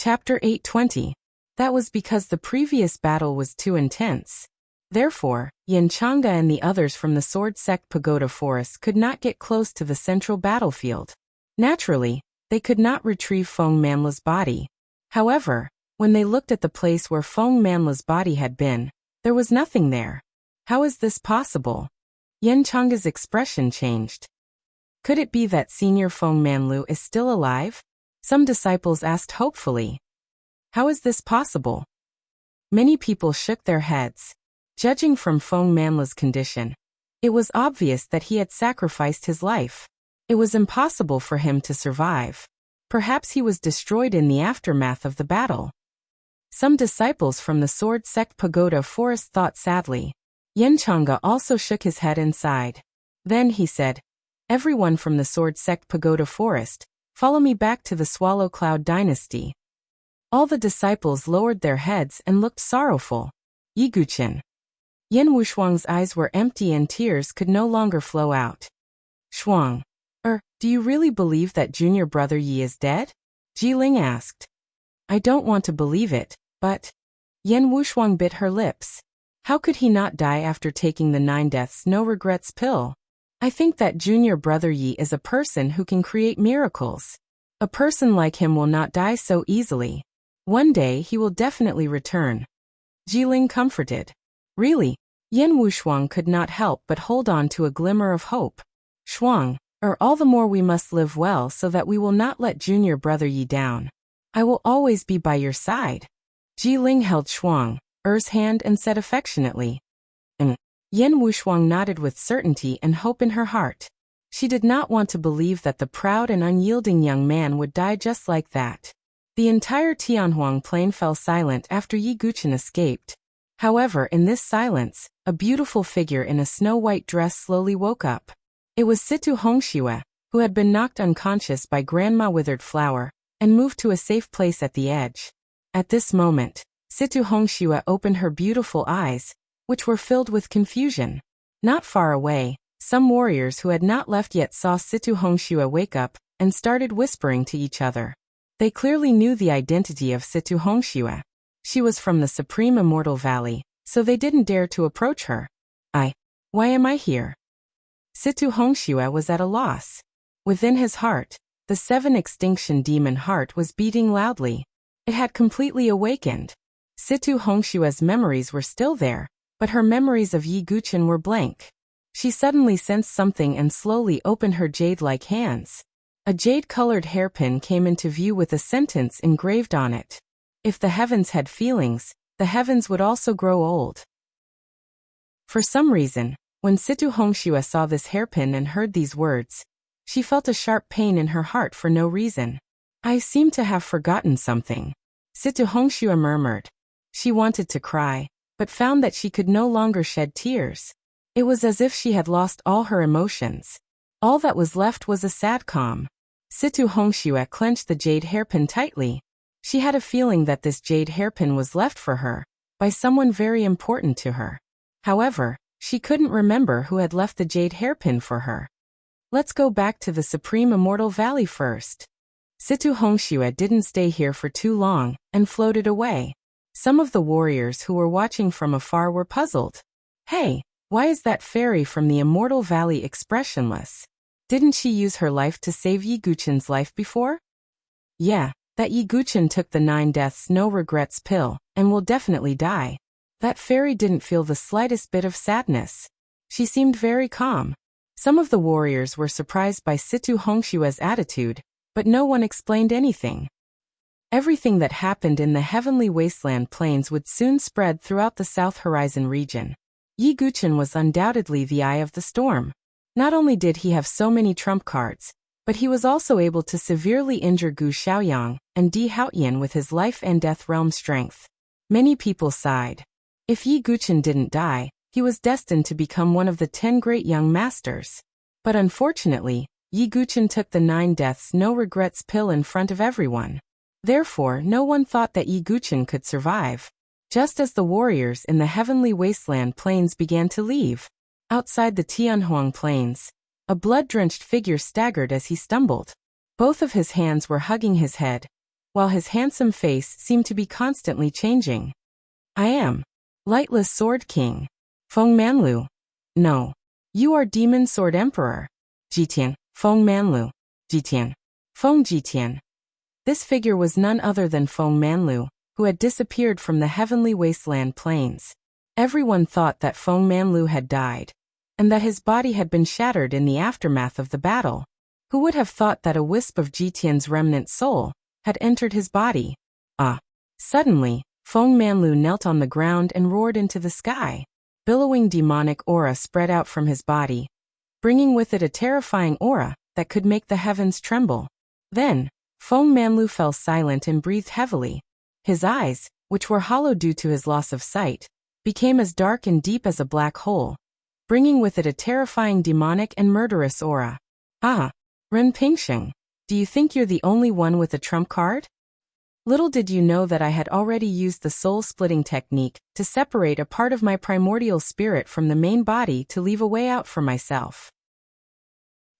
Chapter 820. That was because the previous battle was too intense. Therefore, Yin Changda and the others from the Sword Sect Pagoda Forest could not get close to the central battlefield. Naturally, they could not retrieve Feng Manla's body. However, when they looked at the place where Feng Manla's body had been, there was nothing there. How is this possible? Yin Changda's expression changed. Could it be that Senior Feng Manlu is still alive? Some disciples asked hopefully. How is this possible? Many people shook their heads. Judging from Feng Manla's condition, it was obvious that he had sacrificed his life. It was impossible for him to survive. Perhaps he was destroyed in the aftermath of the battle. Some disciples from the Sword Sect Pagoda Forest thought sadly. Yin Changda also shook his head and sighed. Then he said, "Everyone from the Sword Sect Pagoda Forest, follow me back to the Swallow Cloud Dynasty." All the disciples lowered their heads and looked sorrowful. Yi Guqin. Yin Wushuang's eyes were empty and tears could no longer flow out. Shuang. Do you really believe that junior brother Yi is dead? Jiling asked. I don't want to believe it, but... Yin Wushuang bit her lips. How could he not die after taking the 9 deaths no regrets pill? I think that junior brother Yi is a person who can create miracles. A person like him will not die so easily. One day he will definitely return. Jiling comforted. Really? Yin Wushuang could not help but hold on to a glimmer of hope. Shuang, all the more we must live well so that we will not let junior brother Yi down. I will always be by your side. Jiling held Shuang's hand and said affectionately. Yin Wushuang nodded with certainty and hope in her heart. She did not want to believe that the proud and unyielding young man would die just like that. The entire Tianhuang plain fell silent after Yi Guqin escaped. However, in this silence, a beautiful figure in a snow-white dress slowly woke up. It was Situ Hongxue, who had been knocked unconscious by Grandma Withered Flower, and moved to a safe place at the edge. At this moment, Situ Hongxue opened her beautiful eyes, which were filled with confusion. Not far away, some warriors who had not left yet saw Situ Hongxue wake up, and started whispering to each other. They clearly knew the identity of Situ Hongxue. She was from the Supreme Immortal Valley, so they didn't dare to approach her. Why am I here? Situ Hongxue was at a loss. Within his heart, the 7 extinction demon heart was beating loudly. It had completely awakened. Situ Hongxue's memories were still there, but her memories of Yi Guqin were blank. She suddenly sensed something and slowly opened her jade-like hands. A jade-colored hairpin came into view with a sentence engraved on it. If the heavens had feelings, the heavens would also grow old. For some reason, when Situ Hongxue saw this hairpin and heard these words, she felt a sharp pain in her heart for no reason. I seem to have forgotten something. Situ Hongxue murmured. She wanted to cry, but found that she could no longer shed tears. It was as if she had lost all her emotions. All that was left was a sad calm. Situ Hongxue clenched the jade hairpin tightly. She had a feeling that this jade hairpin was left for her, by someone very important to her. However, she couldn't remember who had left the jade hairpin for her. Let's go back to the Supreme Immortal Valley first. Situ Hongxue didn't stay here for too long, and floated away. Some of the warriors who were watching from afar were puzzled. Hey, why is that fairy from the Immortal Valley expressionless? Didn't she use her life to save Yi Guqin's life before? Yeah, that Yi Guqin took the 9 deaths no regrets pill, and will definitely die. That fairy didn't feel the slightest bit of sadness. She seemed very calm. Some of the warriors were surprised by Situ Hongxue's attitude, but no one explained anything. Everything that happened in the heavenly wasteland plains would soon spread throughout the South Horizon region. Yi Guqin was undoubtedly the eye of the storm. Not only did he have so many trump cards, but he was also able to severely injure Gu Xiaoyang and Di Haotian with his life and death realm strength. Many people sighed. If Yi Guqin didn't die, he was destined to become one of the 10 great young masters. But unfortunately, Yi Guqin took the 9 deaths no regrets pill in front of everyone. Therefore, no one thought that Yi Guqin could survive. Just as the warriors in the heavenly wasteland plains began to leave, outside the Tianhuang plains, a blood-drenched figure staggered as he stumbled. Both of his hands were hugging his head. while his handsome face seemed to be constantly changing. I am Lightless Sword King, Feng Manlu. No. You are Demon Sword Emperor, Jitian, Feng Manlu, Jitian, Feng Jitian. This figure was none other than Feng Manlu, who had disappeared from the heavenly wasteland plains. Everyone thought that Feng Manlu had died, and that his body had been shattered in the aftermath of the battle. Who would have thought that a wisp of Jitian's remnant soul had entered his body? Suddenly, Feng Manlu knelt on the ground and roared into the sky. Billowing demonic aura spread out from his body, bringing with it a terrifying aura that could make the heavens tremble. Then, Feng Manlu fell silent and breathed heavily. His eyes, which were hollow due to his loss of sight, became as dark and deep as a black hole, bringing with it a terrifying demonic and murderous aura. Ren Pingsheng, do you think you're the only one with a trump card? Little did you know that I had already used the soul-splitting technique to separate a part of my primordial spirit from the main body to leave a way out for myself.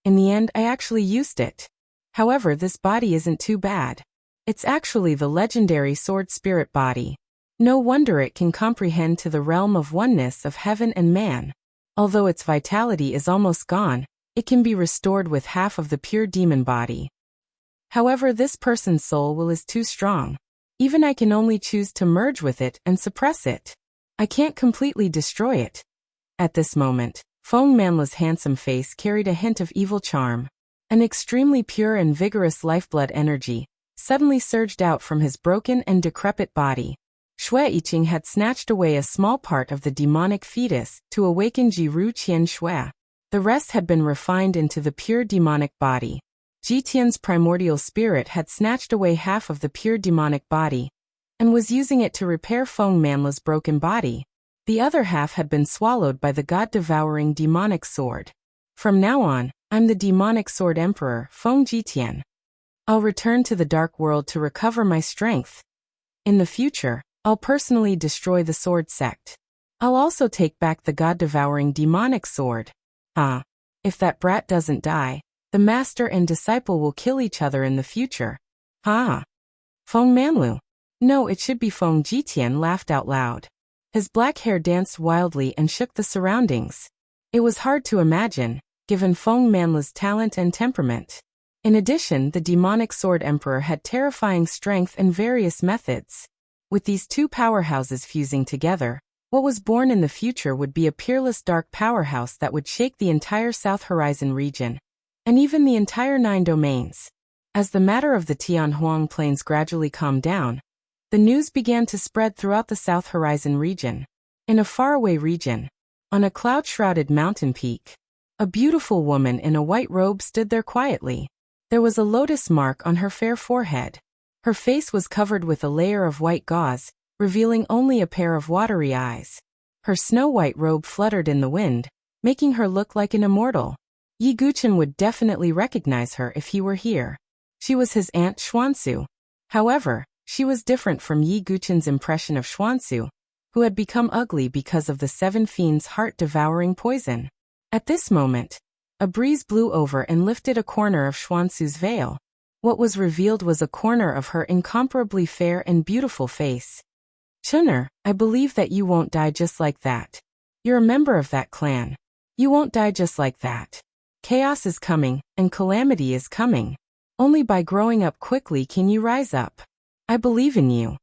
In the end, I actually used it. However, this body isn't too bad. It's actually the legendary sword spirit body. No wonder it can comprehend to the realm of oneness of heaven and man. Although its vitality is almost gone, it can be restored with half of the pure demon body. However, this person's soul will is too strong. Even I can only choose to merge with it and suppress it. I can't completely destroy it. At this moment, Feng Manlu's handsome face carried a hint of evil charm. An extremely pure and vigorous lifeblood energy suddenly surged out from his broken and decrepit body. Shui Yiqing had snatched away a small part of the demonic fetus to awaken Jiru Qian Shui. The rest had been refined into the pure demonic body. Jitian's primordial spirit had snatched away half of the pure demonic body and was using it to repair Feng Manlu's broken body. The other half had been swallowed by the god-devouring demonic sword. From now on, I'm the demonic sword emperor, Feng Jitian. I'll return to the dark world to recover my strength. In the future, I'll personally destroy the sword sect. I'll also take back the god-devouring demonic sword. If that brat doesn't die, the master and disciple will kill each other in the future. Feng Manlu. No, it should be Feng Jitian laughed out loud. His black hair danced wildly and shook the surroundings. It was hard to imagine, given Feng Manlu's talent and temperament. In addition, the demonic sword emperor had terrifying strength and various methods. With these two powerhouses fusing together, what was born in the future would be a peerless dark powerhouse that would shake the entire South Horizon region, and even the entire 9 domains. As the matter of the Tianhuang Plains gradually calmed down, the news began to spread throughout the South Horizon region. In a faraway region, on a cloud-shrouded mountain peak, a beautiful woman in a white robe stood there quietly. There was a lotus mark on her fair forehead. Her face was covered with a layer of white gauze, revealing only a pair of watery eyes. Her snow-white robe fluttered in the wind, making her look like an immortal. Yi Guchen would definitely recognize her if he were here. She was his aunt Xuansu. However, she was different from Yi Guchen's impression of Xuansu, who had become ugly because of the 7 fiends' heart-devouring poison. At this moment, a breeze blew over and lifted a corner of Xuansu's veil. What was revealed was a corner of her incomparably fair and beautiful face. Chun'er, I believe that you won't die just like that. You're a member of that clan. You won't die just like that. Chaos is coming, and calamity is coming. Only by growing up quickly can you rise up. I believe in you.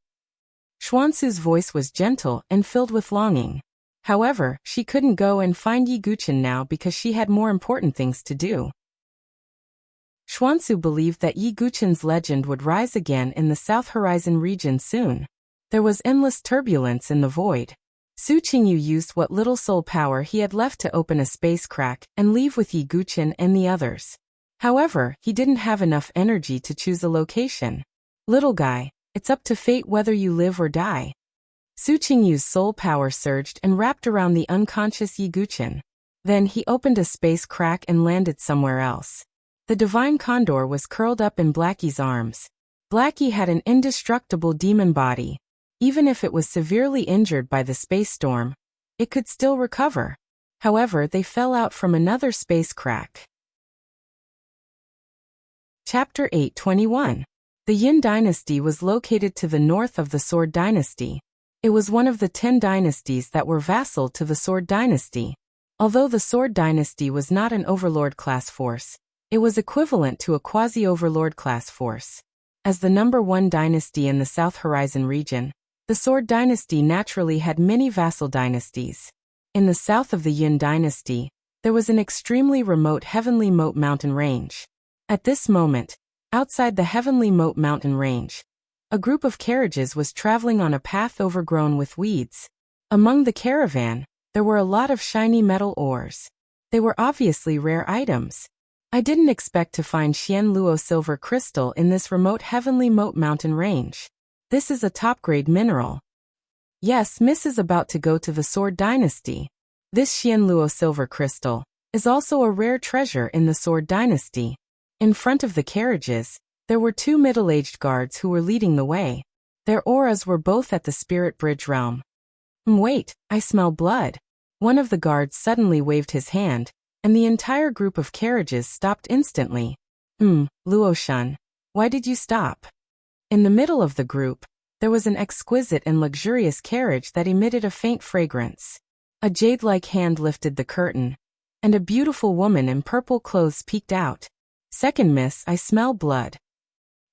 Xuansu's voice was gentle and filled with longing. However, she couldn't go and find Yi Guchen now because she had more important things to do. Xuansu believed that Yi Guchen's legend would rise again in the South Horizon region soon. There was endless turbulence in the void. Su Qingyu used what little soul power he had left to open a space crack and leave with Yi Guchen and the others. However, he didn't have enough energy to choose a location. Little guy, it's up to fate whether you live or die. Su Qingyu's soul power surged and wrapped around the unconscious Yi Guchen. Then he opened a space crack and landed somewhere else. The divine condor was curled up in Blackie's arms. Blackie had an indestructible demon body. Even if it was severely injured by the space storm, it could still recover. However, they fell out from another space crack. Chapter 8:21. The Yin dynasty was located to the north of the Sword dynasty. It was one of the 10 dynasties that were vassal to the Sword dynasty. Although the Sword dynasty was not an overlord class force, it was equivalent to a quasi-overlord class force. As the number 1 dynasty in the South Horizon region, the Sword dynasty naturally had many vassal dynasties. In the south of the Yin dynasty, there was an extremely remote Heavenly Moat mountain range. At this moment, outside the Heavenly Moat mountain range, a group of carriages was traveling on a path overgrown with weeds. Among the caravan, there were a lot of shiny metal ores. They were obviously rare items. I didn't expect to find Xian Luo silver crystal in this remote Heavenly Moat mountain range. This is a top-grade mineral. Yes, Miss is about to go to the Sword dynasty. This Xian Luo silver crystal is also a rare treasure in the Sword dynasty. In front of the carriages, there were 2 middle-aged guards who were leading the way. Their auras were both at the Spirit Bridge realm. Wait, I smell blood. One of the guards suddenly waved his hand, and the entire group of carriages stopped instantly. Luoshan, why did you stop? In the middle of the group, there was an exquisite and luxurious carriage that emitted a faint fragrance. A jade-like hand lifted the curtain, and a beautiful woman in purple clothes peeked out. Second miss, I smell blood.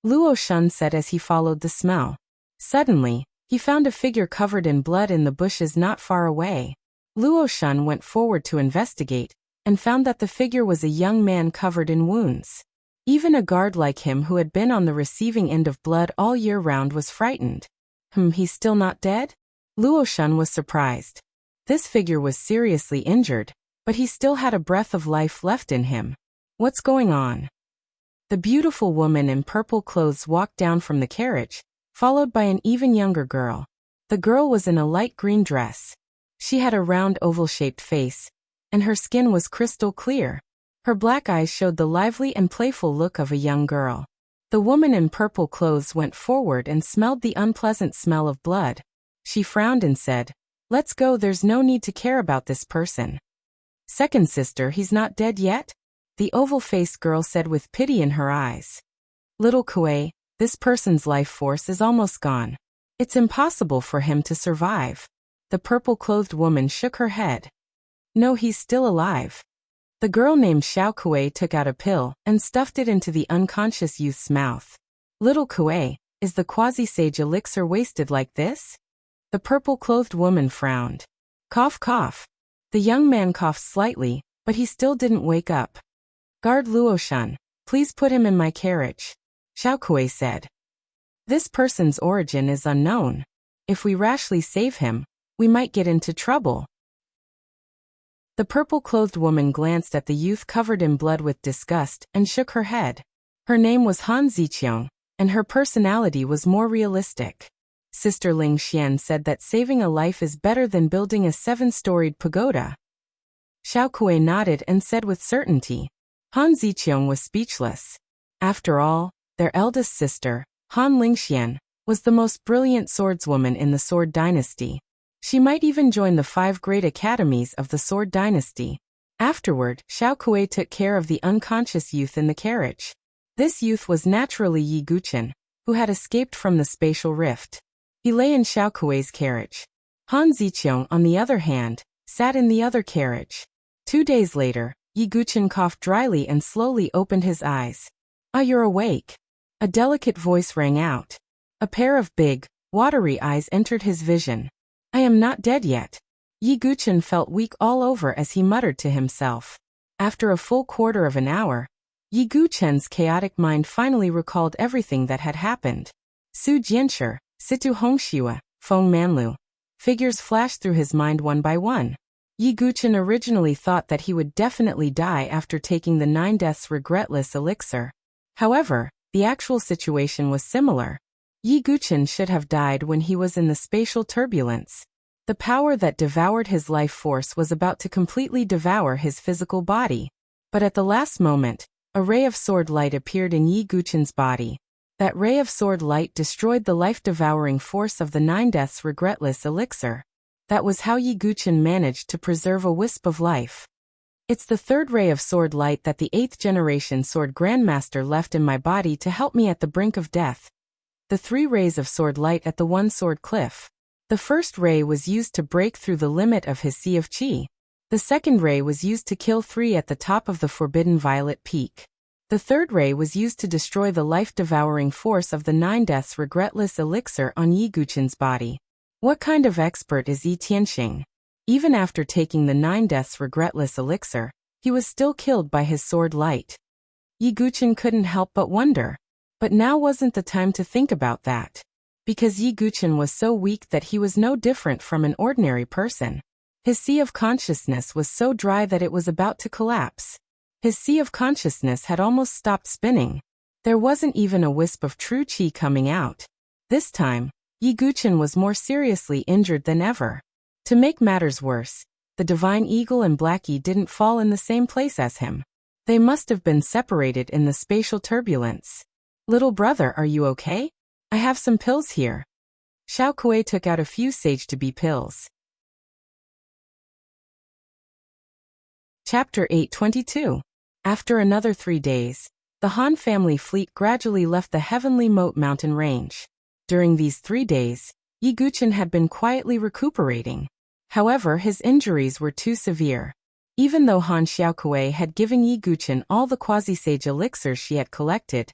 Luo Shun said as he followed the smell. Suddenly, he found a figure covered in blood in the bushes not far away. Luo Shun went forward to investigate, and found that the figure was a young man covered in wounds. Even a guard like him who had been on the receiving end of blood all year round was frightened. He's still not dead? Luo Shun was surprised. This figure was seriously injured, but he still had a breath of life left in him. What's going on? The beautiful woman in purple clothes walked down from the carriage, followed by an even younger girl. The girl was in a light green dress. She had a round oval-shaped face, and her skin was crystal clear. Her black eyes showed the lively and playful look of a young girl. The woman in purple clothes went forward and smelled the unpleasant smell of blood. She frowned and said, "Let's go, there's no need to care about this person." "Second sister, he's not dead yet?" the oval-faced girl said with pity in her eyes. "Little Kuei, this person's life force is almost gone. It's impossible for him to survive." The purple-clothed woman shook her head. "No, he's still alive." The girl named Xiao Kuei took out a pill and stuffed it into the unconscious youth's mouth. "Little Kuei, is the quasi-sage elixir wasted like this?" The purple-clothed woman frowned. "Cough, cough." The young man coughed slightly, but he still didn't wake up. "Guard Luoshan, please put him in my carriage," Xiao Kuei said. "This person's origin is unknown. If we rashly save him, we might get into trouble." The purple-clothed woman glanced at the youth covered in blood with disgust and shook her head. Her name was Han Ziqiang, and her personality was more realistic. Sister Ling Xian said that saving a life is better than building a 7-storied pagoda. Xiao Kuei nodded and said with certainty. Han Ziqiang was speechless. After all, their eldest sister, Han Lingxian, was the most brilliant swordswoman in the Sword dynasty. She might even join the 5 great academies of the Sword dynasty. Afterward, Xiao Kuei took care of the unconscious youth in the carriage. This youth was naturally Yi Guchen, who had escaped from the spatial rift. He lay in Xiao Kuei's carriage. Han Ziqiang, on the other hand, sat in the other carriage. 2 days later, Yi Guchen coughed dryly and slowly opened his eyes. "Ah, you're awake." A delicate voice rang out. A pair of big, watery eyes entered his vision. "I am not dead yet." Yi Guchen felt weak all over as he muttered to himself. After a full quarter of an hour, Yi Guchen's chaotic mind finally recalled everything that had happened. Su Jianshi, Situ Hongxiwa, Feng Manlu. Figures flashed through his mind one by one. Yi Guchen originally thought that he would definitely die after taking the 9 deaths regretless elixir. However, the actual situation was similar. Yi Guchen should have died when he was in the spatial turbulence. The power that devoured his life force was about to completely devour his physical body. But at the last moment, a ray of sword light appeared in Yi Guchen's body. That ray of sword light destroyed the life-devouring force of the 9 deaths regretless elixir. That was how Yi Guchen managed to preserve a wisp of life. It's the third ray of sword light that the 8th generation sword grandmaster left in my body to help me at the brink of death. The 3 rays of sword light at the one sword cliff. The first ray was used to break through the limit of his sea of chi. The second ray was used to kill 3 at the top of the forbidden violet peak. The third ray was used to destroy the life-devouring force of the 9 deaths regretless elixir on Yi Guqin's body. What kind of expert is Yi Tianxing? Even after taking the 9 deaths regretless elixir, he was still killed by his sword light. Yi Guqin couldn't help but wonder. But now wasn't the time to think about that. Because Yi Guqin was so weak that he was no different from an ordinary person. His sea of consciousness was so dry that it was about to collapse. His sea of consciousness had almost stopped spinning. There wasn't even a wisp of true qi coming out. This time, Yi Guqin was more seriously injured than ever. To make matters worse, the Divine Eagle and Blackie didn't fall in the same place as him. They must have been separated in the spatial turbulence. Little brother, are you okay? I have some pills here. Xiao Kuei took out a few sage-to-be pills. Chapter 822. After another 3 days, the Han family fleet gradually left the heavenly moat mountain range. During these 3 days, Yi Guqin had been quietly recuperating. However, his injuries were too severe. Even though Han Xiaokuei had given Yi Guqin all the quasi-sage elixirs she had collected,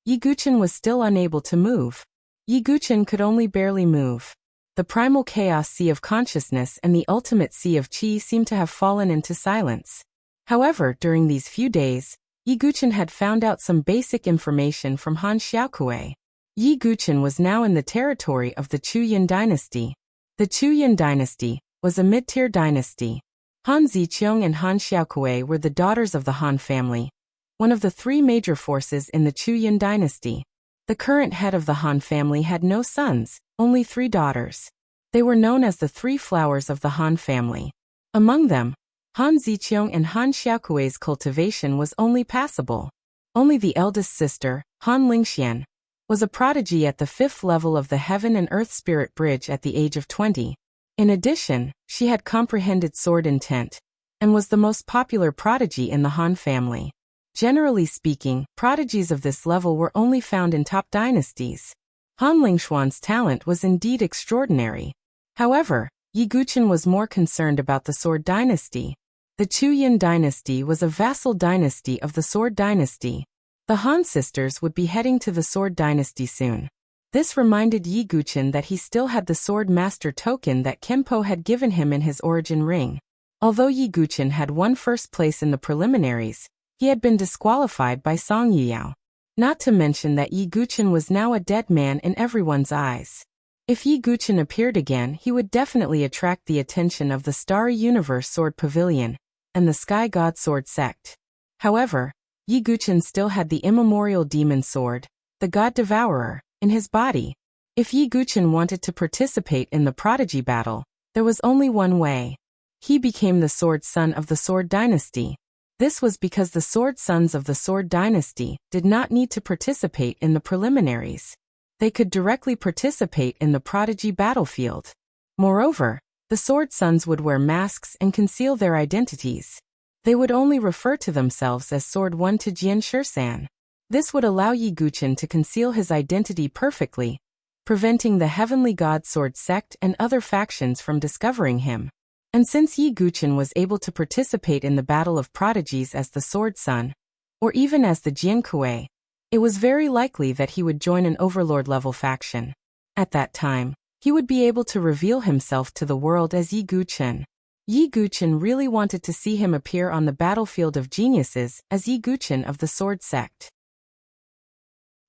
Yi Guqin was still unable to move. Yi Guqin could only barely move. The primal chaos sea of consciousness and the ultimate sea of qi seemed to have fallen into silence. However, during these few days, Yi Guqin had found out some basic information from Han Xiaokuei. Yi Guqin was now in the territory of the Chuyin dynasty. The Chuyin dynasty was a mid-tier dynasty. Han Ziqiang and Han Xiaokuei were the daughters of the Han family, one of the 3 major forces in the Chuyin dynasty. The current head of the Han family had no sons, only 3 daughters. They were known as the 3 flowers of the Han family. Among them, Han Ziqiang and Han Xiaokuei's cultivation was only passable. Only the eldest sister, Han Lingxian, was a prodigy at the 5th level of the Heaven and Earth Spirit Bridge at the age of 20. In addition, she had comprehended sword intent, and was the most popular prodigy in the Han family. Generally speaking, prodigies of this level were only found in top dynasties. Han Lingshuan's talent was indeed extraordinary. However, Yi Guqin was more concerned about the Sword dynasty. The Chuyin dynasty was a vassal dynasty of the Sword dynasty. The Han sisters would be heading to the Sword dynasty soon. This reminded Yi Guqin that he still had the Sword Master token that Kempo had given him in his origin ring. Although Yi Guqin had won first place in the preliminaries, he had been disqualified by Song Yiyao. Not to mention that Yi Guqin was now a dead man in everyone's eyes. If Yi Guqin appeared again, he would definitely attract the attention of the Starry Universe Sword Pavilion and the Sky God Sword sect. However, Yi Guqin still had the immemorial demon sword, the God Devourer, in his body. If Yi Guqin wanted to participate in the prodigy battle, there was only one way. He became the Sword Son of the Sword dynasty. This was because the Sword Sons of the Sword dynasty did not need to participate in the preliminaries. They could directly participate in the prodigy battlefield. Moreover, the Sword Sons would wear masks and conceal their identities. They would only refer to themselves as Sword 1 to Jian Shursan. This would allow Yi Guqin to conceal his identity perfectly, preventing the Heavenly God Sword sect and other factions from discovering him. And since Yi Guqin was able to participate in the Battle of Prodigies as the Sword Son, or even as the Jian Kuei, it was very likely that he would join an Overlord-level faction. At that time, he would be able to reveal himself to the world as Yi Guqin. Yi Guqin really wanted to see him appear on the battlefield of geniuses as Yi Guqin of the Sword sect.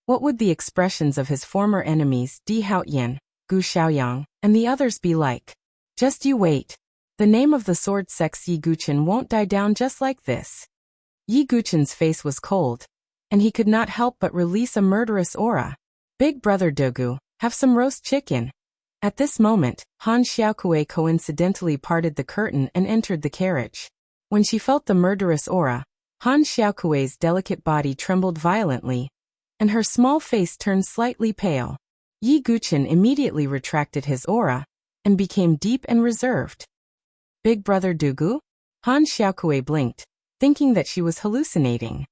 What would the expressions of his former enemies Di Haoyan, Gu Xiaoyang, and the others be like? Just you wait. The name of the Sword sect's Yi Guqin won't die down just like this. Yi Guqin's face was cold, and he could not help but release a murderous aura. Big brother Dogu, have some roast chicken. At this moment, Han Xiaokuei coincidentally parted the curtain and entered the carriage. When she felt the murderous aura, Han Xiaokuei's delicate body trembled violently, and her small face turned slightly pale. Yi Guqin immediately retracted his aura, and became deep and reserved. Big brother Dogu? Han Xiaokuei blinked, thinking that she was hallucinating.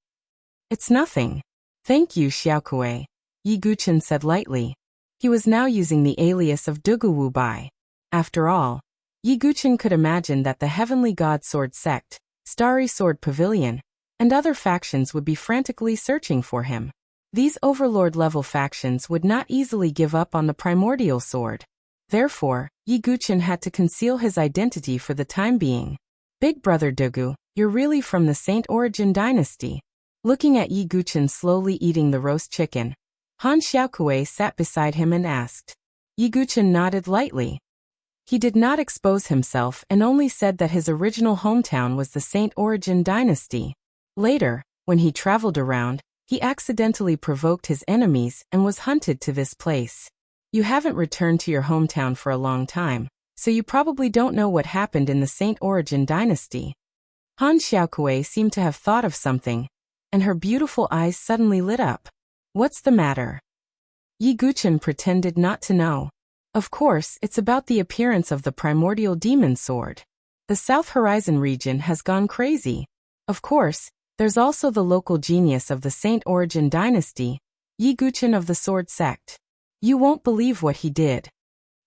It's nothing. Thank you, Xiaokui, Yi Guchen said lightly. He was now using the alias of Dugu Wu Bai. After all, Yi Guchen could imagine that the Heavenly God Sword Sect, Starry Sword Pavilion, and other factions would be frantically searching for him. These overlord-level factions would not easily give up on the primordial sword. Therefore, Yi Guchen had to conceal his identity for the time being. Big brother Dugu, you're really from the Saint Origin dynasty. Looking at Yi Guchen slowly eating the roast chicken, Han Xiaokui sat beside him and asked. Yi Guchen nodded lightly. He did not expose himself and only said that his original hometown was the Saint Origin dynasty. Later, when he traveled around, he accidentally provoked his enemies and was hunted to this place. You haven't returned to your hometown for a long time, so you probably don't know what happened in the Saint Origin dynasty. Han Xiaokui seemed to have thought of something, and her beautiful eyes suddenly lit up. What's the matter? Yi Guchen pretended not to know. Of course, it's about the appearance of the primordial demon sword. The South Horizon region has gone crazy. Of course, there's also the local genius of the Saint Origin dynasty, Yi Guchen of the Sword Sect. You won't believe what he did.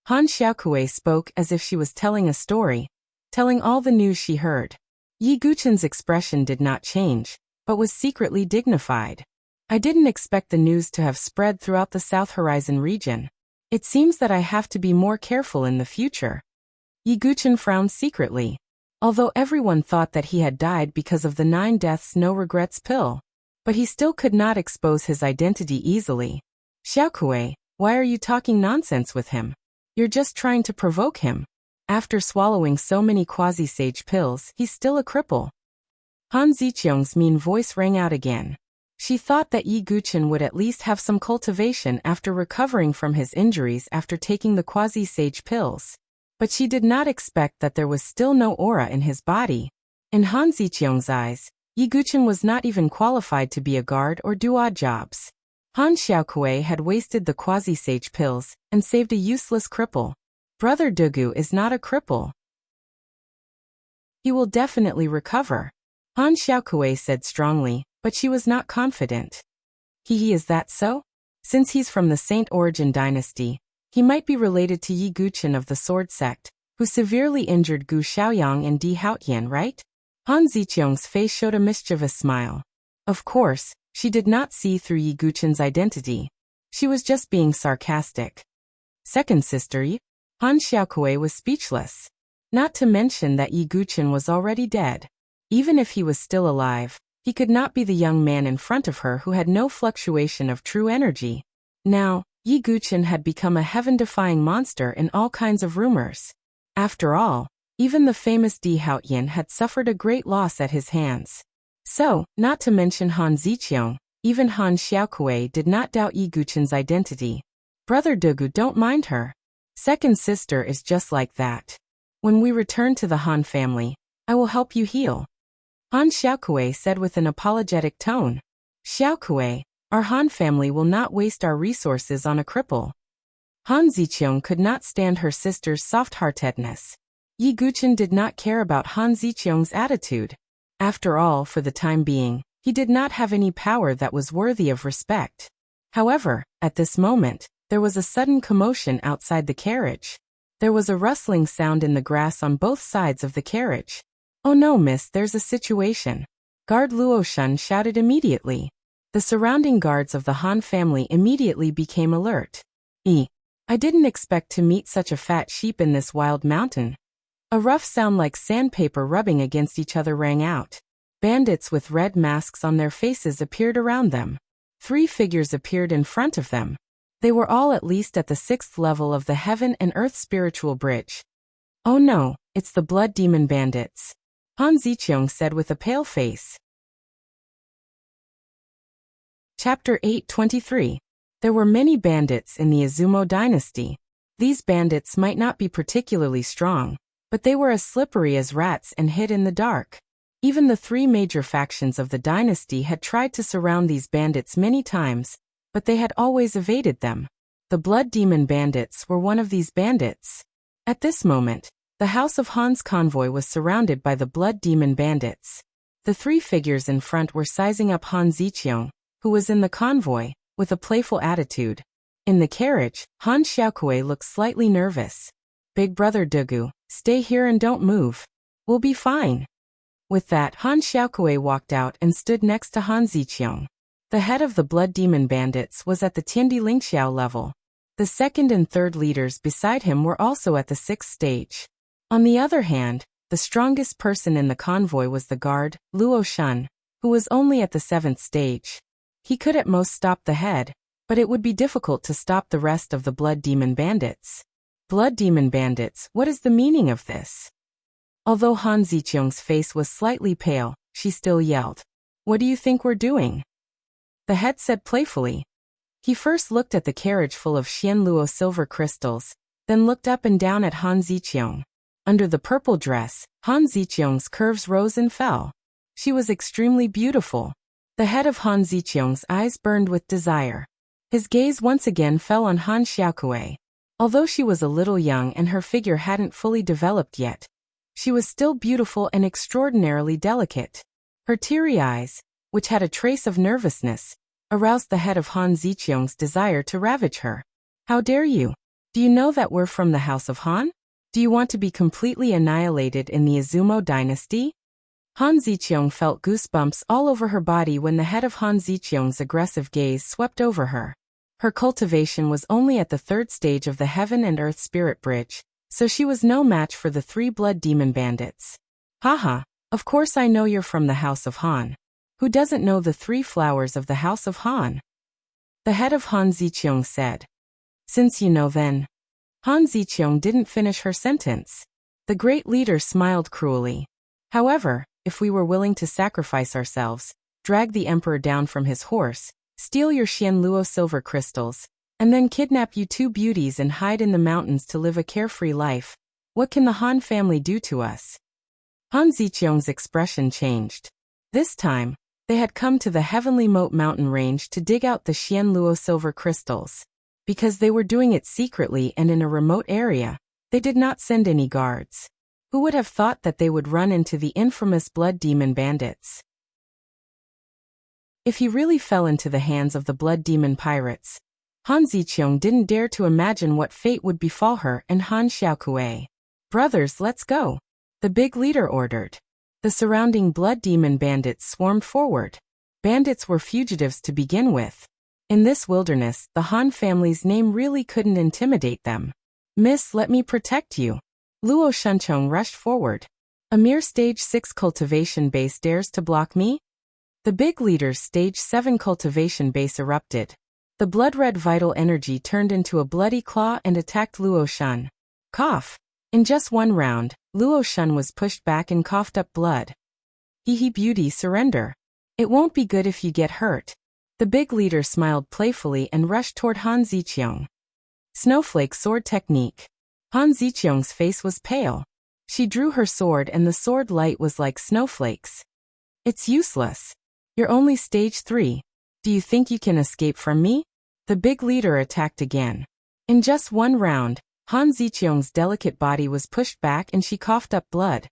Han Xiaokui spoke as if she was telling a story, telling all the news she heard. Yi Guchen's expression did not change, but was secretly dignified. I didn't expect the news to have spread throughout the South Horizon region. It seems that I have to be more careful in the future. Yi Guchen frowned secretly. Although everyone thought that he had died because of the 9 deaths no regrets pill. But he still could not expose his identity easily. Xiaokui, why are you talking nonsense with him? You're just trying to provoke him. After swallowing so many quasi-sage pills, he's still a cripple. Han Ziqiang's mean voice rang out again. She thought that Yi Guchen would at least have some cultivation after recovering from his injuries after taking the quasi-sage pills. But she did not expect that there was still no aura in his body. In Han Ziqiang's eyes, Yi Guchen was not even qualified to be a guard or do odd jobs. Han Xiaokui had wasted the quasi-sage pills and saved a useless cripple. Brother Dugu is not a cripple. He will definitely recover. Han Xiaokui said strongly, but she was not confident. Is that so? Since he's from the Saint Origin dynasty, he might be related to Yi Guchen of the Sword Sect, who severely injured Gu Xiaoyang and Di Haotian, right? Han Ziqiang's face showed a mischievous smile. Of course, she did not see through Yi Guchen's identity. She was just being sarcastic. Second sister Yi? Han Xiaokui was speechless. Not to mention that Yi Guchen was already dead. Even if he was still alive, he could not be the young man in front of her who had no fluctuation of true energy. Now, Yi Guchen had become a heaven-defying monster in all kinds of rumors. After all, even the famous Di Haotian had suffered a great loss at his hands. So, not to mention Han Ziqiang, even Han Xiaokui did not doubt Yi Guchen's identity. Brother Dugu, don't mind her. Second sister is just like that. When we return to the Han family, I will help you heal. Han Xiaokui said with an apologetic tone. Xiaokui, our Han family will not waste our resources on a cripple. Han Ziqiang could not stand her sister's soft-heartedness. Yi Guchen did not care about Han Ziqiang's attitude. After all, for the time being, he did not have any power that was worthy of respect. However, at this moment, there was a sudden commotion outside the carriage. There was a rustling sound in the grass on both sides of the carriage. Oh no, miss, there's a situation. Guard Luoshun shouted immediately. The surrounding guards of the Han family immediately became alert. I didn't expect to meet such a fat sheep in this wild mountain. A rough sound like sandpaper rubbing against each other rang out. Bandits with red masks on their faces appeared around them. 3 figures appeared in front of them. They were all at least at the 6th level of the Heaven and Earth Spiritual Bridge. Oh no, it's the Blood Demon Bandits. Han Ziqiang said with a pale face. Chapter 823. There were many bandits in the Izumo dynasty. These bandits might not be particularly strong, but they were as slippery as rats and hid in the dark. Even the 3 major factions of the dynasty had tried to surround these bandits many times, but they had always evaded them. The Blood Demon Bandits were one of these bandits. At this moment, the house of Han's convoy was surrounded by the Blood Demon Bandits. The three figures in front were sizing up Han Ziqiang, who was in the convoy, with a playful attitude. In the carriage, Han Xiaokui looked slightly nervous. Big brother Dugu, stay here and don't move. We'll be fine. With that, Han Xiaokui walked out and stood next to Han Ziqiang. The head of the Blood Demon Bandits was at the Tiandi Lingxiao level. The second and third leaders beside him were also at the 6th stage. On the other hand, the strongest person in the convoy was the guard, Luo Shun, who was only at the 7th stage. He could at most stop the head, but it would be difficult to stop the rest of the Blood Demon Bandits. Blood Demon Bandits, what is the meaning of this? Although Han Ziqiang's face was slightly pale, she still yelled, "What do you think we're doing?" The head said playfully. He first looked at the carriage full of Xianluo silver crystals, then looked up and down at Han Ziqiang. Under the purple dress, Han Ziqiang's curves rose and fell. She was extremely beautiful. The head of Han Ziqiang's eyes burned with desire. His gaze once again fell on Han Xiaokui. Although she was a little young and her figure hadn't fully developed yet, she was still beautiful and extraordinarily delicate. Her teary eyes, which had a trace of nervousness, aroused the head of Han Ziqiang's desire to ravage her. "How dare you? Do you know that we're from the House of Han? Do you want to be completely annihilated in the Izumo dynasty?" Han Ziqiang felt goosebumps all over her body when the head of Han Ziqiang's aggressive gaze swept over her. Her cultivation was only at the 3rd stage of the Heaven and Earth Spirit Bridge, so she was no match for the 3 Blood Demon Bandits. "Haha, of course I know you're from the House of Han. Who doesn't know the 3 flowers of the House of Han?" The head of Han Ziqiang said. "Since you know then." Han Ziqiang didn't finish her sentence. The great leader smiled cruelly. "However, if we were willing to sacrifice ourselves, drag the emperor down from his horse, steal your Xianluo silver crystals, and then kidnap you 2 beauties and hide in the mountains to live a carefree life, what can the Han family do to us?" Han Ziqiang's expression changed. This time, they had come to the Heavenly Moat mountain range to dig out the Xianluo silver crystals. Because they were doing it secretly and in a remote area, they did not send any guards. Who would have thought that they would run into the infamous Blood Demon Bandits? If he really fell into the hands of the Blood Demon Pirates, Han Ziqiang didn't dare to imagine what fate would befall her and Han Xiaokui. "Brothers, let's go," the big leader ordered. The surrounding Blood Demon Bandits swarmed forward. Bandits were fugitives to begin with. In this wilderness, the Han family's name really couldn't intimidate them. "Miss, let me protect you." Luo Shunchong rushed forward. "A mere stage 6 cultivation base dares to block me?" The big leader's stage 7 cultivation base erupted. The blood-red vital energy turned into a bloody claw and attacked Luo Shun. Cough. In just one round, Luo Shun was pushed back and coughed up blood. "Hehe beauty, surrender. It won't be good if you get hurt." The big leader smiled playfully and rushed toward Han Ziqiang. Snowflake sword technique. Han Ziqiang's face was pale. She drew her sword and the sword light was like snowflakes. "It's useless. You're only stage 3. Do you think you can escape from me?" The big leader attacked again. In just one round, Han Ziqiang's delicate body was pushed back and she coughed up blood.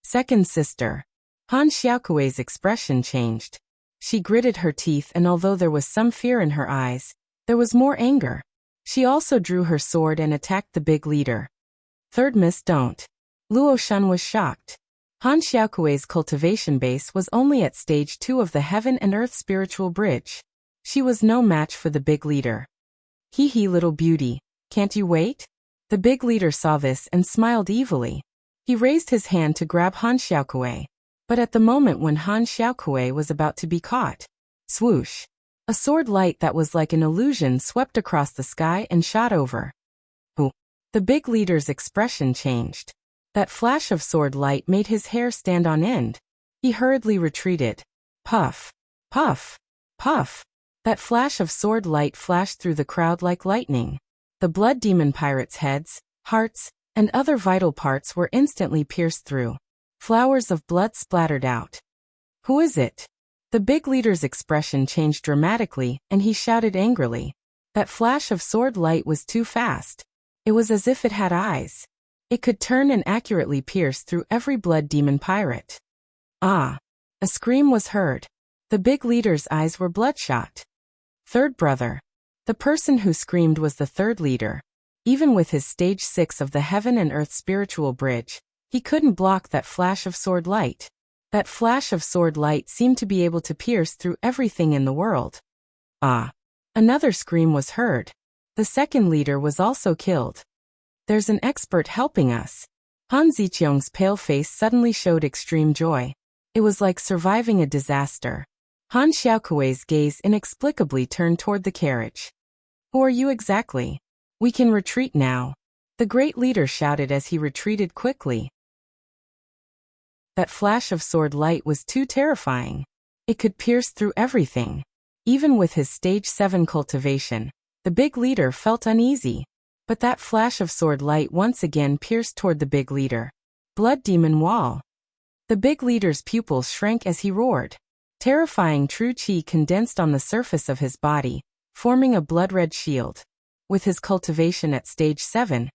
Second sister. Han Xiaokui's expression changed. She gritted her teeth and although there was some fear in her eyes, there was more anger. She also drew her sword and attacked the big leader. Third miss, don't. Luo Shun was shocked. Han Xiaokui's cultivation base was only at stage 2 of the Heaven and Earth Spiritual Bridge. She was no match for the big leader. "Hee little beauty, can't you wait?" The big leader saw this and smiled evilly. He raised his hand to grab Han Xiaokui. But at the moment when Han Xiaokui was about to be caught, swoosh, a sword light that was like an illusion swept across the sky and shot over. Ooh. The big leader's expression changed. That flash of sword light made his hair stand on end. He hurriedly retreated. Puff, puff, puff. That flash of sword light flashed through the crowd like lightning. The Blood Demon Pirates' heads, hearts, and other vital parts were instantly pierced through. Flowers of blood splattered out. "Who is it?" The big leader's expression changed dramatically, and he shouted angrily. That flash of sword light was too fast. It was as if it had eyes. It could turn and accurately pierce through every Blood Demon Pirate. "Ah, A scream was heard. The big leader's eyes were bloodshot. Third brother. The person who screamed was the third leader. Even with his stage 6 of the heaven and earth spiritual bridge, he couldn't block that flash of sword light. That flash of sword light seemed to be able to pierce through everything in the world. Ah! Another scream was heard. The second leader was also killed. There's an expert helping us. Han Ziqiang's pale face suddenly showed extreme joy. It was like surviving a disaster. Han Xiaokui's gaze inexplicably turned toward the carriage. Who are you exactly? We can retreat now. The great leader shouted as he retreated quickly. That flash of sword light was too terrifying. It could pierce through everything. Even with his stage 7 cultivation, the big leader felt uneasy. But that flash of sword light once again pierced toward the big leader. Blood demon wall. The big leader's pupils shrank as he roared. Terrifying true qi condensed on the surface of his body, forming a blood-red shield. With his cultivation at stage 7,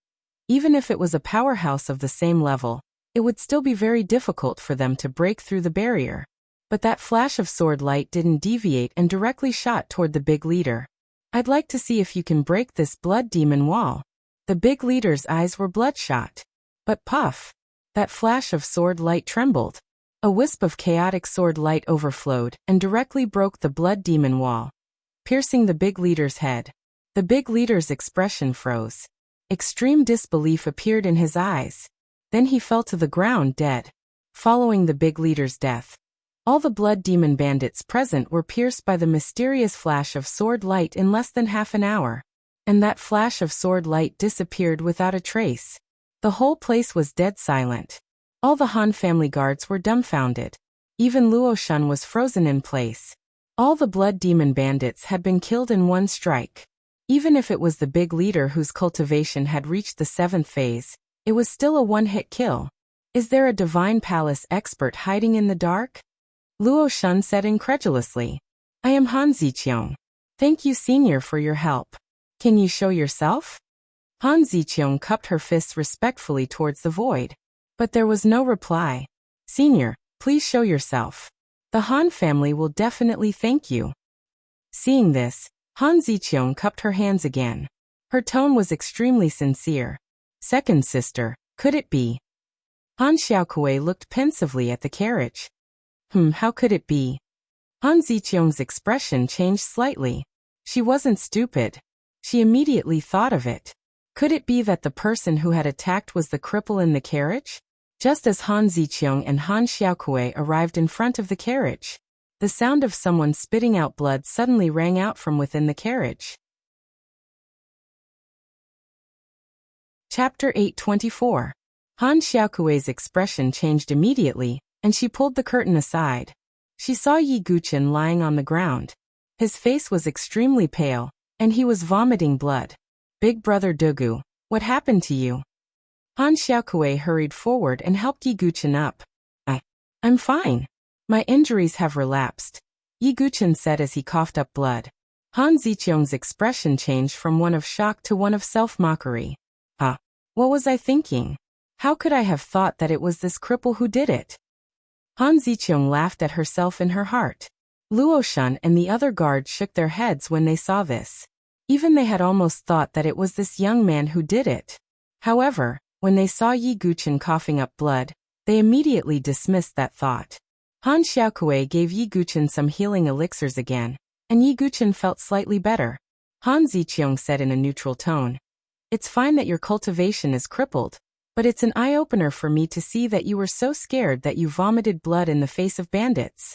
even if it was a powerhouse of the same level, it would still be very difficult for them to break through the barrier. But that flash of sword light didn't deviate and directly shot toward the big leader. I'd like to see if you can break this blood demon wall. The big leader's eyes were bloodshot. But puff! That flash of sword light trembled. A wisp of chaotic sword light overflowed and directly broke the blood demon wall, piercing the big leader's head. The big leader's expression froze. Extreme disbelief appeared in his eyes. Then he fell to the ground dead. Following the big leader's death, all the blood demon bandits present were pierced by the mysterious flash of sword light in less than half an hour. And that flash of sword light disappeared without a trace. The whole place was dead silent. All the Han family guards were dumbfounded. Even Luo Shun was frozen in place. All the blood demon bandits had been killed in one strike. Even if it was the big leader whose cultivation had reached the 7th phase, it was still a one-hit kill. Is there a divine palace expert hiding in the dark? Luo Shun said incredulously. I am Han Ziqiang. Thank you, senior, for your help. Can you show yourself? Han Ziqiang cupped her fists respectfully towards the void. But there was no reply. Senior, please show yourself. The Han family will definitely thank you. Seeing this, Han Ziqiang cupped her hands again. Her tone was extremely sincere. Second sister, could it be? Han Xiaokui looked pensively at the carriage. How could it be? Han Ziqiang's expression changed slightly. She wasn't stupid. She immediately thought of it. Could it be that the person who had attacked was the cripple in the carriage? Just as Han Ziqiang and Han Xiaokui arrived in front of the carriage, the sound of someone spitting out blood suddenly rang out from within the carriage. Chapter 824. Han Xiaokui's expression changed immediately, and she pulled the curtain aside. She saw Yi Guqin lying on the ground. His face was extremely pale, and he was vomiting blood. Big brother Dugu, what happened to you? Han Xiaokui hurried forward and helped Yi Guqin up. I'm fine. My injuries have relapsed, Yi Guqin said as he coughed up blood. Han Ziqiang's expression changed from one of shock to one of self-mockery. What was I thinking? How could I have thought that it was this cripple who did it? Han Ziqiang laughed at herself in her heart. Luo Shun and the other guards shook their heads when they saw this. Even they had almost thought that it was this young man who did it. However, when they saw Yi Guqin coughing up blood, they immediately dismissed that thought. Han Xiaokui gave Yi Guqin some healing elixirs again, and Yi Guqin felt slightly better. Han Ziqiang said in a neutral tone, It's fine that your cultivation is crippled, but it's an eye-opener for me to see that you were so scared that you vomited blood in the face of bandits.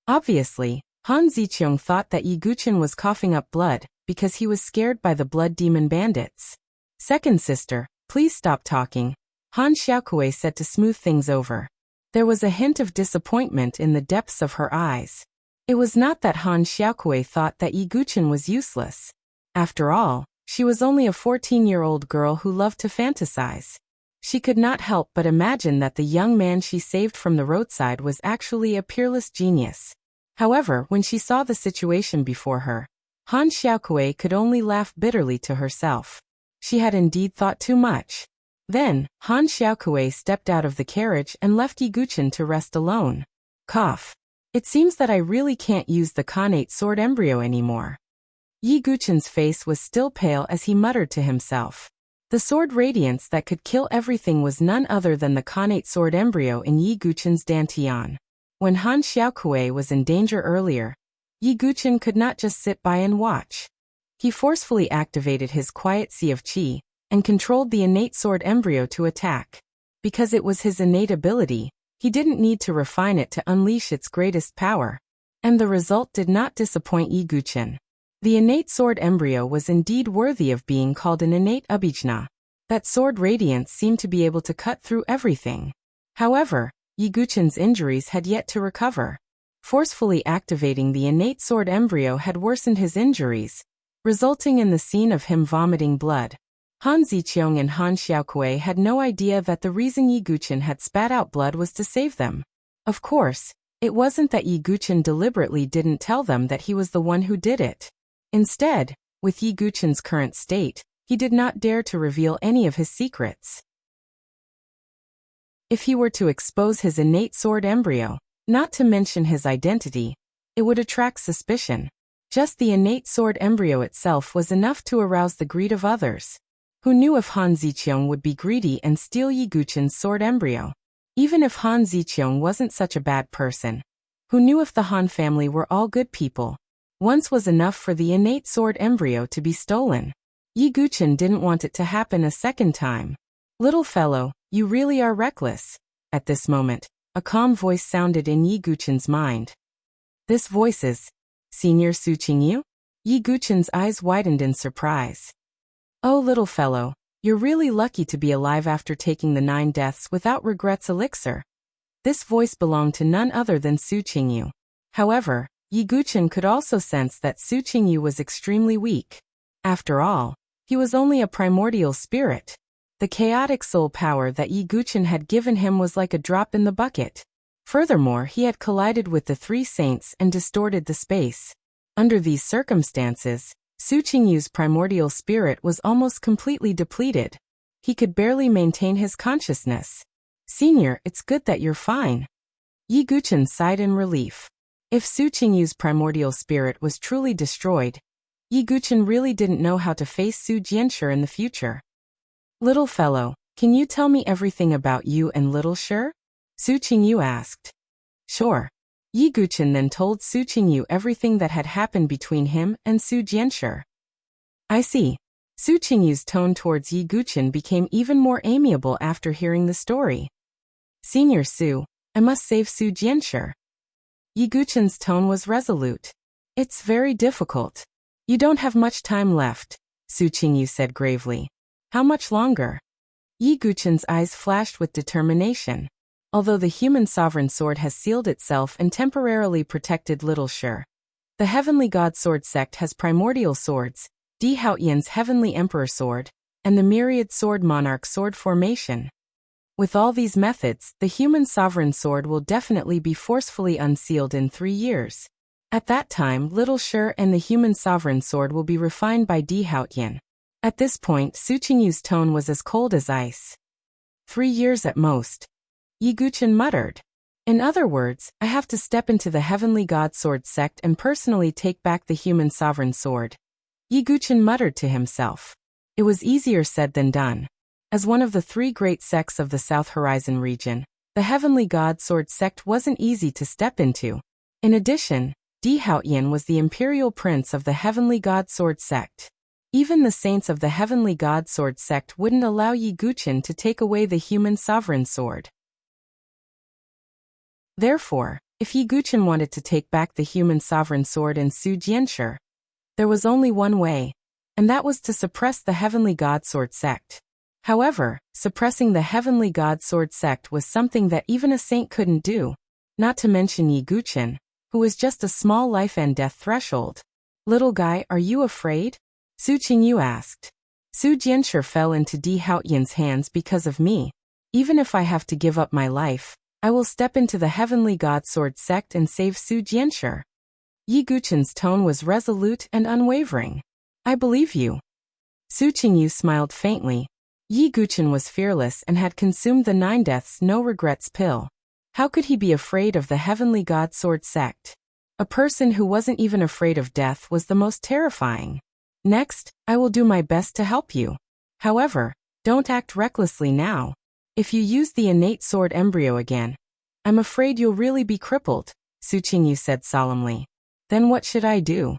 Obviously, Han Ziqiang thought that Yi Guqin was coughing up blood because he was scared by the blood demon bandits. Second sister, please stop talking, Han Xiaokui said to smooth things over. There was a hint of disappointment in the depths of her eyes. It was not that Han Xiaokui thought that Yi Guqin was useless. After all, she was only a 14-year-old girl who loved to fantasize. She could not help but imagine that the young man she saved from the roadside was actually a peerless genius. However, when she saw the situation before her, Han Xiaokui could only laugh bitterly to herself. She had indeed thought too much. Then, Han Xiaokui stepped out of the carriage and left Yi Guqin to rest alone. Cough. It seems that I really can't use the Khanate sword embryo anymore. Yi Guchen's face was still pale as he muttered to himself. The sword radiance that could kill everything was none other than the Khanate sword embryo in Yi Guchen's dantian. When Han Xiaokui was in danger earlier, Yi Guchen could not just sit by and watch. He forcefully activated his quiet sea of qi and controlled the innate sword embryo to attack. Because it was his innate ability, he didn't need to refine it to unleash its greatest power. And the result did not disappoint Yi Guchen. The innate sword embryo was indeed worthy of being called an innate abhijna. That sword radiance seemed to be able to cut through everything. However, Yi Guchen's injuries had yet to recover. Forcefully activating the innate sword embryo had worsened his injuries, resulting in the scene of him vomiting blood. Han Ziqiang and Han Xiaokui had no idea that the reason Yi Guchen had spat out blood was to save them. Of course, it wasn't that Yi Guchen deliberately didn't tell them that he was the one who did it. Instead, with Yi Guchen's current state, he did not dare to reveal any of his secrets. If he were to expose his innate sword embryo, not to mention his identity, it would attract suspicion. Just the innate sword embryo itself was enough to arouse the greed of others. Who knew if Han Ziqiang would be greedy and steal Yi Guchen's sword embryo? Even if Han Ziqiang wasn't such a bad person. Who knew if the Han family were all good people? Once was enough for the innate sword embryo to be stolen. Yi Guchen didn't want it to happen a second time. Little fellow, you really are reckless. At this moment, a calm voice sounded in Yi Guchen's mind. This voice is Senior Su Qingyu? Yi Guchen's eyes widened in surprise. Oh little fellow, you're really lucky to be alive after taking the 9 deaths without regrets elixir. This voice belonged to none other than Su Qingyu. However, Yi Guchen could also sense that Su Qingyu was extremely weak. After all, he was only a primordial spirit. The chaotic soul power that Yi Guchen had given him was like a drop in the bucket. Furthermore, he had collided with the 3 saints and distorted the space. Under these circumstances, Su Qingyu's primordial spirit was almost completely depleted. He could barely maintain his consciousness. Senior, it's good that you're fine. Yi Guchen sighed in relief. If Su Qingyu's primordial spirit was truly destroyed, Yi Guchen really didn't know how to face Su Jianshi in the future. Little fellow, can you tell me everything about you and Little Shi? Su Qingyu asked. Sure. Yi Guchen then told Su Qingyu everything that had happened between him and Su Jianshi. I see. Su Qingyu's tone towards Yi Guchen became even more amiable after hearing the story. Senior Su, I must save Su Jianshi. Yi Guchen's tone was resolute. It's very difficult. You don't have much time left, Su Qingyu said gravely. How much longer? Yi Guchen's eyes flashed with determination. Although the human sovereign sword has sealed itself and temporarily protected Little Shi, the Heavenly God Sword sect has primordial swords, Di Haotian's Heavenly Emperor Sword, and the Myriad Sword Monarch Sword formation. With all these methods, the human sovereign sword will definitely be forcefully unsealed in 3 years. At that time, Little Shi and the human sovereign sword will be refined by Di Haotian. At this point, Su Qingyu's tone was as cold as ice. 3 years at most. Yi Guchen muttered. In other words, I have to step into the Heavenly God Sword sect and personally take back the human sovereign sword. Yi Guchen muttered to himself. It was easier said than done. As one of the 3 great sects of the South Horizon region, the Heavenly God Sword sect wasn't easy to step into. In addition, Di Haotian was the imperial prince of the Heavenly God Sword sect. Even the saints of the Heavenly God Sword sect wouldn't allow Yi Guchen to take away the human sovereign sword. Therefore, if Yi Guchen wanted to take back the human sovereign sword in Su Jianshi, there was only one way, and that was to suppress the Heavenly God Sword sect. However, suppressing the Heavenly God Sword sect was something that even a saint couldn't do, not to mention Yi Guchen, who was just a small life and death threshold. Little guy, are you afraid? Su Qingyu asked. Su Jianshi fell into Di Haotian's hands because of me. Even if I have to give up my life, I will step into the Heavenly God Sword sect and save Su Jianshi. Yi Guchen's tone was resolute and unwavering. I believe you. Su Qingyu smiled faintly. Yi Guchen was fearless and had consumed the 9 deaths no regrets pill. How could he be afraid of the heavenly god sword sect? A person who wasn't even afraid of death was the most terrifying. Next, I will do my best to help you. However, don't act recklessly now. If you use the innate sword embryo again, I'm afraid you'll really be crippled, Su Qingyu said solemnly. Then what should I do?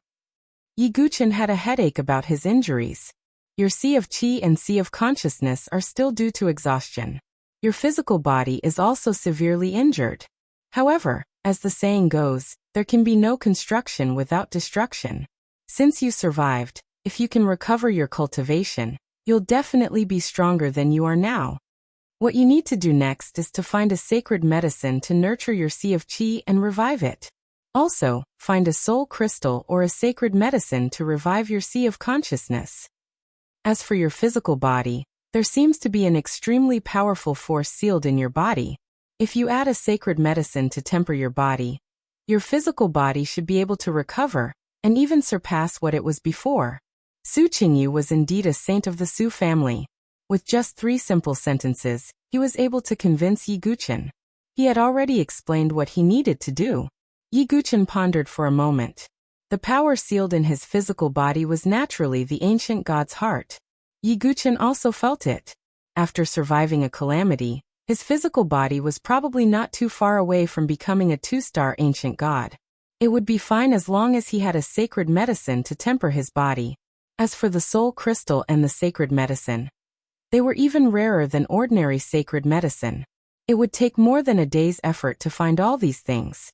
Yi Guchen had a headache about his injuries. Your sea of qi and sea of consciousness are still due to exhaustion. Your physical body is also severely injured. However, as the saying goes, there can be no construction without destruction. Since you survived, if you can recover your cultivation, you'll definitely be stronger than you are now. What you need to do next is to find a sacred medicine to nurture your sea of qi and revive it. Also, find a soul crystal or a sacred medicine to revive your sea of consciousness. As for your physical body, there seems to be an extremely powerful force sealed in your body. If you add a sacred medicine to temper your body, your physical body should be able to recover and even surpass what it was before. Su Qingyu was indeed a saint of the Su family. With just 3 simple sentences, he was able to convince Yi Guchen. He had already explained what he needed to do. Yi Guchen pondered for a moment. The power sealed in his physical body was naturally the ancient god's heart. Yi Guchen also felt it. After surviving a calamity, his physical body was probably not too far away from becoming a 2-star ancient god. It would be fine as long as he had a sacred medicine to temper his body. As for the soul crystal and the sacred medicine, they were even rarer than ordinary sacred medicine. It would take more than a day's effort to find all these things.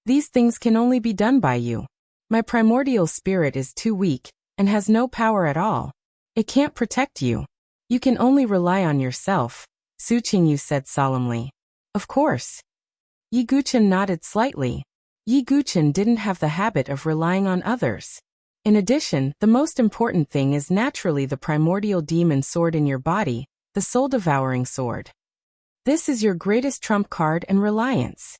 These things can only be done by you. My primordial spirit is too weak and has no power at all. It can't protect you. You can only rely on yourself, Su Qingyu said solemnly. Of course. Yi Guchen nodded slightly. Yi Guchen didn't have the habit of relying on others. In addition, the most important thing is naturally the primordial demon sword in your body, the soul-devouring sword. This is your greatest trump card and reliance.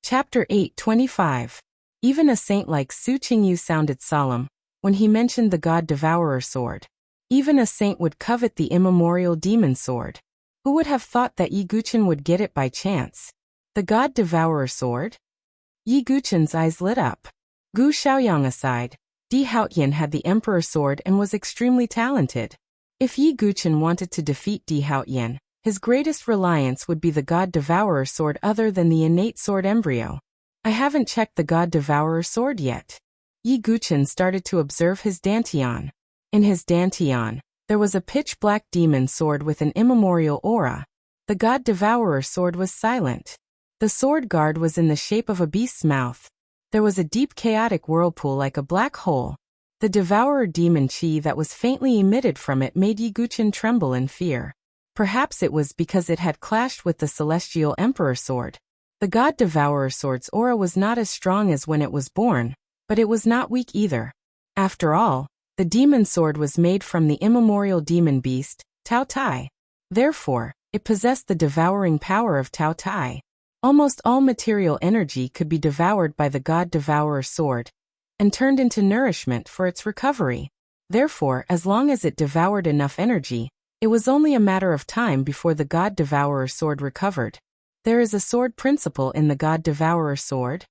Chapter 8:25. Even a saint like Su Qingyu sounded solemn when he mentioned the God-Devourer sword. Even a saint would covet the immemorial demon sword. Who would have thought that Yi Guchen would get it by chance? The God-Devourer sword? Yi Guchen's eyes lit up. Gu Xiaoyang aside, Di Haotian had the Emperor sword and was extremely talented. If Yi Guchen wanted to defeat Di Haotian, his greatest reliance would be the God-Devourer sword other than the innate sword embryo. I haven't checked the God-Devourer sword yet. Yi Guchen started to observe his dantian. In his dantian, there was a pitch-black demon sword with an immemorial aura. The God-Devourer sword was silent. The sword guard was in the shape of a beast's mouth. There was a deep chaotic whirlpool like a black hole. The devourer demon chi that was faintly emitted from it made Yi Guchen tremble in fear. Perhaps it was because it had clashed with the celestial emperor sword. The God-Devourer sword's aura was not as strong as when it was born, but it was not weak either. After all, the demon sword was made from the immemorial demon beast, Tao Tai. Therefore, it possessed the devouring power of Tao Tai. Almost all material energy could be devoured by the God-Devourer sword and turned into nourishment for its recovery. Therefore, as long as it devoured enough energy, it was only a matter of time before the God-Devourer sword recovered. There is a sword principle in the God-Devourer sword.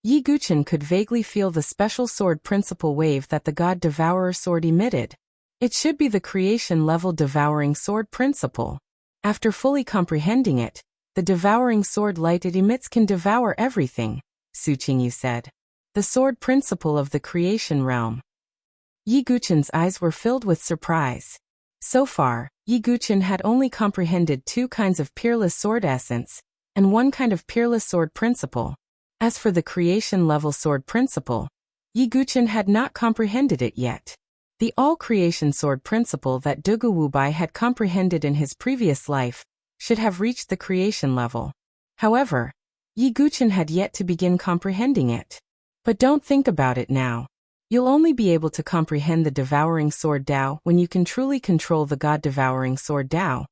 Yi Guchen could vaguely feel the special sword principle wave that the God-Devourer sword emitted. It should be the creation-level devouring sword principle. After fully comprehending it, the devouring sword light it emits can devour everything, Su Qingyu said. The sword principle of the creation realm. Yi Guchen's eyes were filled with surprise. So far, Yi Guchen had only comprehended 2 kinds of peerless sword essence, and 1 kind of peerless sword principle. As for the creation-level sword principle, Yi Guchen had not comprehended it yet. The all-creation sword principle that Dugu Wubai had comprehended in his previous life should have reached the creation level. However, Yi Guchen had yet to begin comprehending it. But don't think about it now. You'll only be able to comprehend the devouring sword Dao when you can truly control the God-Devouring sword Dao.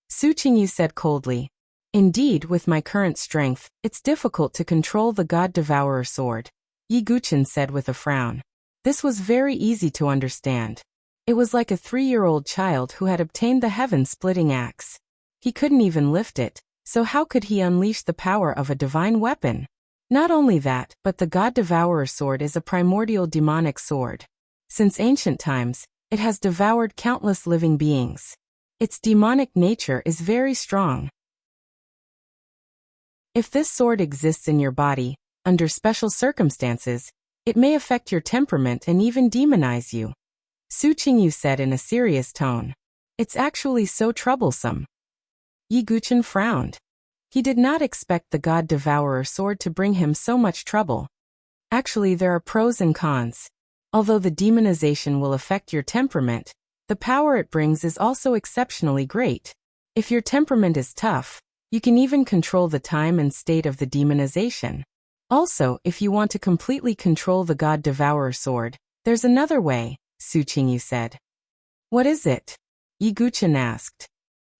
Su Qingyu said coldly. Indeed, with my current strength, it's difficult to control the God-Devourer sword, Yi Guchen said with a frown. This was very easy to understand. It was like a 3-year-old child who had obtained the heaven-splitting axe. He couldn't even lift it, so how could he unleash the power of a divine weapon? Not only that, but the God Devourer sword is a primordial demonic sword. Since ancient times, it has devoured countless living beings. Its demonic nature is very strong. If this sword exists in your body, under special circumstances, it may affect your temperament and even demonize you. Su Qingyu said in a serious tone. It's actually so troublesome. Yi Guchen frowned. He did not expect the God Devourer sword to bring him so much trouble. Actually, there are pros and cons. Although the demonization will affect your temperament, the power it brings is also exceptionally great. If your temperament is tough, you can even control the time and state of the demonization. Also, if you want to completely control the God Devourer sword, there's another way, Su Qingyu said. What is it? Yi Guchen asked.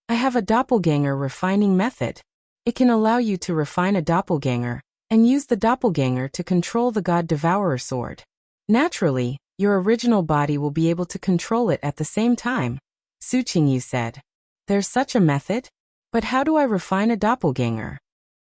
I have a doppelganger refining method. It can allow you to refine a doppelganger, and use the doppelganger to control the God Devourer sword. Naturally, your original body will be able to control it at the same time, Su Qingyu said. There's such a method? But how do I refine a doppelganger?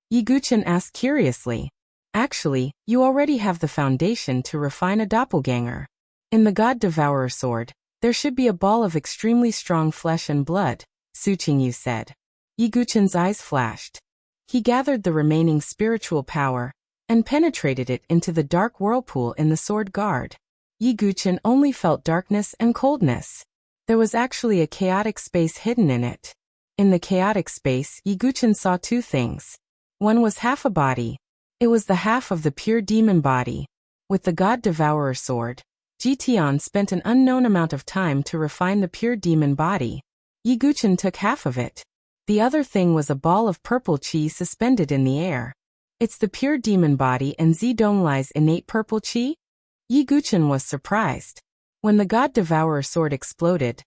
Yi Guchen asked curiously. Actually, you already have the foundation to refine a doppelganger. In the God Devourer sword, there should be a ball of extremely strong flesh and blood, Su Qingyu said. Yi Guchen's eyes flashed. He gathered the remaining spiritual power, and penetrated it into the dark whirlpool in the sword guard. Yi Guchen only felt darkness and coldness. There was actually a chaotic space hidden in it. In the chaotic space, Yi Guchen saw two things. One was half a body. It was the half of the pure demon body. With the God Devourer sword, Ji Tian spent an unknown amount of time to refine the pure demon body. Yi Guchen took half of it. The other thing was a ball of purple qi suspended in the air. It's the pure demon body and Zi Donglai's innate purple qi? Yi Guchen was surprised. When the God Devourer sword exploded,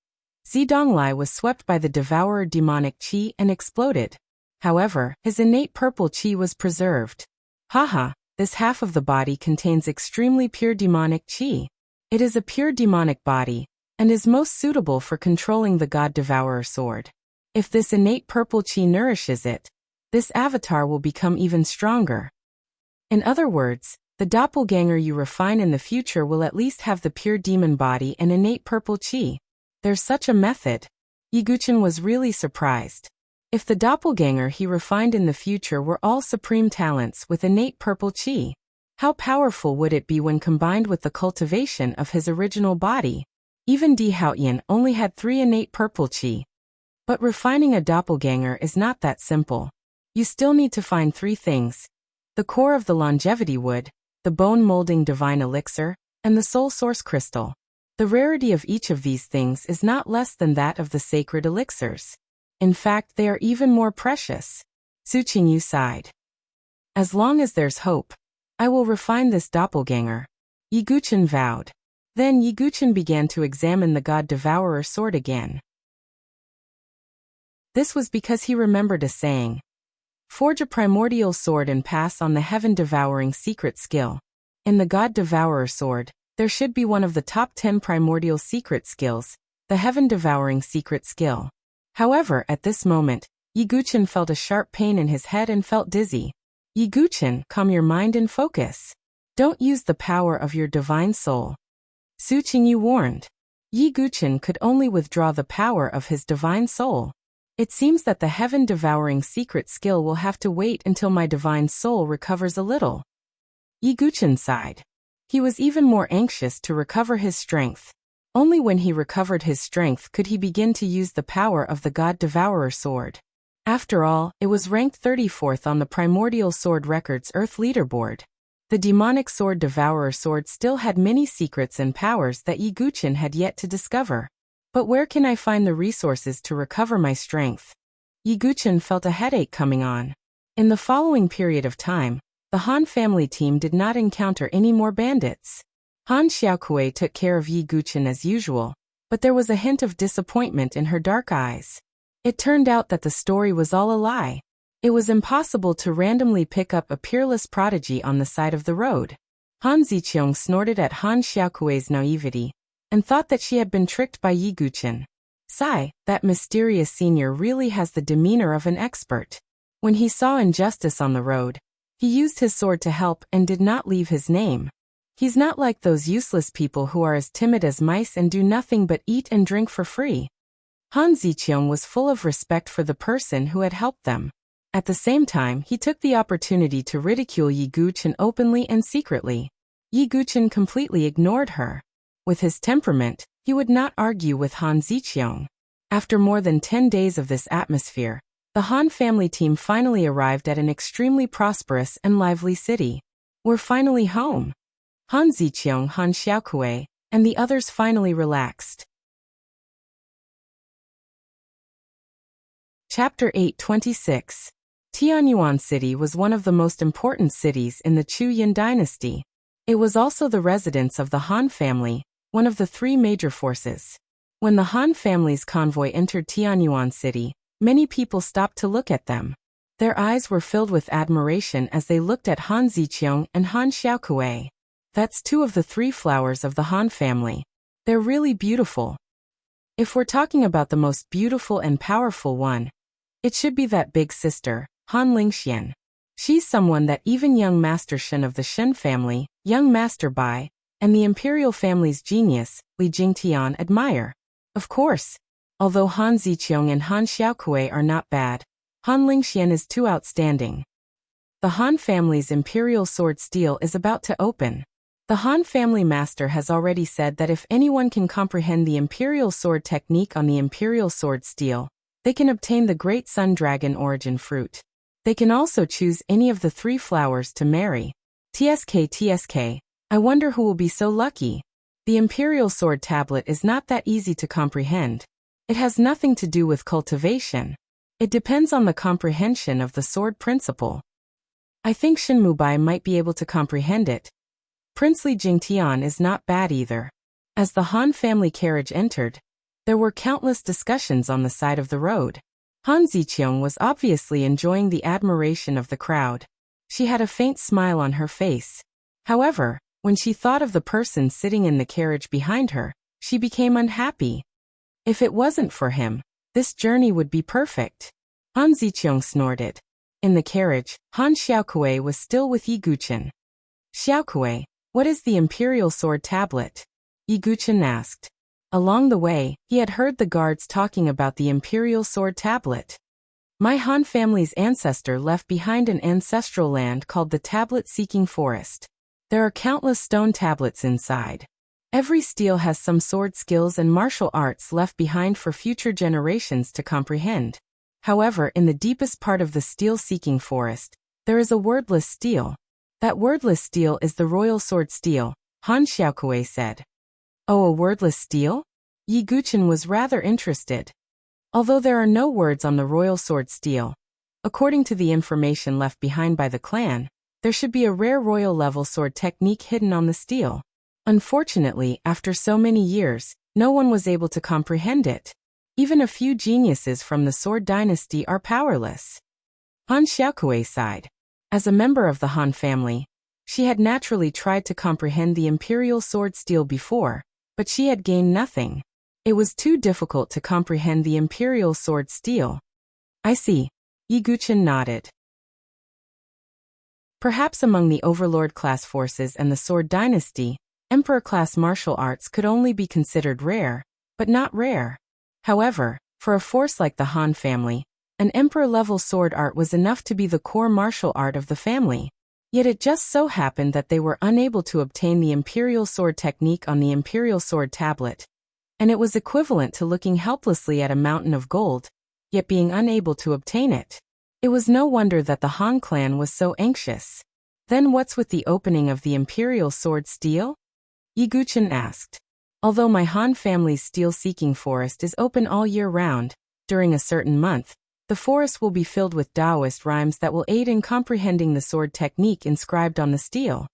Zi Donglai was swept by the Devourer demonic qi and exploded. However, his innate purple qi was preserved. Haha, this half of the body contains extremely pure demonic qi. It is a pure demonic body, and is most suitable for controlling the God Devourer sword. If this innate purple qi nourishes it, this avatar will become even stronger. In other words, the doppelganger you refine in the future will at least have the pure demon body and innate purple qi. There's such a method. Yi Guchen was really surprised. If the doppelganger he refined in the future were all supreme talents with innate purple qi, how powerful would it be when combined with the cultivation of his original body? Even Di Haoyan only had 3 innate purple qi. But refining a doppelganger is not that simple. You still need to find 3 things: the core of the longevity wood, the bone-molding divine elixir, and the soul source crystal. The rarity of each of these things is not less than that of the sacred elixirs. In fact, they are even more precious. Su Qingyu sighed. As long as there's hope, I will refine this doppelganger, Yi Guchen vowed. Then Yi Guchen began to examine the God Devourer sword again. This was because he remembered a saying. Forge a primordial sword and pass on the heaven-devouring secret skill. In the God Devourer sword, there should be one of the top 10 primordial secret skills, the heaven-devouring secret skill. However, at this moment, Yi Guchen felt a sharp pain in his head and felt dizzy. Yi Guchen, calm your mind and focus. Don't use the power of your divine soul. Su Qingyu warned. Yi Guchen could only withdraw the power of his divine soul. It seems that the heaven-devouring secret skill will have to wait until my divine soul recovers a little. Yi Guchen sighed. He was even more anxious to recover his strength. Only when he recovered his strength could he begin to use the power of the God Devourer sword. After all, it was ranked 34th on the Primordial Sword Records Earth leaderboard. The demonic sword Devourer sword still had many secrets and powers that Yi Guchen had yet to discover. But where can I find the resources to recover my strength? Yi Guchen felt a headache coming on. In the following period of time, the Han family team did not encounter any more bandits. Han Xiaokui took care of Yi Guchen as usual, but there was a hint of disappointment in her dark eyes. It turned out that the story was all a lie. It was impossible to randomly pick up a peerless prodigy on the side of the road. Han Ziqiang snorted at Han Xiaokui's naivety, and thought that she had been tricked by Yi Guchen. Sigh, that mysterious senior really has the demeanor of an expert. When he saw injustice on the road, he used his sword to help and did not leave his name. He's not like those useless people who are as timid as mice and do nothing but eat and drink for free. Han Ziqiang was full of respect for the person who had helped them. At the same time, he took the opportunity to ridicule Yi Guqian openly and secretly. Yi Guqian completely ignored her. With his temperament, he would not argue with Han Ziqiang. After more than 10 days of this atmosphere, the Han family team finally arrived at an extremely prosperous and lively city. We're finally home. Han Ziqiang, Han Xiaokui, and the others finally relaxed. Chapter 8:26. Tianyuan City was one of the most important cities in the Chu Yin dynasty. It was also the residence of the Han family, one of the three major forces. When the Han family's convoy entered Tianyuan City, many people stopped to look at them. Their eyes were filled with admiration as they looked at Han Ziqiang and Han Xiaokui. That's two of the three flowers of the Han family. They're really beautiful. If we're talking about the most beautiful and powerful one, it should be that big sister, Han Lingxian. She's someone that even young Master Shen of the Shen family, young Master Bai, and the imperial family's genius, Li Jingtian, admire. Of course, although Han Ziqiang and Han Xiaokui are not bad, Han Lingxian is too outstanding. The Han family's imperial sword steel is about to open. The Han family master has already said that if anyone can comprehend the imperial sword technique on the imperial sword steel, they can obtain the Great Sun Dragon origin fruit. They can also choose any of the three flowers to marry. TSK, I wonder who will be so lucky. The imperial sword tablet is not that easy to comprehend. It has nothing to do with cultivation. It depends on the comprehension of the sword principle. I think Shen Mubai might be able to comprehend it. Prince Li Jingtian is not bad either. As the Han family carriage entered, there were countless discussions on the side of the road. Han Ziqiang was obviously enjoying the admiration of the crowd. She had a faint smile on her face. However, when she thought of the person sitting in the carriage behind her, she became unhappy. If it wasn't for him, this journey would be perfect. Han Ziqiang snorted. In the carriage, Han Xiaokui was still with Yi Guqian. Xiaokui, what is the imperial sword tablet? Yi Guqian asked. Along the way, he had heard the guards talking about the imperial sword tablet. My Han family's ancestor left behind an ancestral land called the Tablet-Seeking Forest. There are countless stone tablets inside. Every steel has some sword skills and martial arts left behind for future generations to comprehend. However, in the deepest part of the steel-seeking forest, there is a wordless steel. That wordless steel is the royal sword steel, Han Xiaokui said. Oh, a wordless steel? Yi Guqian was rather interested. Although there are no words on the royal sword steel, according to the information left behind by the clan, there should be a rare royal level sword technique hidden on the steel. Unfortunately, after so many years, no one was able to comprehend it. Even a few geniuses from the Sword Dynasty are powerless. Han Xiaokui sighed. As a member of the Han family, she had naturally tried to comprehend the imperial sword steel before, but she had gained nothing. It was too difficult to comprehend the imperial sword steel. I see. Yi Guqian nodded. Perhaps among the overlord class forces and the Sword Dynasty, emperor class martial arts could only be considered rare, but not rare. However, for a force like the Han family, an emperor-level sword art was enough to be the core martial art of the family. Yet it just so happened that they were unable to obtain the imperial sword technique on the imperial sword tablet, and it was equivalent to looking helplessly at a mountain of gold, yet being unable to obtain it. It was no wonder that the Han clan was so anxious. Then what's with the opening of the imperial sword steel? Yi Guqian asked. Although my Han family's steel-seeking forest is open all year round, during a certain month, the forest will be filled with Taoist rhymes that will aid in comprehending the sword technique inscribed on the steel.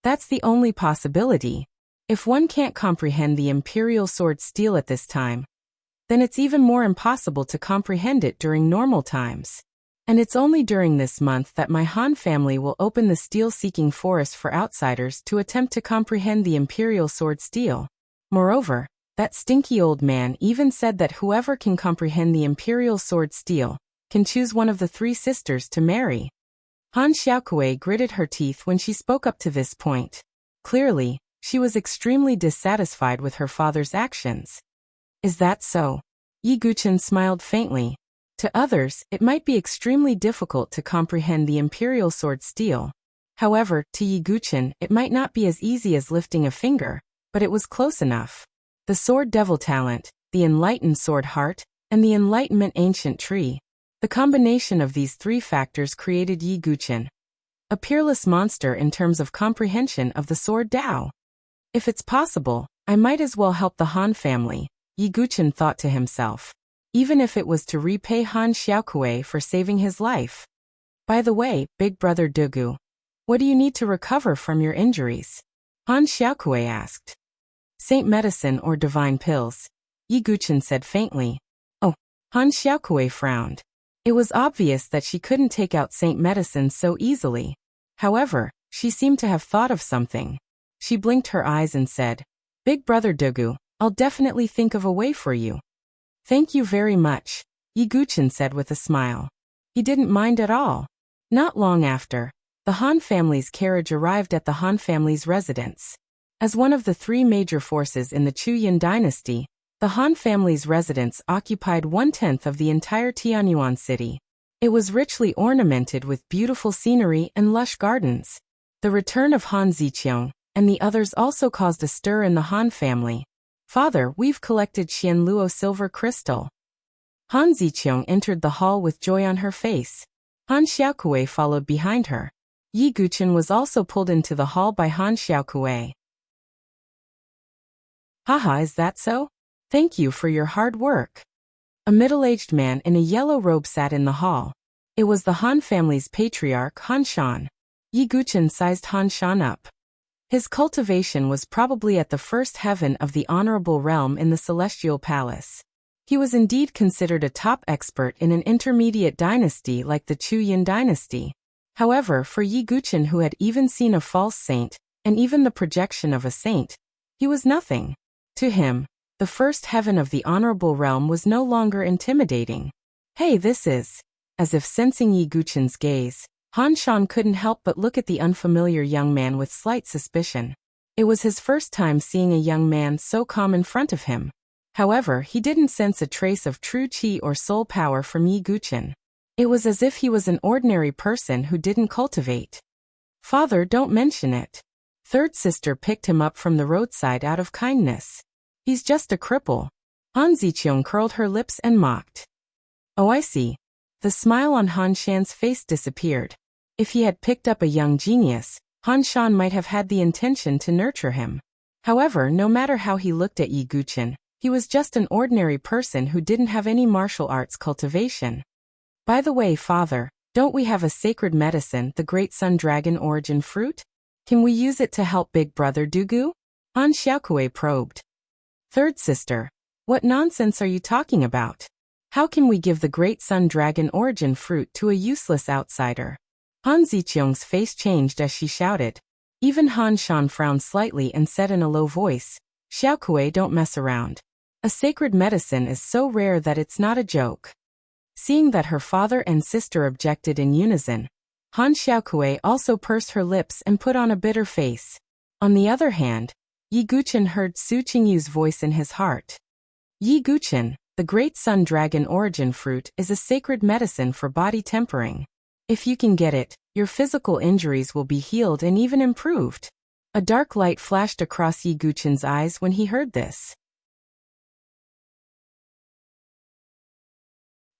That's the only possibility. If one can't comprehend the imperial sword steel at this time, then it's even more impossible to comprehend it during normal times. And it's only during this month that my Han family will open the steel-seeking forest for outsiders to attempt to comprehend the imperial sword steel. Moreover, That stinky old man even said that whoever can comprehend the imperial sword steel can choose one of the three sisters to marry. Han Xiaokui gritted her teeth when she spoke up to this point. Clearly, she was extremely dissatisfied with her father's actions. Is that so? Yi Guchen smiled faintly. To others, it might be extremely difficult to comprehend the imperial sword steel. However, to Yi Guchen, it might not be as easy as lifting a finger, but it was close enough. The sword devil talent, the enlightened sword heart, and the enlightenment ancient tree. The combination of these three factors created Yi Guchen, a peerless monster in terms of comprehension of the sword Dao. If it's possible, I might as well help the Han family, Yi Guchen thought to himself. Even if it was to repay Han Xiaokui for saving his life. By the way, big brother Dugu, what do you need to recover from your injuries? Han Xiaokui asked. Saint medicine or divine pills, Yi Guchen said faintly. Oh, Han Xiaokui frowned. It was obvious that she couldn't take out saint medicine so easily. However, she seemed to have thought of something. She blinked her eyes and said, Big brother Dugu, I'll definitely think of a way for you. Thank you very much, Yi Guchen said with a smile. He didn't mind at all. Not long after, the Han family's carriage arrived at the Han family's residence. As one of the three major forces in the Chuyan dynasty, the Han family's residence occupied 1/10 of the entire Tianyuan city. It was richly ornamented with beautiful scenery and lush gardens. The return of Han Ziqiang and the others also caused a stir in the Han family. Father, we've collected Xianluo silver crystal. Han Ziqiang entered the hall with joy on her face. Han Xiaokui followed behind her. Yi Guchen was also pulled into the hall by Han Xiaokui. Haha, is that so? Thank you for your hard work. A middle-aged man in a yellow robe sat in the hall. It was the Han family's patriarch, Han Shan. Yi Guchen sized Han Shan up. His cultivation was probably at the first heaven of the honorable realm in the celestial palace. He was indeed considered a top expert in an intermediate dynasty like the Chuyan dynasty. However, for Yi Guchen, who had even seen a false saint, and even the projection of a saint, he was nothing. To him, the first heaven of the honorable realm was no longer intimidating. Hey, this is... As if sensing Yi Guchen's gaze, Han Shan couldn't help but look at the unfamiliar young man with slight suspicion. It was his first time seeing a young man so calm in front of him. However, he didn't sense a trace of true qi or soul power from Yi Guchen. It was as if he was an ordinary person who didn't cultivate. Father, don't mention it. Third sister picked him up from the roadside out of kindness. He's just a cripple. Han Ziqiang curled her lips and mocked. Oh, I see. The smile on Han Shan's face disappeared. If he had picked up a young genius, Han Shan might have had the intention to nurture him. However, no matter how he looked at Yi Guchen, he was just an ordinary person who didn't have any martial arts cultivation. By the way, father, don't we have a sacred medicine, the Great Sun Dragon Origin Fruit? Can we use it to help big brother Dugu? Han Xiaokui probed. Third sister, what nonsense are you talking about? How can we give the Great Sun Dragon Origin Fruit to a useless outsider? Han Ziqiang's face changed as she shouted. Even Han Shan frowned slightly and said in a low voice, Xiaokui, don't mess around. A sacred medicine is so rare that it's not a joke. Seeing that her father and sister objected in unison, Han Xiaokui also pursed her lips and put on a bitter face. On the other hand, Yi Guchen heard Su Qingyu's voice in his heart. Yi Guchen, the Great Sun Dragon Origin Fruit is a sacred medicine for body tempering. If you can get it, your physical injuries will be healed and even improved. A dark light flashed across Yi Guchen's eyes when he heard this.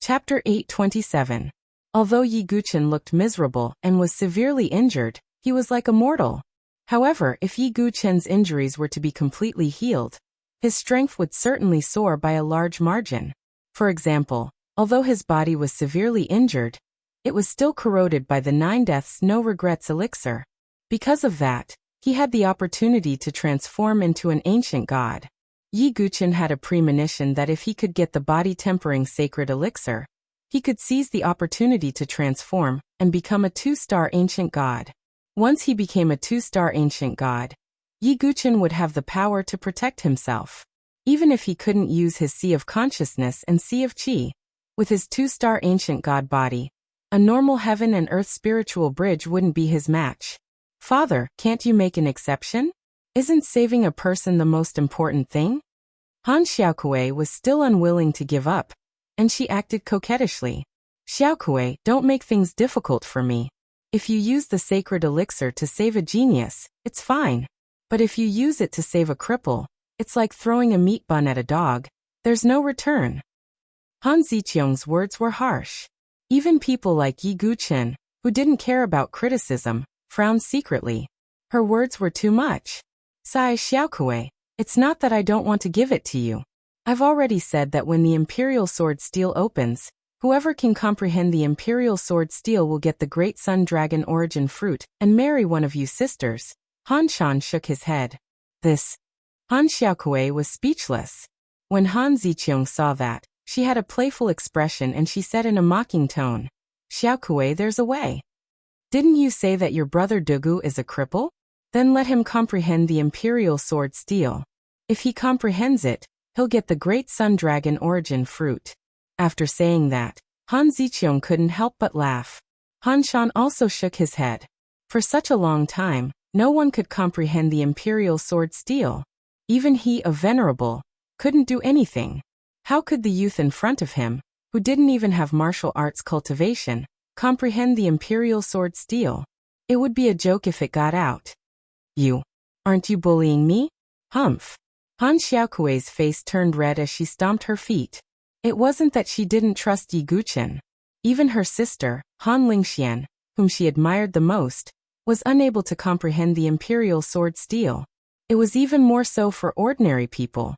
Chapter 827. Although Yi Guchen looked miserable and was severely injured, he was like a mortal. However, if Yi Guchen's injuries were to be completely healed, his strength would certainly soar by a large margin. For example, although his body was severely injured, it was still corroded by the 9 Deaths No Regrets elixir. Because of that, he had the opportunity to transform into an ancient god. Yi Guchen had a premonition that if he could get the body-tempering sacred elixir, he could seize the opportunity to transform and become a 2-star ancient god. Once he became a 2-star ancient god, Yi Guchen would have the power to protect himself. Even if he couldn't use his Sea of Consciousness and Sea of Qi, with his 2-star ancient god body, a normal heaven and earth spiritual bridge wouldn't be his match. Father, can't you make an exception? Isn't saving a person the most important thing? Han Xiaokui was still unwilling to give up, and she acted coquettishly. Xiaokui, don't make things difficult for me. If you use the sacred elixir to save a genius, it's fine. But if you use it to save a cripple, it's like throwing a meat bun at a dog. There's no return. Han Ziqiang's words were harsh. Even people like Yi Guqin, who didn't care about criticism, frowned secretly. Her words were too much. Sai Xiaokui, it's not that I don't want to give it to you. I've already said that when the Imperial Sword Steel opens, whoever can comprehend the Imperial Sword Steel will get the Great Sun Dragon Origin Fruit and marry one of you sisters. Han Shan shook his head. This. Han Xiaokui was speechless. When Han Ziqiang saw that, she had a playful expression and she said in a mocking tone, Xiaokui, there's a way. Didn't you say that your brother Dugu is a cripple? Then let him comprehend the Imperial Sword Steel. If he comprehends it, he'll get the Great Sun Dragon Origin Fruit. After saying that, Han Ziqiang couldn't help but laugh. Han Shan also shook his head. For such a long time, no one could comprehend the Imperial Sword Steel. Even he, a venerable, couldn't do anything. How could the youth in front of him, who didn't even have martial arts cultivation, comprehend the Imperial Sword Steel? It would be a joke if it got out. Aren't you bullying me? Humph. Han Xiaokui's face turned red as she stomped her feet. It wasn't that she didn't trust Yi Guqin. Even her sister, Han Lingxian, whom she admired the most, was unable to comprehend the Imperial Sword Steel. It was even more so for ordinary people.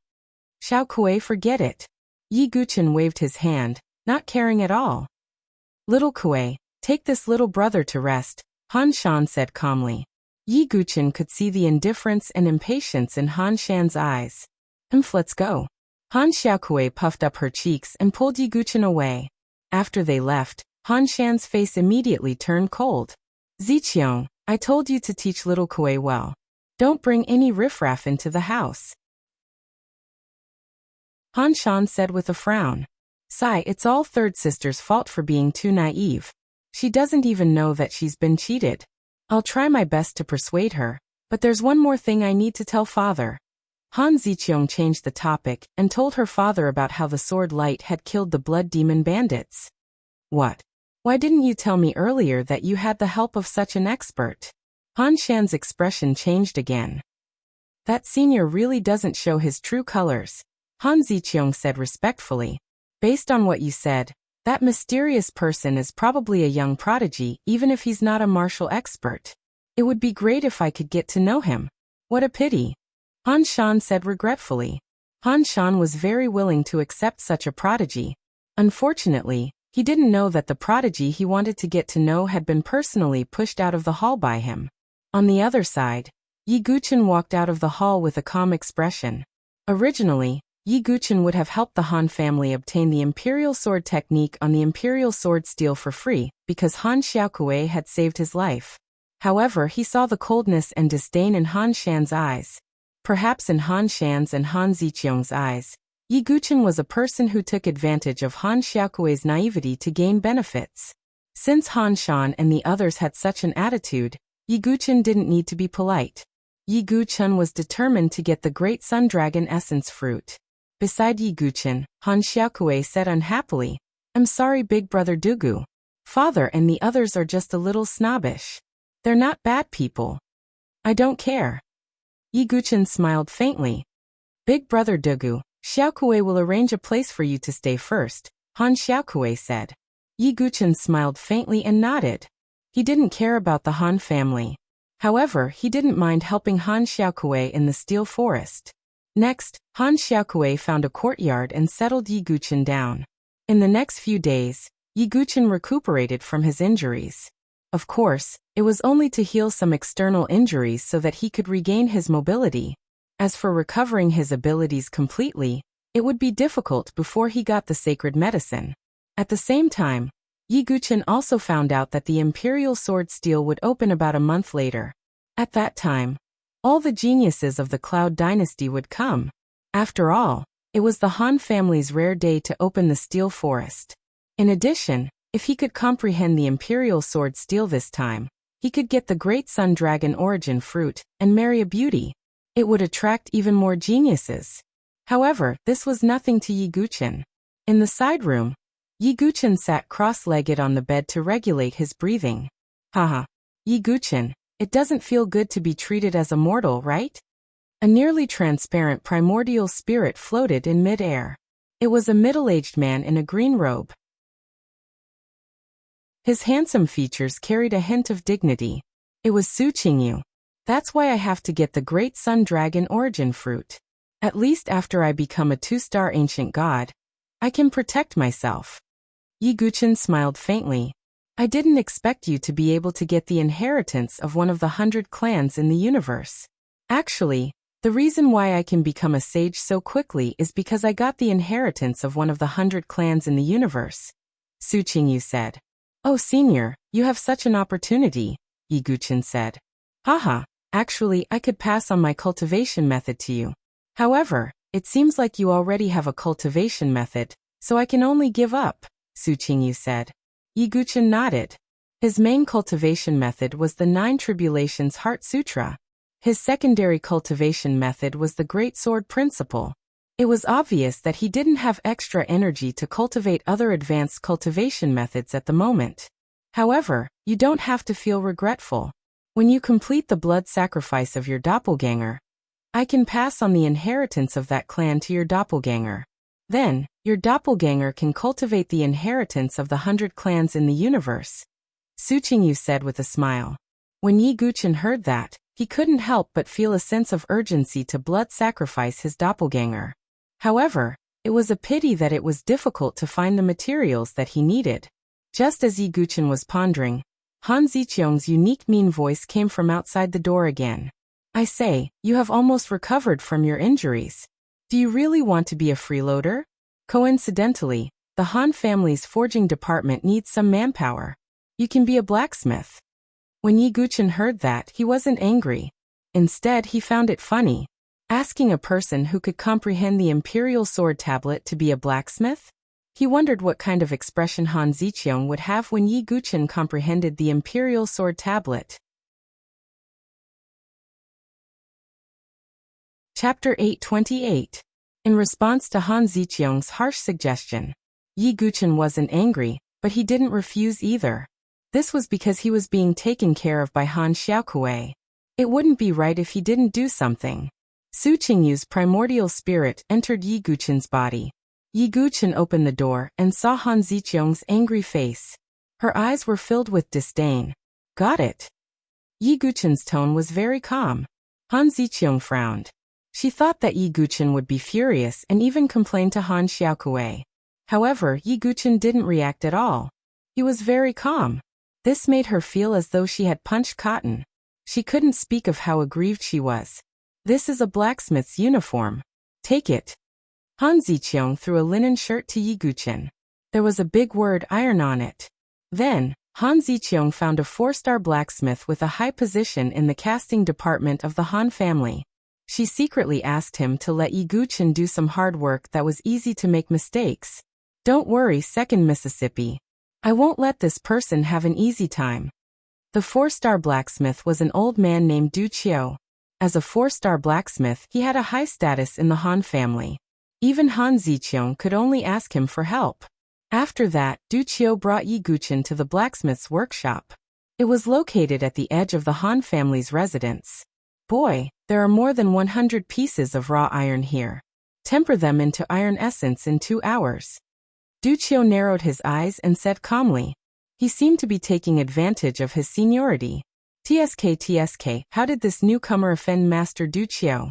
Xiaokui, forget it. Yi Guqin waved his hand, not caring at all. Little Kui, take this little brother to rest, Han Shan said calmly. Yi Guqin could see the indifference and impatience in Han Shan's eyes. Let's go. Han Xiaokui puffed up her cheeks and pulled Yi Guqin away. After they left, Han Shan's face immediately turned cold. Ziqiang, I told you to teach little Kui well. Don't bring any riffraff into the house. Han Shan said with a frown. Sai, it's all third sister's fault for being too naive. She doesn't even know that she's been cheated. I'll try my best to persuade her, but there's one more thing I need to tell father. Han Ziqiang changed the topic and told her father about how the sword light had killed the blood demon bandits. What? Why didn't you tell me earlier that you had the help of such an expert? Han Shan's expression changed again. That senior really doesn't show his true colors, Han Ziqiang said respectfully. Based on what you said, that mysterious person is probably a young prodigy even if he's not a martial expert. It would be great if I could get to know him. What a pity. Han Shan said regretfully. Han Shan was very willing to accept such a prodigy. Unfortunately, he didn't know that the prodigy he wanted to get to know had been personally pushed out of the hall by him. On the other side, Yi Guqin walked out of the hall with a calm expression. Originally, Yi Guqin would have helped the Han family obtain the Imperial Sword technique on the Imperial Sword Steel for free, because Han Xiaokui had saved his life. However, he saw the coldness and disdain in Han Shan's eyes. Perhaps in Han Shan's and Han Ziqiang's eyes, Yi Guqin was a person who took advantage of Han Xiaokui's naivety to gain benefits. Since Han Shan and the others had such an attitude, Yi Guqin didn't need to be polite. Yi Guqin was determined to get the Great Sun Dragon Essence Fruit. Beside Yi Guqin, Han Xiaokui said unhappily, I'm sorry big brother Dugu. Father and the others are just a little snobbish. They're not bad people. I don't care. Yi Guqin smiled faintly. Big brother Dugu, Xiaokui will arrange a place for you to stay first, Han Xiaokui said. Yi Guqin smiled faintly and nodded. He didn't care about the Han family. However, he didn't mind helping Han Xiaokui in the Steel Forest. Next, Han Xiaokui found a courtyard and settled Yi Guqin down. In the next few days, Yi Guqin recuperated from his injuries. Of course, it was only to heal some external injuries so that he could regain his mobility. As for recovering his abilities completely, it would be difficult before he got the sacred medicine. At the same time, Yi Guqin also found out that the Imperial Sword Steel would open about a month later. At that time, all the geniuses of the Cloud Dynasty would come. After all, it was the Han family's rare day to open the steel forest. In addition, if he could comprehend the Imperial Sword Steel this time, he could get the Great Sun Dragon origin fruit and marry a beauty. It would attract even more geniuses. However, this was nothing to Yi Guchen. In the side room, Yi Guchen sat cross-legged on the bed to regulate his breathing. Haha. Yi Guchen, it doesn't feel good to be treated as a mortal, right? A nearly transparent primordial spirit floated in mid-air. It was a middle-aged man in a green robe. His handsome features carried a hint of dignity. It was Su Qingyu. That's why I have to get the Great Sun Dragon origin fruit. At least after I become a 2-star ancient god, I can protect myself. Yi Guchen smiled faintly. I didn't expect you to be able to get the inheritance of one of the 100 clans in the universe. Actually, the reason why I can become a sage so quickly is because I got the inheritance of one of the 100 clans in the universe. Su Qingyu said. Oh senior, you have such an opportunity, Yi Guchen said. Haha, actually I could pass on my cultivation method to you. However, it seems like you already have a cultivation method, so I can only give up, Su Qingyu said. Yi Guchen nodded. His main cultivation method was the 9 Tribulations Heart Sutra. His secondary cultivation method was the Great Sword Principle. It was obvious that he didn't have extra energy to cultivate other advanced cultivation methods at the moment. However, you don't have to feel regretful. When you complete the blood sacrifice of your doppelganger, I can pass on the inheritance of that clan to your doppelganger. Then, your doppelganger can cultivate the inheritance of the 100 clans in the universe. Su Qingyu said with a smile. When Yi Guchen heard that, he couldn't help but feel a sense of urgency to blood sacrifice his doppelganger. However, it was a pity that it was difficult to find the materials that he needed. Just as Yi Guchen was pondering, Han Ziqiang's unique mean voice came from outside the door again. I say, you have almost recovered from your injuries. Do you really want to be a freeloader? Coincidentally, the Han family's forging department needs some manpower. You can be a blacksmith. When Yi Guchen heard that, he wasn't angry. Instead, he found it funny. Asking a person who could comprehend the Imperial Sword Tablet to be a blacksmith? He wondered what kind of expression Han Ziqiang would have when Yi Guchen comprehended the Imperial Sword Tablet. Chapter 828. In response to Han Ziqiang's harsh suggestion, Yi Guchen wasn't angry, but he didn't refuse either. This was because he was being taken care of by Han Xiaokuei. It wouldn't be right if he didn't do something. Su Qingyu's primordial spirit entered Yi Guchen's body. Yi Guchen opened the door and saw Han Ziqiang's angry face. Her eyes were filled with disdain. Got it. Yi Guchen's tone was very calm. Han Ziqiang frowned. She thought that Yi Guchen would be furious and even complain to Han Xiaokuei. However, Yi Guchen didn't react at all. He was very calm. This made her feel as though she had punched cotton. She couldn't speak of how aggrieved she was. This is a blacksmith's uniform. Take it. Han Ziqiang threw a linen shirt to Yi Guchen. There was a big word iron on it. Then, Han Ziqiang found a 4-star blacksmith with a high position in the casting department of the Han family. She secretly asked him to let Yi Guchen do some hard work that was easy to make mistakes. Don't worry, Second Mississippi. I won't let this person have an easy time. The 4-star blacksmith was an old man named Du Qiu. As a 4-star blacksmith, he had a high status in the Han family. Even Han Ziqiang could only ask him for help. After that, Du Qiu brought Yi Guchen to the blacksmith's workshop. It was located at the edge of the Han family's residence. Boy, there are more than 100 pieces of raw iron here. Temper them into iron essence in 2 hours. Du Qiu narrowed his eyes and said calmly. He seemed to be taking advantage of his seniority. TSK, how did this newcomer offend Master Du Qiu?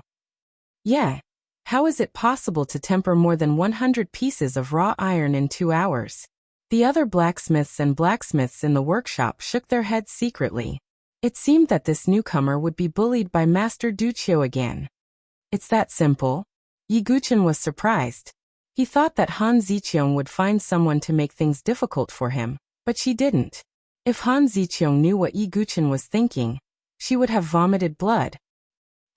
Yeah. How is it possible to temper more than 100 pieces of raw iron in 2 hours? The other blacksmiths and blacksmiths in the workshop shook their heads secretly. It seemed that this newcomer would be bullied by Master Du Qiu again. It's that simple? Yi Guchen was surprised. He thought that Han Ziqiang would find someone to make things difficult for him, but she didn't. If Han Ziqiang knew what Yi Guchen was thinking, she would have vomited blood.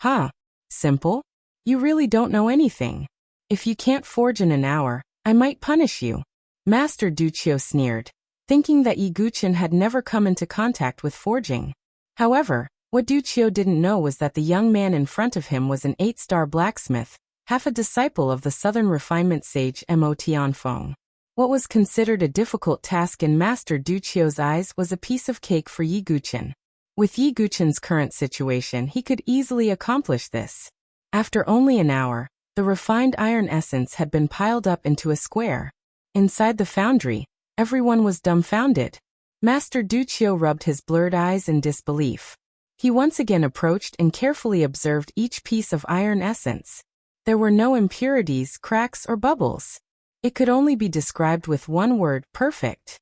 Ha! Simple? You really don't know anything. If you can't forge in an hour, I might punish you. Master Duchio sneered, thinking that Yi Guqin had never come into contact with forging. However, what Duchio didn't know was that the young man in front of him was an 8-star blacksmith, half a disciple of the southern refinement sage Mo Tianfeng. What was considered a difficult task in Master Duchio's eyes was a piece of cake for Yi Guqin. With Yi Guqin's current situation, he could easily accomplish this. After only an hour, the refined iron essence had been piled up into a square. Inside the foundry, everyone was dumbfounded. Master Duchio rubbed his blurred eyes in disbelief. He once again approached and carefully observed each piece of iron essence. There were no impurities, cracks, or bubbles. It could only be described with one word: perfect.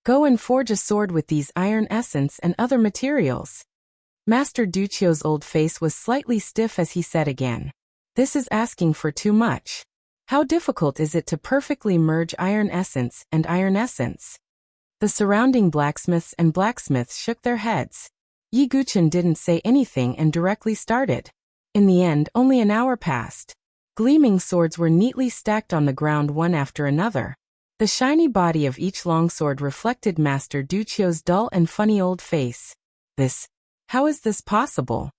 Go and forge a sword with these iron essence and other materials. Master Duchio's old face was slightly stiff as he said again. This is asking for too much. How difficult is it to perfectly merge iron essence and iron essence? The surrounding blacksmiths shook their heads. Yi Guqin didn't say anything and directly started. In the end, only an hour passed. Gleaming swords were neatly stacked on the ground one after another. The shiny body of each longsword reflected Master Duchio's dull and funny old face. How is this possible?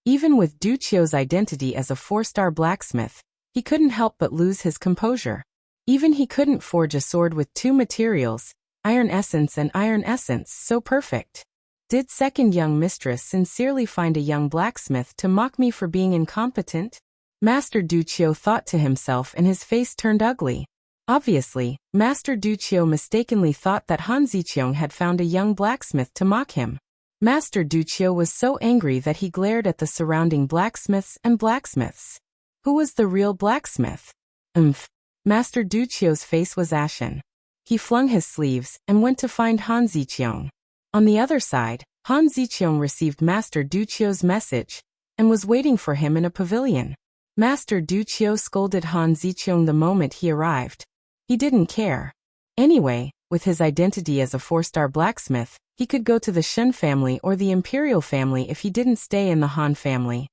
Even with Duchio's identity as a 4-star blacksmith, he couldn't help but lose his composure. Even he couldn't forge a sword with 2 materials, iron essence and iron essence, so perfect. Did second young mistress sincerely find a young blacksmith to mock me for being incompetent? Master Duchio thought to himself, and his face turned ugly. Obviously, Master Duchio mistakenly thought that Han Ziqiang had found a young blacksmith to mock him. Master Duchio was so angry that he glared at the surrounding blacksmiths. Who was the real blacksmith? Master Duchio's face was ashen. He flung his sleeves and went to find Han Ziqiang. On the other side, Han Ziqiang received Master Duchio's message and was waiting for him in a pavilion. Master Duchio scolded Han Ziqiang the moment he arrived. He didn't care. Anyway, with his identity as a 4-star blacksmith, he could go to the Shen family or the Imperial family if he didn't stay in the Han family.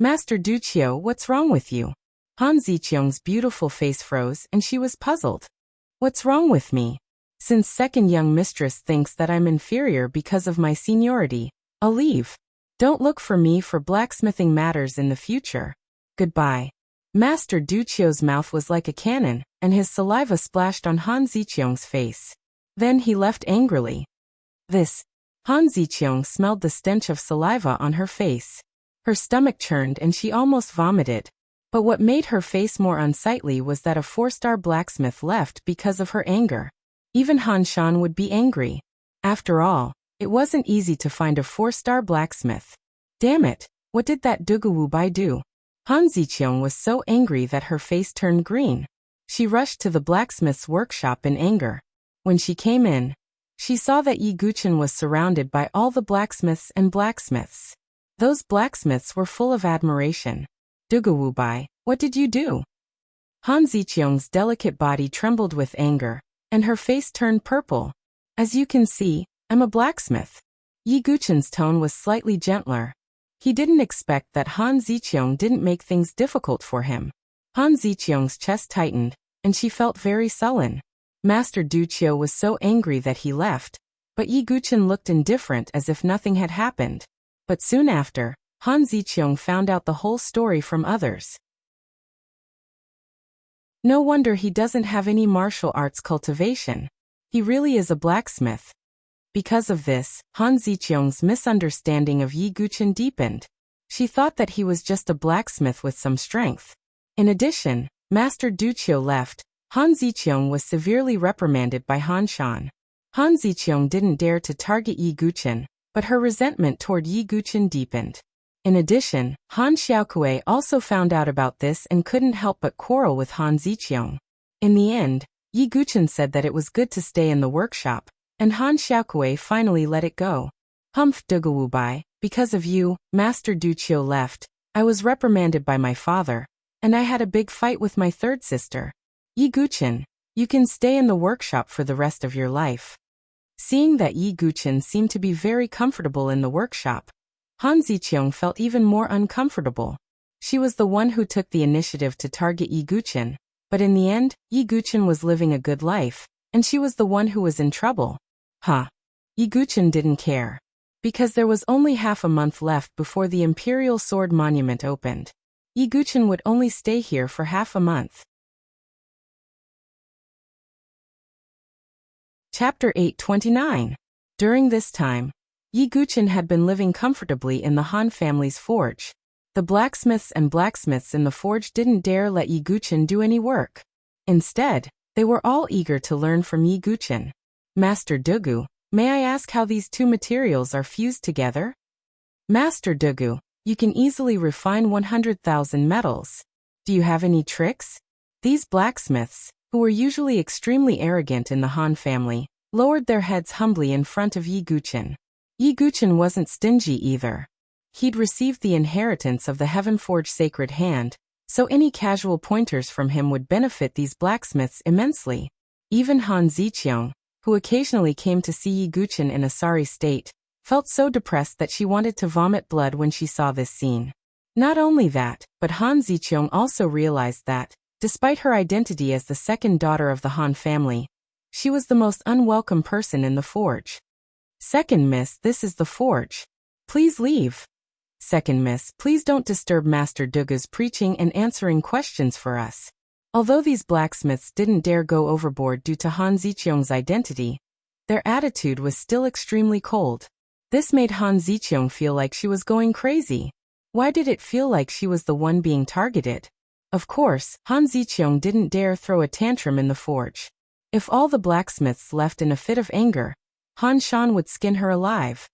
Master Duchio, what's wrong with you? Han Ziqiang's beautiful face froze and she was puzzled. What's wrong with me? Since second young mistress thinks that I'm inferior because of my seniority, I'll leave. Don't look for me for blacksmithing matters in the future. Goodbye. Master Duchio's mouth was like a cannon, and his saliva splashed on Han Ziqiang's face. Then he left angrily. Han Ziqiang smelled the stench of saliva on her face. Her stomach churned and she almost vomited. But what made her face more unsightly was that a 4-star blacksmith left because of her anger. Even Han Shan would be angry. After all, it wasn't easy to find a 4-star blacksmith. Damn it, what did that Dugu Bai do? Han Ziqiang was so angry that her face turned green. She rushed to the blacksmith's workshop in anger. When she came in, she saw that Yi Guqin was surrounded by all the blacksmiths. Those blacksmiths were full of admiration. Dugu Bai, what did you do? Han Ziqiang's delicate body trembled with anger, and her face turned purple. As you can see, I'm a blacksmith. Yi Guqin's tone was slightly gentler. He didn't expect that Han Ziqiang didn't make things difficult for him. Han Ziqiang's chest tightened, and she felt very sullen. Master Duchio was so angry that he left, but Yi Guqin looked indifferent as if nothing had happened. But soon after, Han Ziqiang found out the whole story from others. No wonder he doesn't have any martial arts cultivation. He really is a blacksmith. Because of this, Han Ziqiang's misunderstanding of Yi Guqin deepened. She thought that he was just a blacksmith with some strength. In addition, Master Duchio left. Han Ziqiang was severely reprimanded by Han Shan. Han Ziqiang didn't dare to target Yi Guqin, but her resentment toward Yi Guqin deepened. In addition, Han Xiaokui also found out about this and couldn't help but quarrel with Han Ziqiang. In the end, Yi Guqin said that it was good to stay in the workshop, and Han Xiaokui finally let it go. Humph, Dugu Bai, because of you, Master Duchio left. I was reprimanded by my father, and I had a big fight with my third sister. Yi Guqin, you can stay in the workshop for the rest of your life. Seeing that Yi Guqin seemed to be very comfortable in the workshop, Han Ziqiang felt even more uncomfortable. She was the one who took the initiative to target Yi Guqin, but in the end, Yi Guqin was living a good life, and she was the one who was in trouble. Yi Guqin didn't care. Because there was only half a month left before the Imperial Sword Monument opened. Yi Guqin would only stay here for half a month. Chapter 829. During this time, Yi Guqin had been living comfortably in the Han family's forge. The blacksmiths in the forge didn't dare let Yi Guqin do any work. Instead, they were all eager to learn from Yi Guqin. Master Dugu, may I ask how these two materials are fused together? Master Dugu, you can easily refine 100,000 metals. Do you have any tricks? These blacksmiths, who were usually extremely arrogant in the Han family, lowered their heads humbly in front of Yi Guqin. Yi Guqin wasn't stingy either. He'd received the inheritance of the Heavenforge Sacred Hand, so any casual pointers from him would benefit these blacksmiths immensely. Even Han Ziqiang, who occasionally came to see Yi Guqin in a sorry state, felt so depressed that she wanted to vomit blood when she saw this scene. Not only that, but Han Ziqiang also realized that, despite her identity as the second daughter of the Han family, she was the most unwelcome person in the forge. Second miss, this is the forge. Please leave. Second miss, please don't disturb Master Dugu's preaching and answering questions for us. Although these blacksmiths didn't dare go overboard due to Han Ziqiang's identity, their attitude was still extremely cold. This made Han Ziqiang feel like she was going crazy. Why did it feel like she was the one being targeted? Of course, Han Ziqiang didn't dare throw a tantrum in the forge. If all the blacksmiths left in a fit of anger, Han Shan would skin her alive.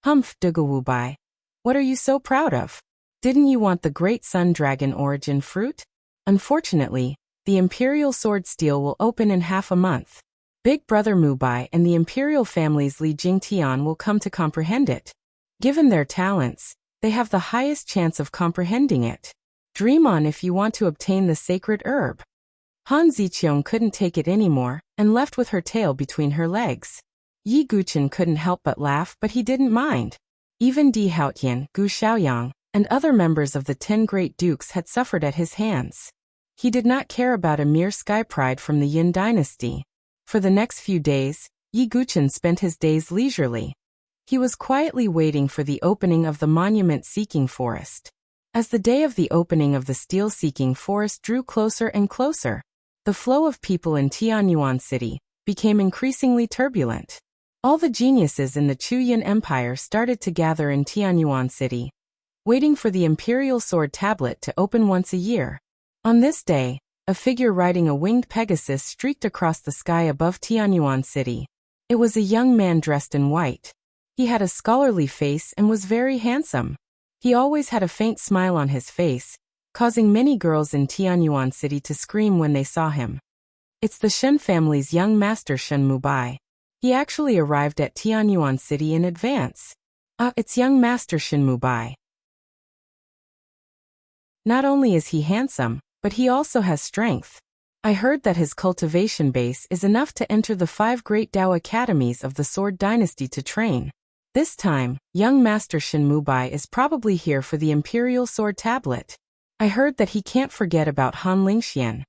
Humph, Duguwubai. What are you so proud of? Didn't you want the Great Sun Dragon origin fruit? Unfortunately, the Imperial Sword Steel will open in half a month. Big Brother Mubai and the Imperial family's Li Jingtian will come to comprehend it. Given their talents, they have the highest chance of comprehending it. Dream on if you want to obtain the sacred herb. Han Ziqiang couldn't take it anymore, and left with her tail between her legs. Yi Guqin couldn't help but laugh, but he didn't mind. Even Di Haotian, Gu Xiaoyang, and other members of the 10 great dukes had suffered at his hands. He did not care about a mere sky pride from the Yin dynasty. For the next few days, Yi Guqin spent his days leisurely. He was quietly waiting for the opening of the monument-seeking forest. As the day of the opening of the steel-seeking forest drew closer and closer, the flow of people in Tianyuan City became increasingly turbulent. All the geniuses in the Chuyin Empire started to gather in Tianyuan City, waiting for the Imperial Sword Tablet to open once a year. On this day, a figure riding a winged Pegasus streaked across the sky above Tianyuan City. It was a young man dressed in white. He had a scholarly face and was very handsome. He always had a faint smile on his face, causing many girls in Tianyuan City to scream when they saw him. It's the Shen family's young master Shen Mubai. He actually arrived at Tianyuan City in advance. It's young master Shen Mubai. Not only is he handsome, but he also has strength. I heard that his cultivation base is enough to enter the 5 great Dao academies of the Sword Dynasty to train. This time, young Master Shen Mubai is probably here for the Imperial Sword Tablet. I heard that he can't forget about Han Lingxian.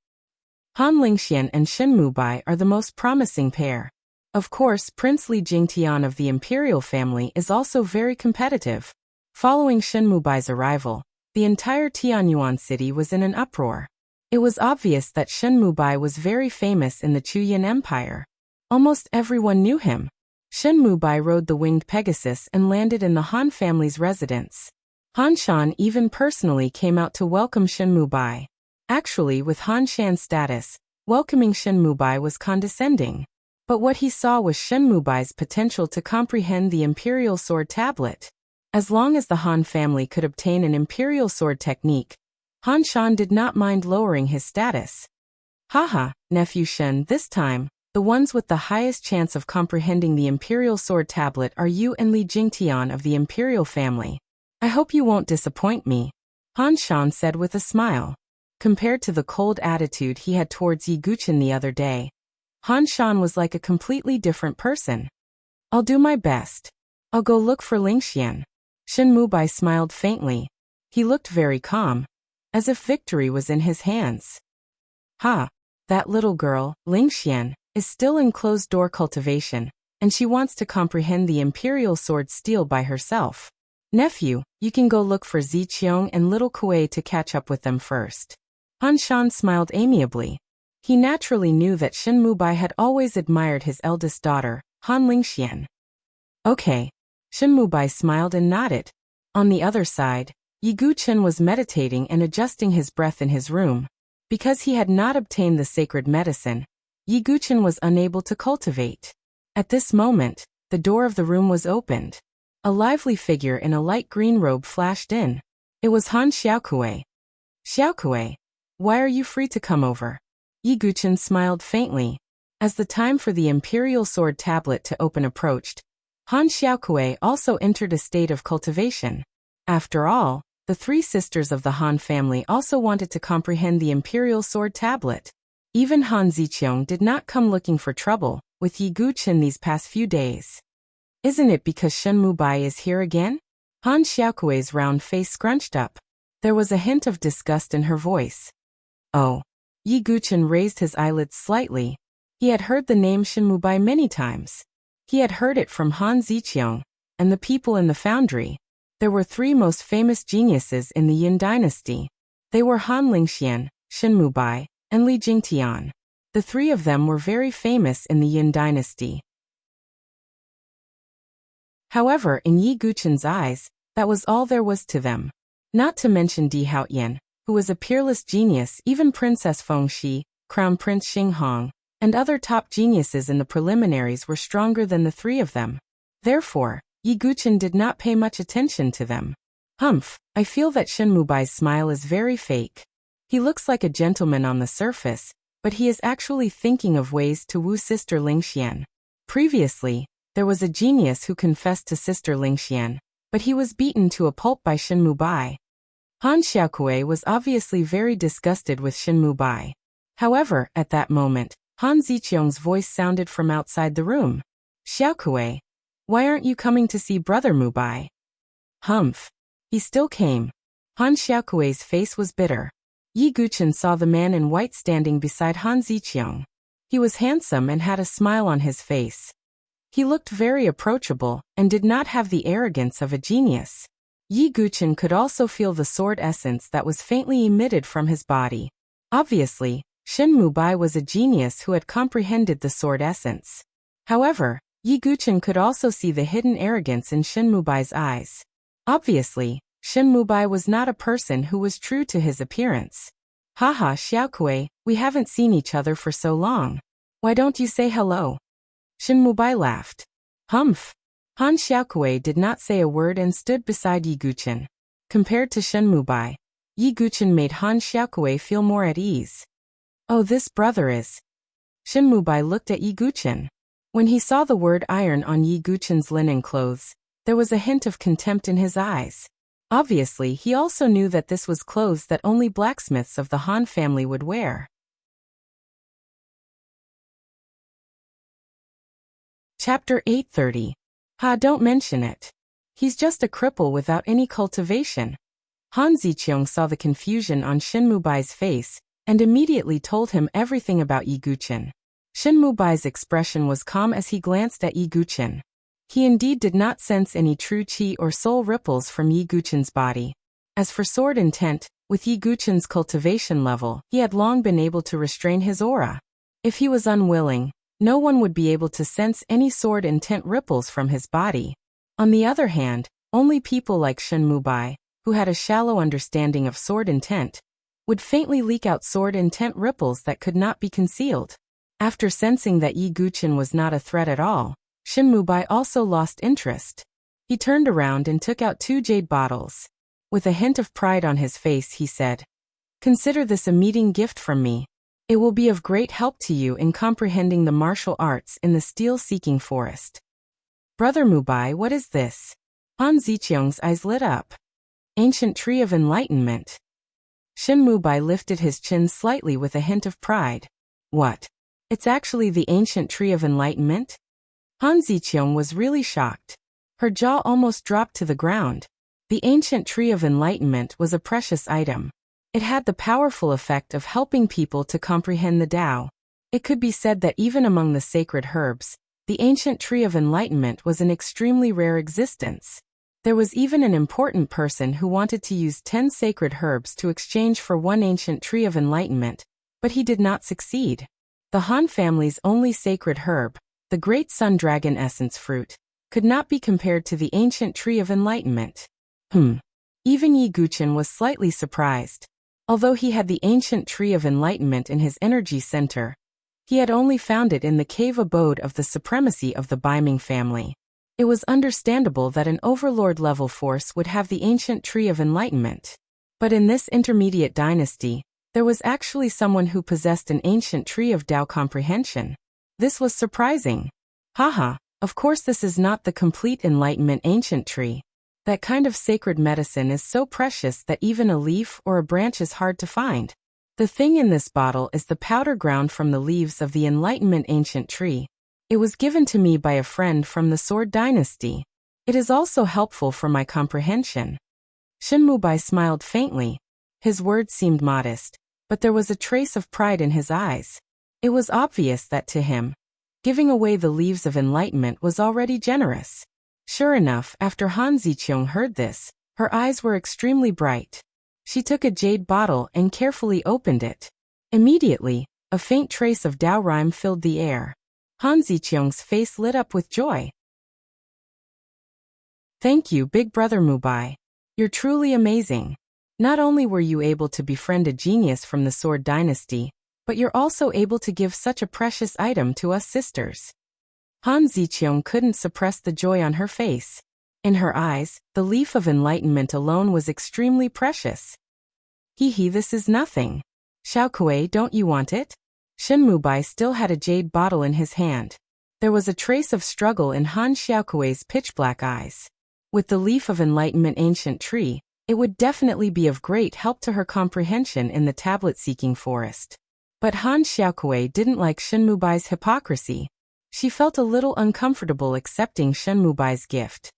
Han Lingxian and Shen Mubai are the most promising pair. Of course, Prince Li Jingtian of the Imperial family is also very competitive. Following Shen Mubai's arrival, the entire Tianyuan City was in an uproar. It was obvious that Shen Mubai was very famous in the Chuyin Empire. Almost everyone knew him. Shen Mubai rode the winged Pegasus and landed in the Han family's residence. Han Shan even personally came out to welcome Shen Mubai. Actually, with Han Shan's status, welcoming Shen Mubai was condescending. But what he saw was Shen Mubai's potential to comprehend the Imperial Sword Tablet. As long as the Han family could obtain an Imperial Sword technique, Han Shan did not mind lowering his status. Haha, nephew Shen, this time, the ones with the highest chance of comprehending the Imperial Sword Tablet are you and Li Jingtian of the Imperial family. I hope you won't disappoint me, Han Shan said with a smile. Compared to the cold attitude he had towards Yi Guqin the other day, Han Shan was like a completely different person. I'll do my best. I'll go look for Lingxian. Shin Mubai smiled faintly. He looked very calm, as if victory was in his hands. Ha! That little girl, Lingxian, is still in closed-door cultivation, and she wants to comprehend the imperial sword steel by herself. Nephew, you can go look for Ziqiang and little Kuei to catch up with them first. Han Shan smiled amiably. He naturally knew that Shin Mubai had always admired his eldest daughter, Han Lingxian. Okay. Shin Mubai smiled and nodded. On the other side, Yi Guqin was meditating and adjusting his breath in his room. Because he had not obtained the sacred medicine, Yi Guqin was unable to cultivate. At this moment, the door of the room was opened. A lively figure in a light green robe flashed in. It was Han Xiaokuei. Xiaokuei, why are you free to come over? Yi Guqin smiled faintly. As the time for the imperial sword tablet to open approached, Han Xiaokuei also entered a state of cultivation. After all, the three sisters of the Han family also wanted to comprehend the imperial sword tablet. Even Han Ziqiang did not come looking for trouble with Yi Guqin these past few days. Isn't it because Shin Mubai is here again? Han Xiaokuei's round face scrunched up. There was a hint of disgust in her voice. Oh. Yi Guqin raised his eyelids slightly. He had heard the name Shin Mubai many times. He had heard it from Han Ziqiang and the people in the foundry. There were three most famous geniuses in the Yin dynasty. They were Han Lingxian, Shin Mubai, and Li Jingtian. The three of them were very famous in the Yin dynasty. However, in Yi Guqin's eyes, that was all there was to them. Not to mention Di Haoyan, who was a peerless genius. Even Princess Fengxi, Crown Prince Xinghong, and other top geniuses in the preliminaries were stronger than the three of them. Therefore, Yi Guqin did not pay much attention to them. Humph, I feel that Shin Mubai's smile is very fake. He looks like a gentleman on the surface, but he is actually thinking of ways to woo Sister Lingxian. Previously, there was a genius who confessed to Sister Lingxian, but he was beaten to a pulp by Shin Mubai. Han Xiaokuei was obviously very disgusted with Shin Mubai. However, at that moment, Han Ziqiang's voice sounded from outside the room. Xiaokuei, why aren't you coming to see Brother Mubai? Humph. He still came. Han Xiaokuei's face was bitter. Yi Guqin saw the man in white standing beside Han Ziqiang. He was handsome and had a smile on his face. He looked very approachable and did not have the arrogance of a genius. Yi Guqin could also feel the sword essence that was faintly emitted from his body. Obviously, Shin Mubai was a genius who had comprehended the sword essence. However, Yi Guqin could also see the hidden arrogance in Shin Mubai's eyes. Obviously, Shin Mubai was not a person who was true to his appearance. Haha, Xiaokuei, we haven't seen each other for so long. Why don't you say hello? Shin Mubai laughed. Humph. Han Xiaokuei did not say a word and stood beside Yi Guqin. Compared to Shin Mubai, Yi Guqin made Han Xiaokuei feel more at ease. Oh, this brother is. Shin Mubai looked at Yi Guqin. When he saw the word iron on Yi Guqin's linen clothes, there was a hint of contempt in his eyes. Obviously, he also knew that this was clothes that only blacksmiths of the Han family would wear. Chapter 830. Ha, don't mention it. He's just a cripple without any cultivation. Han Ziqiang saw the confusion on Shin Mubai's face and immediately told him everything about Yi Guqin. Shin Mubai's expression was calm as he glanced at Yi Guqin. He indeed did not sense any true qi or soul ripples from Yi Guqin's body. As for sword intent, with Yi Guqin's cultivation level, he had long been able to restrain his aura. If he was unwilling, no one would be able to sense any sword intent ripples from his body. On the other hand, only people like Shin Mubai, who had a shallow understanding of sword intent, would faintly leak out sword intent ripples that could not be concealed. After sensing that Yi Guqin was not a threat at all, Shin Mubai also lost interest. He turned around and took out 2 jade bottles. With a hint of pride on his face, he said, "Consider this a meeting gift from me. It will be of great help to you in comprehending the martial arts in the steel-seeking forest." Brother Mubai, what is this? Han Ziqiang's eyes lit up. Ancient tree of enlightenment. Shin Mubai lifted his chin slightly with a hint of pride. What? It's actually the ancient tree of enlightenment? Han Ziqiang was really shocked. Her jaw almost dropped to the ground. The ancient tree of enlightenment was a precious item. It had the powerful effect of helping people to comprehend the Tao. It could be said that even among the sacred herbs, the ancient tree of enlightenment was an extremely rare existence. There was even an important person who wanted to use 10 sacred herbs to exchange for one ancient tree of enlightenment, but he did not succeed. The Han family's only sacred herb, the great sun dragon essence fruit, could not be compared to the ancient tree of enlightenment. Even Yi Guchen was slightly surprised. Although he had the ancient tree of enlightenment in his energy center, he had only found it in the cave abode of the supremacy of the Baiming family. It was understandable that an overlord-level force would have the ancient tree of enlightenment. But in this intermediate dynasty, there was actually someone who possessed an ancient tree of Tao comprehension. This was surprising. Haha, of course this is not the complete enlightenment ancient tree. That kind of sacred medicine is so precious that even a leaf or a branch is hard to find. The thing in this bottle is the powder ground from the leaves of the enlightenment ancient tree. It was given to me by a friend from the Sword Dynasty. It is also helpful for my comprehension. Shenmubai smiled faintly. His words seemed modest, but there was a trace of pride in his eyes. It was obvious that to him, giving away the leaves of enlightenment was already generous. Sure enough, after Han Ziqiang heard this, her eyes were extremely bright. She took a jade bottle and carefully opened it. Immediately, a faint trace of Tao rhyme filled the air. Han Ziqiang's face lit up with joy. Thank you, Big Brother Mubai. You're truly amazing. Not only were you able to befriend a genius from the Sword Dynasty, but you're also able to give such a precious item to us sisters. Han Ziqiang couldn't suppress the joy on her face. In her eyes, the leaf of enlightenment alone was extremely precious. Hee, this is nothing. Xiaokuei, don't you want it? Shenmubai still had a jade bottle in his hand. There was a trace of struggle in Han Xiaokuei's pitch-black eyes. With the leaf of enlightenment ancient tree, it would definitely be of great help to her comprehension in the tablet-seeking forest. But Han Xiaokuei didn't like Shenmubai's hypocrisy. She felt a little uncomfortable accepting Shenmubai's gift.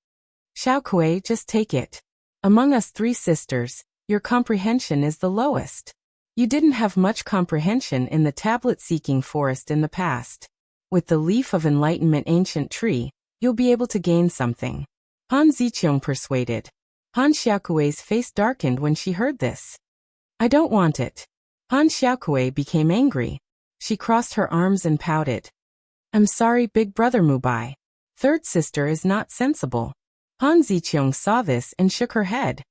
Xiaokuei, just take it. Among us three sisters, your comprehension is the lowest. You didn't have much comprehension in the tablet-seeking forest in the past. With the leaf of enlightenment ancient tree, you'll be able to gain something. Han Ziqiang persuaded. Han Xiaokuei's face darkened when she heard this. I don't want it. Han Xiaokuei became angry. She crossed her arms and pouted. I'm sorry, Big Brother Mubai. Third sister is not sensible. Han Ziqiang saw this and shook her head.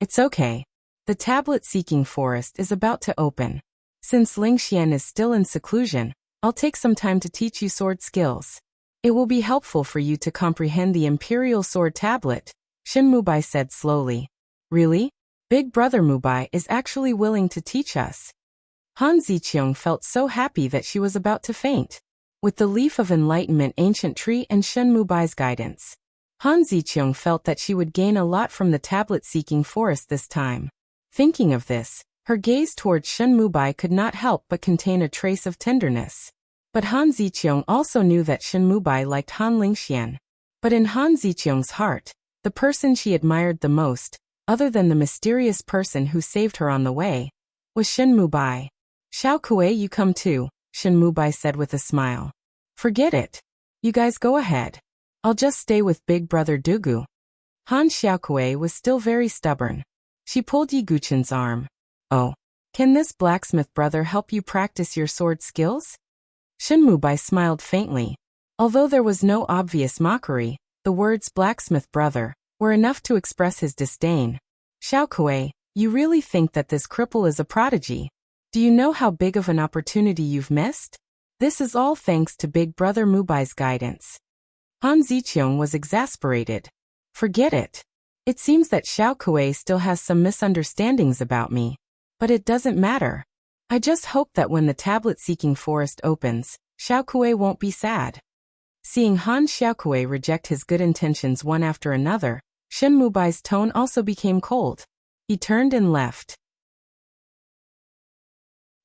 It's okay. The tablet-seeking forest is about to open. Since Lingxian is still in seclusion, I'll take some time to teach you sword skills. It will be helpful for you to comprehend the Imperial Sword Tablet, Shenmubai said slowly. Really? Big Brother Mubai is actually willing to teach us. Han Ziqiang felt so happy that she was about to faint. With the leaf of enlightenment ancient tree and Shenmubai's guidance, Han Ziqiang felt that she would gain a lot from the tablet-seeking forest this time. Thinking of this, her gaze towards Shenmubai could not help but contain a trace of tenderness. But Han Ziqiang also knew that Shenmubai liked Han Lingxian. But in Han Ziqiang's heart, the person she admired the most, other than the mysterious person who saved her on the way, was Shenmubai. Xiaokuei, you come too, Shenmubai said with a smile. Forget it. You guys go ahead. I'll just stay with Big Brother Dugu. Han Xiaokuei was still very stubborn. She pulled Yi Guchen's arm. Oh, can this blacksmith brother help you practice your sword skills? Shenmubai smiled faintly. Although there was no obvious mockery, the words blacksmith brother were enough to express his disdain. Xiaokuei, you really think that this cripple is a prodigy? Do you know how big of an opportunity you've missed? This is all thanks to Big Brother Mubai's guidance. Han Ziqiang was exasperated. Forget it. It seems that Xiaokuei still has some misunderstandings about me. But it doesn't matter. I just hope that when the tablet-seeking forest opens, Xiaokuei won't be sad. Seeing Han Xiaokuei reject his good intentions one after another, Shenmubai's tone also became cold. He turned and left.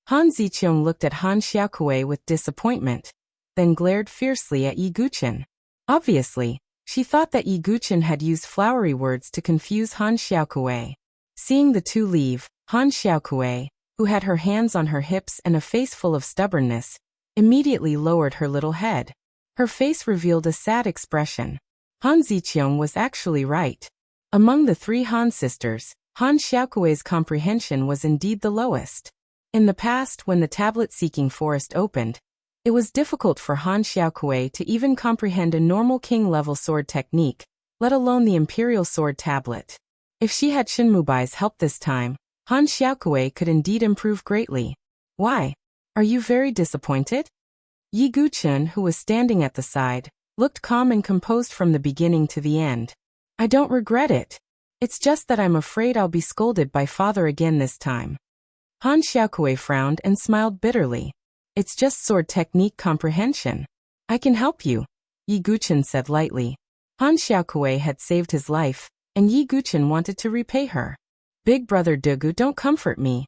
Han Ziqiang looked at Han Xiaokuei with disappointment, then glared fiercely at Yi Guchen. Obviously, She thought that Yi Guchen had used flowery words to confuse Han Xiaokuei. Seeing the two leave, Han Xiaokuei, who had her hands on her hips and a face full of stubbornness, immediately lowered her little head. Her face revealed a sad expression. Han Ziqiang was actually right. Among the three Han sisters, Han Xiaokuei's comprehension was indeed the lowest. In the past, when the tablet-seeking forest opened, it was difficult for Han Xiaokuei to even comprehend a normal king-level sword technique, let alone the imperial sword tablet. If she had Shinmubai's help this time, Han Xiaokuei could indeed improve greatly. Why? Are you very disappointed? Yi Guchen, who was standing at the side, looked calm and composed from the beginning to the end. I don't regret it. It's just that I'm afraid I'll be scolded by father again this time. Han Xiaokuei frowned and smiled bitterly. It's just sword technique comprehension. I can help you, Yi Guchen said lightly. Han Xiaokuei had saved his life, and Yi Guchen wanted to repay her. Big brother Dugu, don't comfort me.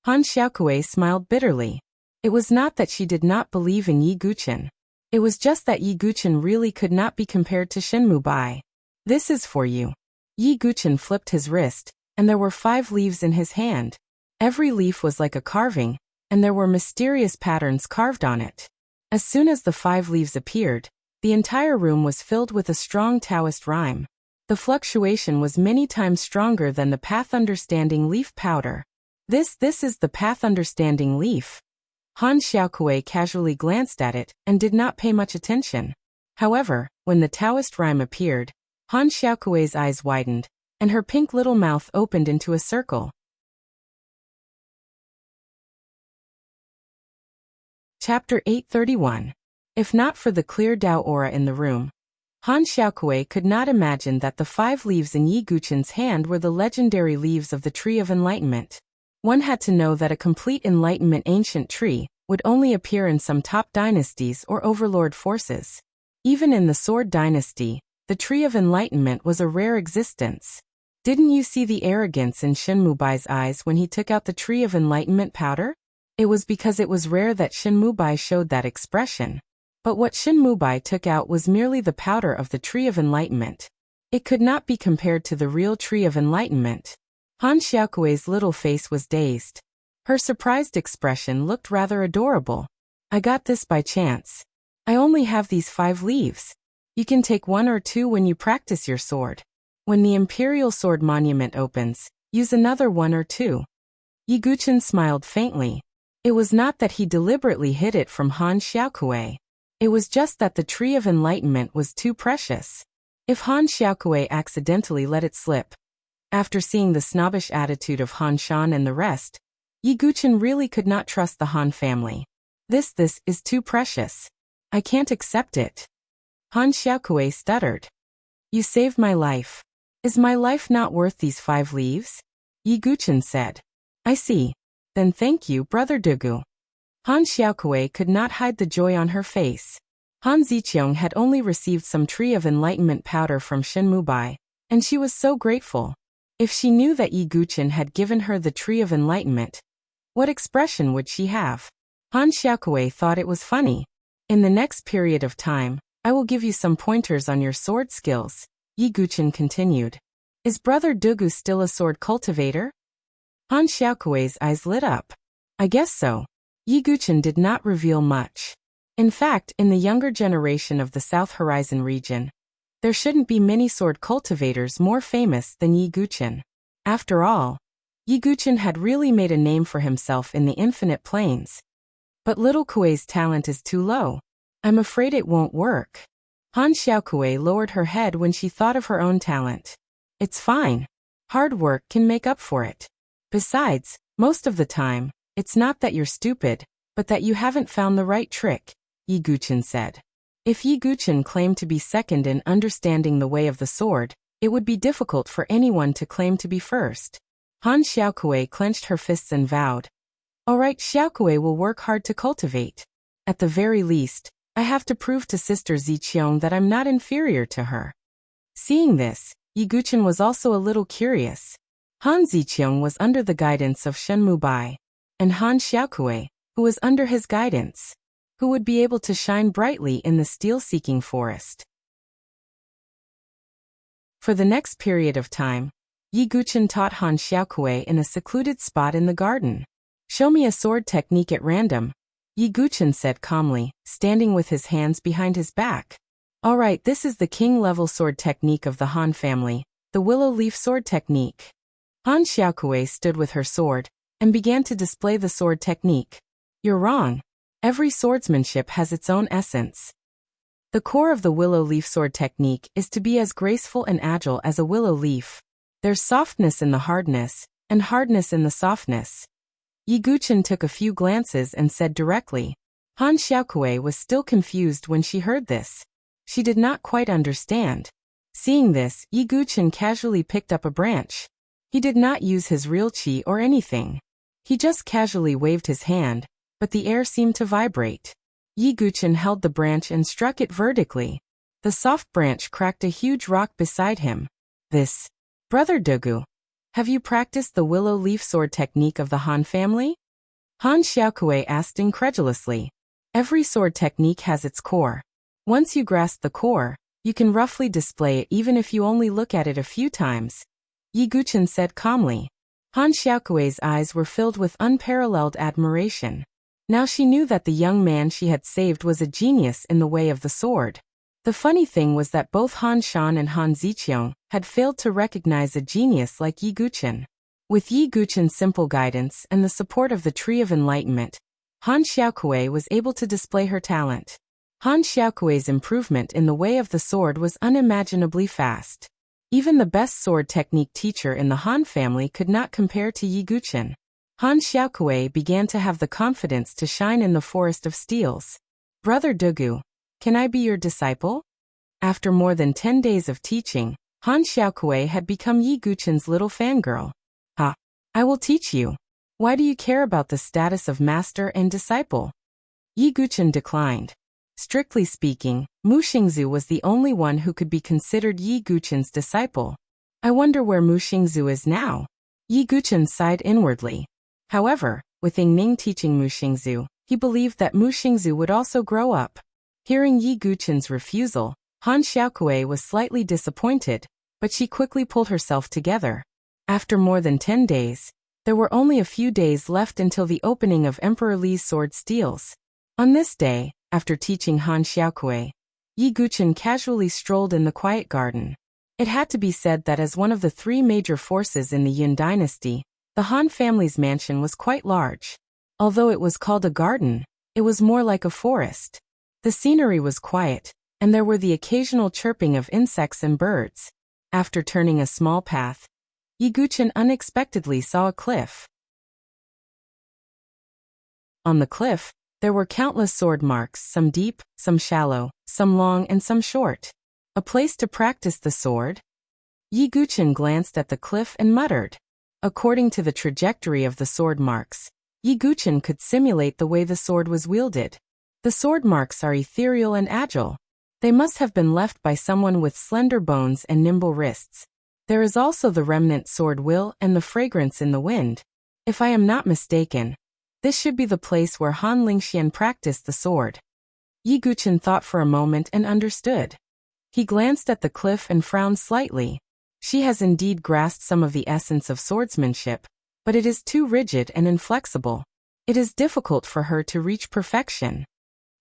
Han Xiaokuei smiled bitterly. It was not that she did not believe in Yi Guchen. It was just that Yi Guchen really could not be compared to Shinmubai. This is for you. Yi Guchen flipped his wrist, and there were 5 leaves in his hand. Every leaf was like a carving, and there were mysterious patterns carved on it. As soon as the 5 leaves appeared, the entire room was filled with a strong Taoist rhyme. The fluctuation was many times stronger than the Path Understanding leaf powder. This is the Path Understanding leaf. Han Xiaokuei casually glanced at it and did not pay much attention. However, when the Taoist rhyme appeared, Han Xiaokuei's eyes widened, and her pink little mouth opened into a circle. Chapter 831. If not for the clear Dao aura in the room, Han Xiaokuei could not imagine that the 5 leaves in Yi Guchen's hand were the legendary leaves of the Tree of Enlightenment. One had to know that a complete Enlightenment ancient tree would only appear in some top dynasties or overlord forces. Even in the Sword Dynasty, the Tree of Enlightenment was a rare existence. Didn't you see the arrogance in Shinmubai's eyes when he took out the Tree of Enlightenment powder? It was because it was rare that Shinmubai showed that expression. But what Shinmubai took out was merely the powder of the Tree of Enlightenment. It could not be compared to the real Tree of Enlightenment. Han Xiaokuei's little face was dazed. Her surprised expression looked rather adorable. I got this by chance. I only have these 5 leaves. You can take 1 or 2 when you practice your sword. When the Imperial Sword Monument opens, use another 1 or 2. Yi Guchen smiled faintly. It was not that he deliberately hid it from Han Xiaokuei. It was just that the Tree of Enlightenment was too precious. If Han Xiaokuei accidentally let it slip. After seeing the snobbish attitude of Han Shan and the rest, Yi Guchen really could not trust the Han family. This is too precious. I can't accept it. Han Xiaokuei stuttered. You saved my life. Is my life not worth these 5 leaves? Yi Guchen said. I see. Then thank you, brother Dugu. Han Xiaokuei could not hide the joy on her face. Han Ziqiang had only received some Tree of Enlightenment powder from Shinmubai, and she was so grateful. If she knew that Yi Guchen had given her the Tree of Enlightenment, what expression would she have? Han Xiaokuei thought it was funny. In the next period of time, I will give you some pointers on your sword skills, Yi Guchen continued. Is brother Dugu still a sword cultivator? Han Xiaokuei's eyes lit up. I guess so. Yi Guchen did not reveal much. In fact, in the younger generation of the South Horizon region, there shouldn't be many sword cultivators more famous than Yi Guchen. After all, Yi Guchen had really made a name for himself in the Infinite Plains. But little Kuei's talent is too low. I'm afraid it won't work. Han Xiaokuei lowered her head when she thought of her own talent. It's fine. Hard work can make up for it. Besides, most of the time, it's not that you're stupid, but that you haven't found the right trick, Yi Guchen said. If Yi Guchen claimed to be second in understanding the way of the sword, it would be difficult for anyone to claim to be first. Han Xiaokuei clenched her fists and vowed. All right, Xiaokuei will work hard to cultivate. At the very least, I have to prove to Sister Ziqiang that I'm not inferior to her. Seeing this, Yi Guchen was also a little curious. Han Ziqiang was under the guidance of Shenmubai, and Han Xiaokuei, who was under his guidance, who would be able to shine brightly in the steel-seeking forest. For the next period of time, Yi Guchen taught Han Xiaokui in a secluded spot in the garden. Show me a sword technique at random, Yi Guchen said calmly, standing with his hands behind his back. All right, this is the king-level sword technique of the Han family, the willow leaf sword technique. Han Xiaokui stood with her sword and began to display the sword technique. You're wrong. Every swordsmanship has its own essence. The core of the willow leaf sword technique is to be as graceful and agile as a willow leaf. There's softness in the hardness, and hardness in the softness. Yi Guchen took a few glances and said directly. Han Xiaokui was still confused when she heard this. She did not quite understand. Seeing this, Yi Guchen casually picked up a branch. He did not use his real qi or anything. He just casually waved his hand, but the air seemed to vibrate. Yi Guchen held the branch and struck it vertically. The soft branch cracked a huge rock beside him. This, Brother Dugu, have you practiced the willow leaf sword technique of the Han family? Han Xiaokui asked incredulously. Every sword technique has its core. Once you grasp the core, you can roughly display it even if you only look at it a few times, Yi Guchen said calmly. Han Xiaokui's eyes were filled with unparalleled admiration. Now she knew that the young man she had saved was a genius in the way of the sword. The funny thing was that both Han Shan and Han Ziqiang had failed to recognize a genius like Yi Guchen. With Yi Guchen's simple guidance and the support of the Tree of Enlightenment, Han Xiaokui was able to display her talent. Han Xiaokui's improvement in the way of the sword was unimaginably fast. Even the best sword technique teacher in the Han family could not compare to Yi Guchen. Han Xiaokui began to have the confidence to shine in the forest of steels. Brother Dugu, can I be your disciple? After more than 10 days of teaching, Han Xiaokui had become Yi Guchen's little fangirl. Ha! I will teach you. Why do you care about the status of master and disciple? Yi Guchen declined. Strictly speaking, Mu Xingzu was the only one who could be considered Yi Guchen's disciple. I wonder where Mu Xingzu is now. Yi Guchen sighed inwardly. However, with Ying Ning teaching Mu Xingzu, he believed that Mu Xingzu would also grow up. Hearing Yi Guchen's refusal, Han Xiaokui was slightly disappointed, but she quickly pulled herself together. After more than 10 days, there were only a few days left until the opening of Emperor Li's sword steels. On this day, after teaching Han Xiaokui, Yi Guchen casually strolled in the quiet garden. It had to be said that as one of the three major forces in the Yun dynasty, the Han family's mansion was quite large. Although it was called a garden, it was more like a forest. The scenery was quiet, and there were the occasional chirping of insects and birds. After turning a small path, Yi Guchen unexpectedly saw a cliff. On the cliff, there were countless sword marks, some deep, some shallow, some long and some short. A place to practice the sword? Yi Guchen glanced at the cliff and muttered. According to the trajectory of the sword marks, Yi Guchen could simulate the way the sword was wielded. The sword marks are ethereal and agile. They must have been left by someone with slender bones and nimble wrists. There is also the remnant sword will and the fragrance in the wind. If I am not mistaken, this should be the place where Han Lingxian practiced the sword. Yi Guchen thought for a moment and understood. He glanced at the cliff and frowned slightly. She has indeed grasped some of the essence of swordsmanship, but it is too rigid and inflexible. It is difficult for her to reach perfection.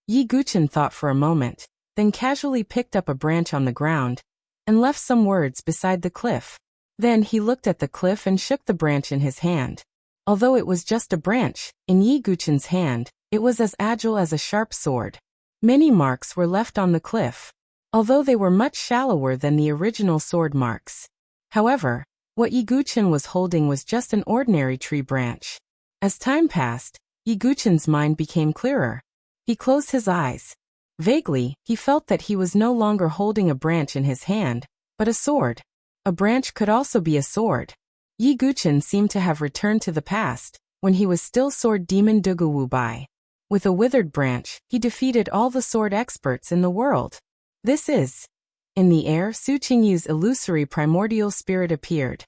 Yi Guchen thought for a moment, then casually picked up a branch on the ground and left some words beside the cliff. Then he looked at the cliff and shook the branch in his hand. Although it was just a branch, in Yi Guchen's hand, it was as agile as a sharp sword. Many marks were left on the cliff, although they were much shallower than the original sword marks. However, what Yi Guchen was holding was just an ordinary tree branch. As time passed, Yi Guchen's mind became clearer. He closed his eyes. Vaguely, he felt that he was no longer holding a branch in his hand, but a sword. A branch could also be a sword. Yi Guchen seemed to have returned to the past, when he was still sword demon Dugu Wu Bai. With a withered branch, he defeated all the sword experts in the world. This is. In the air, Su Qingyu's illusory primordial spirit appeared.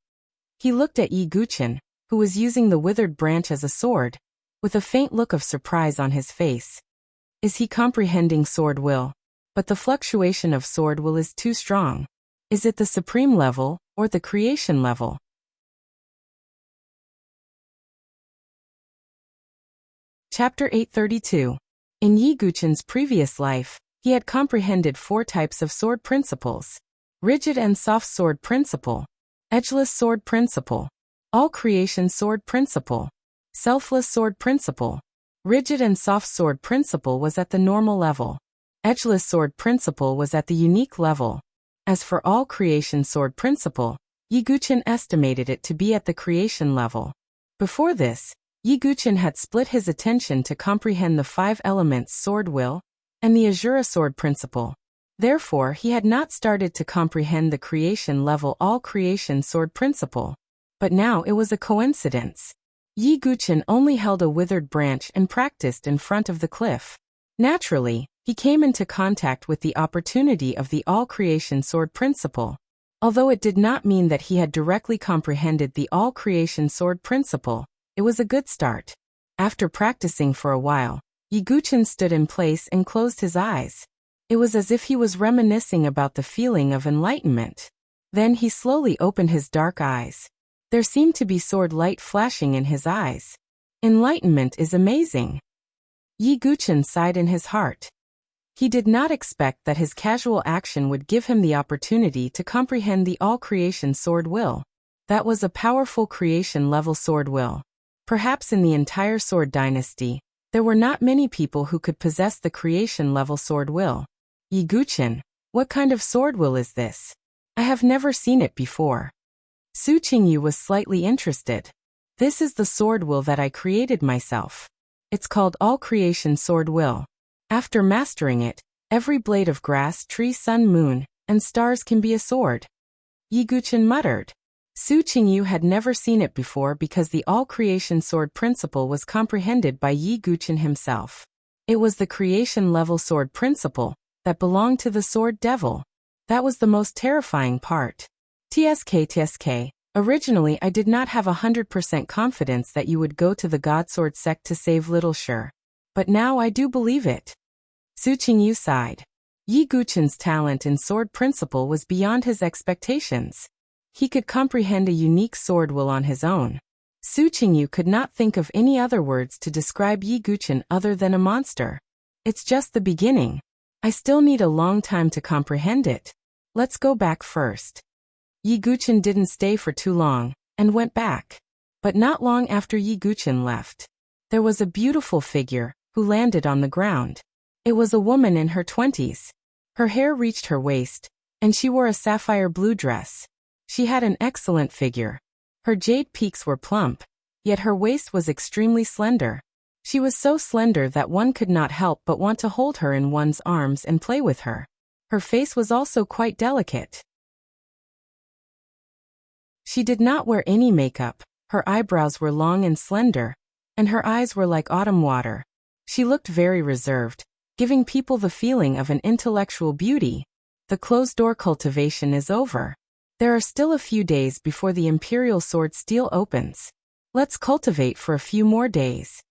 He looked at Yi Guchen, who was using the withered branch as a sword, with a faint look of surprise on his face. Is he comprehending sword will? But the fluctuation of sword will is too strong. Is it the supreme level, or the creation level? Chapter 832. In Yi Guqian's previous life, he had comprehended 4 types of sword principles. Rigid and soft sword principle, edgeless sword principle, all creation sword principle, selfless sword principle. Rigid and soft sword principle was at the normal level. Edgeless sword principle was at the unique level. As for all creation sword principle, Yi Guqian estimated it to be at the creation level. Before this, Yi Guqian had split his attention to comprehend the 5 elements sword will, and the Azura sword principle. Therefore, he had not started to comprehend the creation level all creation sword principle. But now it was a coincidence. Yi Guqian only held a withered branch and practiced in front of the cliff. Naturally, he came into contact with the opportunity of the all creation sword principle. Although it did not mean that he had directly comprehended the all creation sword principle, it was a good start. After practicing for a while, Yi Guqian stood in place and closed his eyes. It was as if he was reminiscing about the feeling of enlightenment. Then he slowly opened his dark eyes. There seemed to be sword light flashing in his eyes. Enlightenment is amazing. Yi Guqian sighed in his heart. He did not expect that his casual action would give him the opportunity to comprehend the all-creation sword will. That was a powerful creation-level sword will. Perhaps in the entire sword dynasty, there were not many people who could possess the creation-level sword will. Yi Guqian, what kind of sword will is this? I have never seen it before. Su Qingyu was slightly interested. This is the sword will that I created myself. It's called All Creation Sword Will. After mastering it, every blade of grass, tree, sun, moon, and stars can be a sword. Yi Guqian muttered. Su Qingyu had never seen it before because the All Creation Sword principle was comprehended by Yi Guqian himself. It was the creation-level sword principle that belonged to the sword devil. That was the most terrifying part. TSK. Originally I did not have 100% confidence that you would go to the Godsword sect to save Little Sure. But now I do believe it. Su Qingyu sighed. Yi Guqian's talent in sword principle was beyond his expectations. He could comprehend a unique sword will on his own. Su Qingyu could not think of any other words to describe Yi Guqian other than a monster. It's just the beginning. I still need a long time to comprehend it. Let's go back first. Yi Guqian didn't stay for too long, and went back. But not long after Yi Guqian left, there was a beautiful figure, who landed on the ground. It was a woman in her 20s. Her hair reached her waist, and she wore a sapphire blue dress. She had an excellent figure. Her jade peaks were plump, yet her waist was extremely slender. She was so slender that one could not help but want to hold her in one's arms and play with her. Her face was also quite delicate. She did not wear any makeup, her eyebrows were long and slender, and her eyes were like autumn water. She looked very reserved, giving people the feeling of an intellectual beauty. The closed-door cultivation is over. There are still a few days before the Imperial Sword Steel opens. Let's cultivate for a few more days.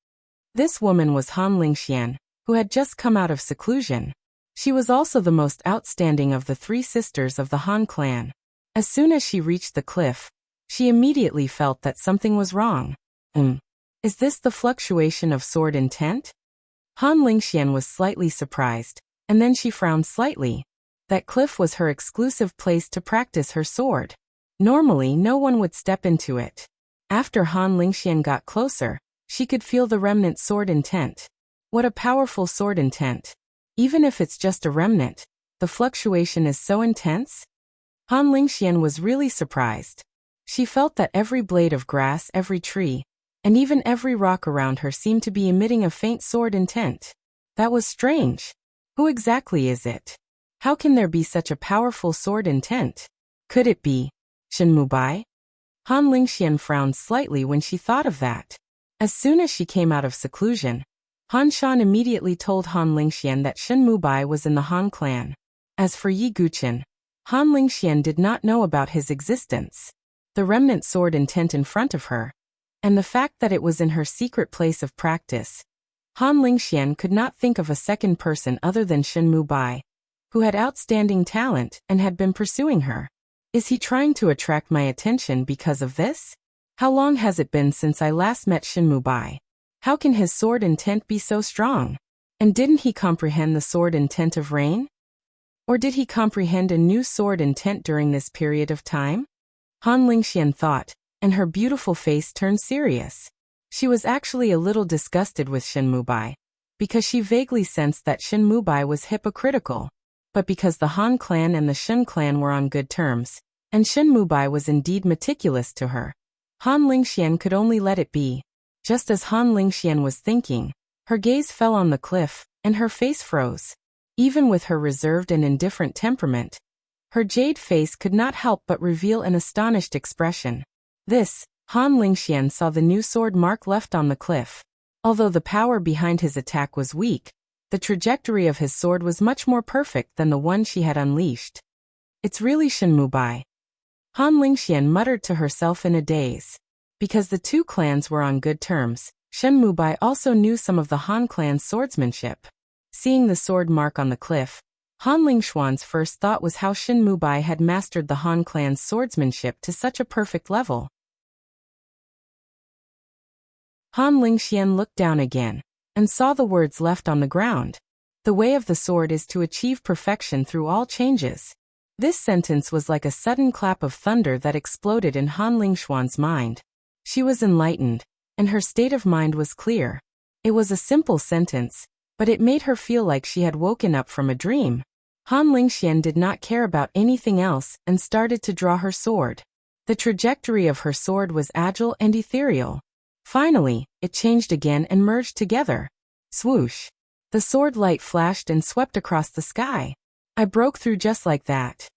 This woman was Han Lingxian, who had just come out of seclusion. She was also the most outstanding of the 3 sisters of the Han clan. As soon as she reached the cliff, she immediately felt that something was wrong. Is this the fluctuation of sword intent? Han Lingxian was slightly surprised, and then she frowned slightly. That cliff was her exclusive place to practice her sword. Normally no one would step into it. After Han Lingxian got closer, she could feel the remnant sword intent. What a powerful sword intent. Even if it's just a remnant, the fluctuation is so intense. Han Lingxian was really surprised. She felt that every blade of grass, every tree, and even every rock around her seemed to be emitting a faint sword intent. That was strange. Who exactly is it? How can there be such a powerful sword intent? Could it be Shenmu Bai? Han Lingxian frowned slightly when she thought of that. As soon as she came out of seclusion, Han Shan immediately told Han Lingxian that Shenmu Bai was in the Han clan. As for Yi Guqian, Han Lingxian did not know about his existence. The remnant sword intent in front of her, and the fact that it was in her secret place of practice. Han Lingxian could not think of a second person other than Shenmu Bai, who had outstanding talent and had been pursuing her. Is he trying to attract my attention because of this? How long has it been since I last met Shinmubai? How can his sword intent be so strong? And didn't he comprehend the sword intent of rain? Or did he comprehend a new sword intent during this period of time? Han Lingxian thought, and her beautiful face turned serious. She was actually a little disgusted with Shinmubai, because she vaguely sensed that Shinmubai was hypocritical. But because the Han clan and the Shen clan were on good terms, and Shinmubai was indeed meticulous to her, Han Lingxian could only let it be. Just as Han Lingxian was thinking, her gaze fell on the cliff, and her face froze. Even with her reserved and indifferent temperament, her jade face could not help but reveal an astonished expression. Han Lingxian saw the new sword mark left on the cliff. Although the power behind his attack was weak, the trajectory of his sword was much more perfect than the one she had unleashed. It's really Shinmubai. Han Lingxian muttered to herself in a daze. Because the two clans were on good terms, Shinmubai also knew some of the Han clan's swordsmanship. Seeing the sword mark on the cliff, Han Lingxuan's first thought was how Shinmubai had mastered the Han clan's swordsmanship to such a perfect level. Han Lingxian looked down again, and saw the words left on the ground. The way of the sword is to achieve perfection through all changes. This sentence was like a sudden clap of thunder that exploded in Han Lingxuan's mind. She was enlightened, and her state of mind was clear. It was a simple sentence, but it made her feel like she had woken up from a dream. Han Lingxian did not care about anything else and started to draw her sword. The trajectory of her sword was agile and ethereal. Finally, it changed again and merged together. Swoosh! The sword light flashed and swept across the sky. I broke through just like that.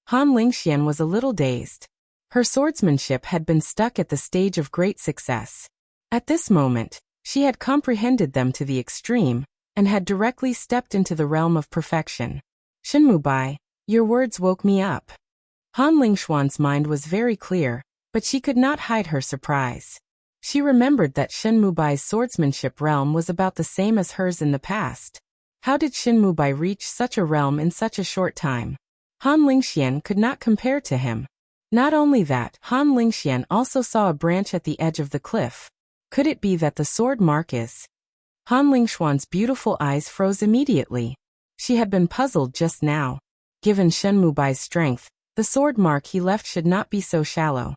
Han Lingxian was a little dazed. Her swordsmanship had been stuck at the stage of great success. At this moment, she had comprehended them to the extreme, and had directly stepped into the realm of perfection. Shinmubai, your words woke me up. Han Lingxuan's mind was very clear, but she could not hide her surprise. She remembered that Shinmubai's swordsmanship realm was about the same as hers in the past. How did Shinmubai reach such a realm in such a short time? Han Lingxian could not compare to him. Not only that, Han Lingxian also saw a branch at the edge of the cliff. Could it be that the sword mark is? Han Lingxuan's beautiful eyes froze immediately. She had been puzzled just now. Given Shinmubai's strength, the sword mark he left should not be so shallow.